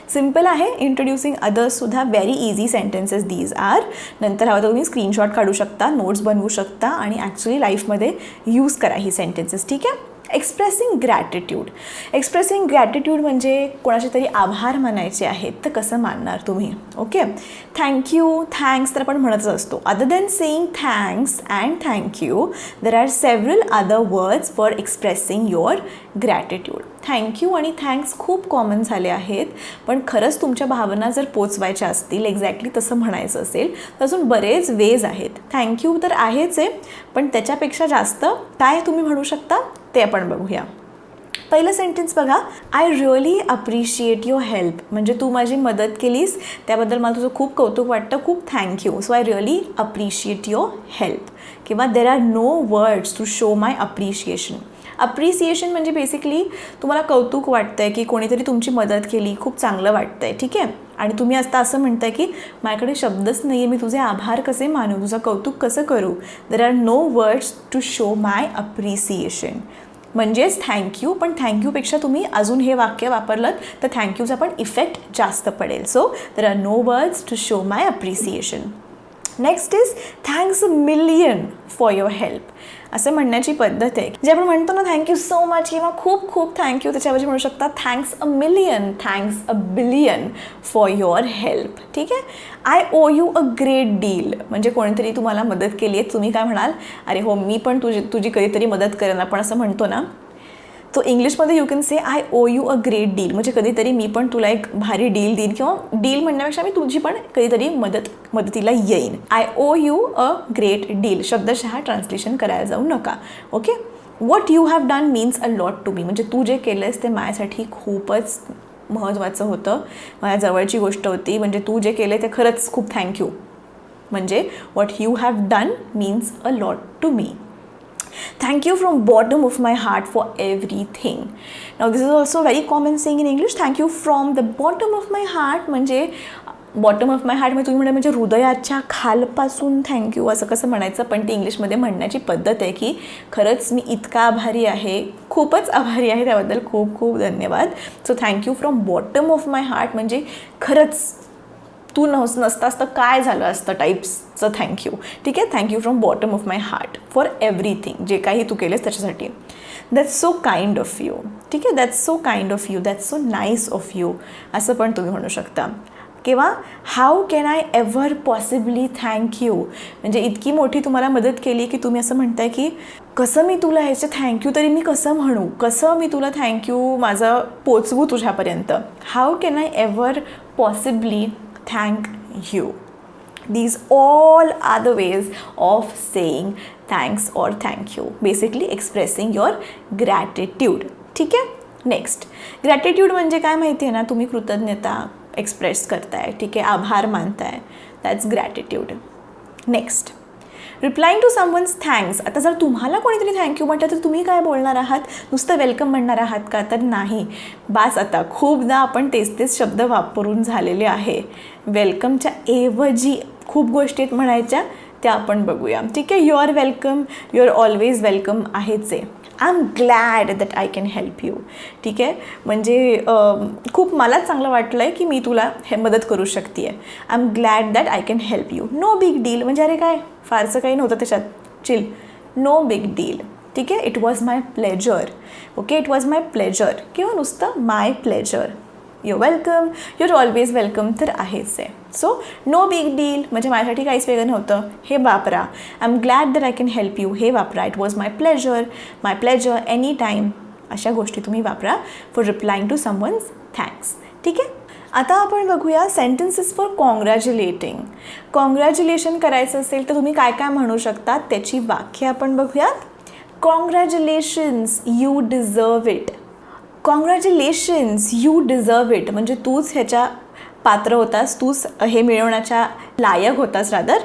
Simple आहे. इंट्रोड्युसिंग अदर्ससुद्धा very easy sentences these are. नंतर हवं तर तुम्ही स्क्रीनशॉट काढू शकता, नोट्स बनवू शकता आणि ॲक्च्युली लाईफमध्ये यूज करा ही सेंटेन्सेस. ठीक आहे. Expressing gratitude. एक्सप्रेसिंग ग्रॅटिट्यूड म्हणजे कोणाचे तरी आभार मानायचे आहेत, तर कसं मानणार तुम्ही? ओके. थँक्यू, थँक्स तर आपण म्हणतच असतो. Other than saying thanks and thank you, there are several other words for expressing your gratitude. Thank you आणि थँक्स खूप कॉमन झाले आहेत, पण खरंच तुमच्या भावना जर पोचवायच्या असतील, एक्झॅक्टली तसं म्हणायचं असेल तर अजून बरेच वेज आहेत. थँक्यू तर आहेच आहे, पण त्याच्यापेक्षा जास्त काय तुम्ही म्हणू शकता ते आपण बघूया. पहिलं सेंटेन्स बघा. I really appreciate your help. म्हणजे तू माझी मदत केलीस त्याबद्दल मला तुझं खूप कौतुक वाटतं, खूप thank you. So I really appreciate your help. किंवा there are no words to show my appreciation. Appreciation म्हणजे बेसिकली तुम्हाला कौतुक वाटतंय की कोणीतरी तुमची मदत केली, खूप चांगलं वाटतंय, ठीक आहे. आणि तुम्ही आता असं म्हणताय की माझ्याकडे शब्दच नाही आहे, मी तुझे आभार कसे मानू, तुझं कौतुक कसं करू. There are no words to show my appreciation. म्हणजेच थँक्यू, पण थँक्यूपेक्षा तुम्ही अजून हे वाक्य वापरलं तर थँक्यूचा पण इफेक्ट जास्त पडेल. So there are no words to show my appreciation. Next is thanks a million for your help. असं म्हणण्याची पद्धत आहे. जे आपण म्हणतो ना थँक्यू सो मच किंवा खूप खूप थँक्यू, त्याच्याऐवजी म्हणू शकता thanks a million, thanks a billion for your help. ठीक आहे. I owe you a great deal. म्हणजे कोणीतरी तुम्हाला मदत केली आहे, तुम्ही काय म्हणाल, अरे हो मी पण तुझी कधीतरी मदत करेन, आपण असं म्हणतो ना. तो इंग्लिशमध्ये you can say I owe you a great deal. म्हणजे कधीतरी मी पण तुला एक भारी डील देईन, किंवा डील म्हणण्यापेक्षा मी तुझी पण कधीतरी मदतीला येईन. I owe you a great deal शब्दशः ट्रान्सलेशन करायला जाऊ नका. Okay. What you have done means a lot to me. म्हणजे तू जे केलंस ते माझ्यासाठी खूपच महत्त्वाचं होतं, माझ्या जवळची गोष्ट होती. म्हणजे तू जे केलं ते खरंच खूप थँक्यू. म्हणजे what you have done means a lot to me. Thank you from bottom of my heart for everything. Now this is also a very common saying in English. Thank you from the bottom of my heart. म्हणजे bottom of my heart म्हणजे तुम्ही म्हणजे हृदयाच्या खालपासून thank you असं कसं म्हणायचं, पण ती इंग्लिशमध्ये म्हणण्याची पद्धत आहे की खरंच मी इतका आभारी आहे, खूपच आभारी आहे, त्याबद्दल खूप खूप धन्यवाद. So thank you from bottom of my heart म्हणजे खरंच तू नसतास तर काय झालं असतं टाईप्सचं थँक्यू. ठीक आहे. Thank you from bottom of my heart for everything. जे काही तू केलेस त्याच्यासाठी. That's so kind of you. ठीक आहे. That's so kind of you, that's so nice of you असं पण तुम्ही म्हणू शकता. किंवा how can I ever possibly thank you. म्हणजे इतकी मोठी तुम्हाला मदत केली की तुम्ही असं म्हणताय की कसं मी तुला ह्याचे थँक्यू तरी मी कसं म्हणू, कसं मी तुला थँक्यू माझं पोचवू तुझ्यापर्यंत. How can I ever possibly thank you. These all are the ways of saying thanks or thank you, basically expressing your gratitude. ठीक आहे. नेक्स्ट, ग्रॅटिट्यूड म्हणजे काय माहिती आहे ना, तुम्ही कृतज्ञता एक्सप्रेस करताय. ठीक आहे. आभार मानताय. That's gratitude. Next, replying to someone's thanks. आता जर तुम्हाला कोणीतरी थँक्यू म्हटलं तर तुम्ही काय बोलणार आहात, नुसतं वेलकम म्हणणार आहात का, तर नाही. बास, आता खूपदा आपण तेच शब्द वापरून झालेले आहे. वेलकमच्या ऐवजी खूप गोष्टी म्हणायच्या, त्या आपण बघूया. ठीक आहे. You are welcome, you are always welcome आहेच आहे. I am glad that I can help you. ठीक आहे. म्हणजे खूप मलाच चांगलं वाटलं आहे की मी तुला हे मदत करू शकते आहे. I am glad that I can help you. No big deal म्हणजे अरे काय फारसं काही नव्हतं त्याच्यात, चिल. No big deal. ठीक आहे. It was my pleasure. Okay. It was my pleasure किंवा नुसतं my pleasure. You welcome, your always welcome तर आहेच आहे. सो नो बिग डील म्हणजे माझ्यासाठी काहीच वेगळं नव्हतं, हे वापरा. I am glad that I can help you, हे वापरा. It was my pleasure, any time, अशा गोष्टी तुम्ही वापरा फॉर रिप्लाईंग टू समवन्स थँक्स. ठीक आहे. आता आपण बघूया सेंटेन्सेस फॉर कॉंग्रॅच्युलेटिंग. कॉंग्रॅच्युलेशन करायचं असेल तर तुम्ही काय काय म्हणू शकता त्याची व्याख्या आपण बघूयात. Congratulations, you deserve it. Congratulations, you deserve it म्हणजे तूच ह्याच्या पात्र होतास, तूच हे मिळवण्याच्या लायक होतास रादर,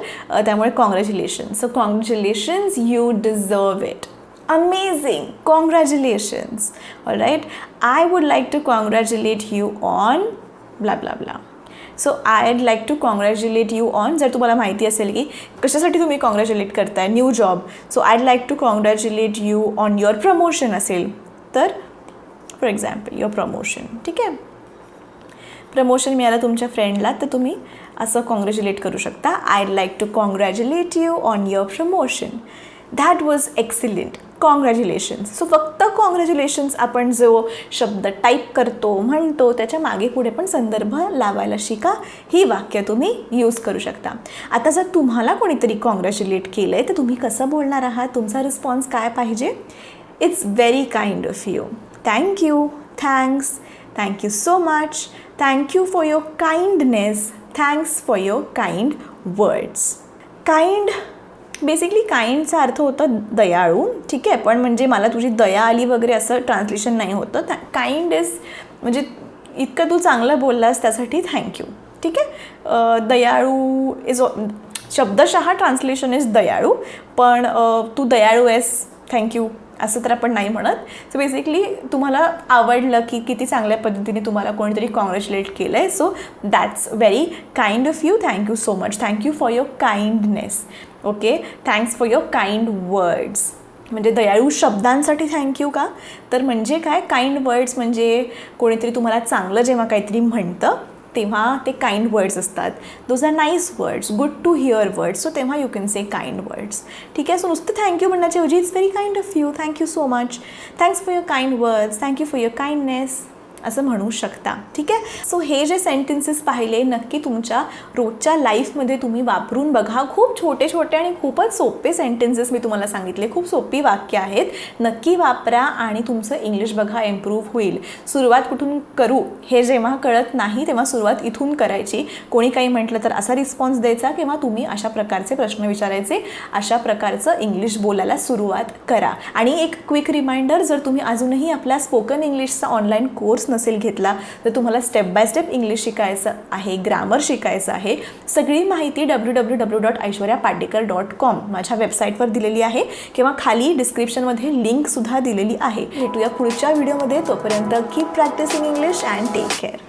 त्यामुळे congratulations. So congratulations, you deserve it. Amazing, congratulations. All right. I would like to congratulate you on blah blah blah. So I'd like to congratulate you on, जर तुम्हाला माहिती असेल की कशासाठी तुम्ही कॉंग्रॅच्युलेट करताय, new job. So I'd like to congratulate you on your promotion असेल तर फॉर एक्झाम्पल युअर प्रमोशन. ठीक आहे. प्रमोशन मिळालं तुमच्या फ्रेंडला तर तुम्ही असं कॉंग्रॅच्युलेट करू शकता. I'd like to congratulate you on your promotion. That was excellent. Congratulations. So फक्त कॉंग्रॅच्युलेशन्स आपण जो शब्द टाईप करतो म्हणतो त्याच्या मागे पुढे पण संदर्भ लावायला शिका. ही वाक्य तुम्ही यूज करू शकता. आता जर तुम्हाला कोणीतरी कॉंग्रॅच्युलेट केलं आहे तर तुम्ही कसं बोलणार आहात, तुमचा रिस्पॉन्स काय पाहिजे. It's very kind of you. Thank you, thanks, thank you so much, thank you for your kindness, thanks for your kind words. Kind basically काइंडचा अर्थ होतं दयाळू. ठीक आहे. पण म्हणजे मला तुझी दया आली वगैरे असं ट्रान्सलेशन नाही होतं. काइंड इज म्हणजे इतकं तू चांगलं बोललास त्यासाठी थँक्यू. ठीक आहे. दयाळू इज शब्दशः ट्रान्सलेशन इज दयाळू, पण तू दयाळू आहेस थँक्यू असं तर आपण नाही म्हणत. सो बेसिकली तुम्हाला आवडलं की किती चांगल्या पद्धतीने तुम्हाला कोणीतरी कॉंग्रॅच्युलेट केलं आहे. So that's very kind of you. Thank you so much. Thank you for your kindness. Okay, thanks for your kind words. म्हणजे दयाळू शब्दांसाठी थँक्यू का, तर म्हणजे काय, काइंड वर्ड्स म्हणजे कोणीतरी तुम्हाला चांगलं जेव्हा काहीतरी म्हणतं तेव्हा ते काइंड वर्ड्स असतात. Those are nice words, good to hear words. So तेव्हा you can say kind words. ठीक आहे. सो नुसतं थँक्यू म्हणण्याच्या ऐवजी it's very kind of you. Thank you so much. Thanks for your kind words. Thank you for your kindness असं म्हणू शकता. ठीक आहे. सो हे जे सेंटेन्सेस पाहिले नक्की तुमच्या रोजच्या लाईफमध्ये तुम्ही वापरून बघा. खूप छोटे छोटे आणि खूपच सोपे सेंटेन्सेस मी तुम्हाला सांगितले. खूप सोपी वाक्य आहेत. नक्की वापरा आणि तुमचं इंग्लिश बघा इम्प्रूव्ह होईल. सुरुवात कुठून करू हे जेव्हा कळत नाही तेव्हा सुरुवात इथून करायची. कोणी काही म्हटलं तर असा रिस्पॉन्स द्यायचा किंवा तुम्ही अशा प्रकारचे प्रश्न विचारायचे. अशा प्रकारचं इंग्लिश बोलायला सुरुवात करा. आणि एक क्विक रिमाइंडर, जर तुम्ही अजूनही आपला स्पोकन इंग्लिशचा ऑनलाईन कोर्स नसेल घेतला तर तुम्हाला स्टेप बाय स्टेप इंग्लिश शिकायचं आहे, ग्रामर शिकायचं आहे. सगळी माहिती www.aishwaryapadekar.com माझ्या वेबसाईटवर दिलेली आहे किंवा खाली डिस्क्रिप्शनमध्ये लिंकसुद्धा दिलेली आहे. भेटूया पुढच्या व्हिडिओमध्ये. तोपर्यंत keep practising English and take care.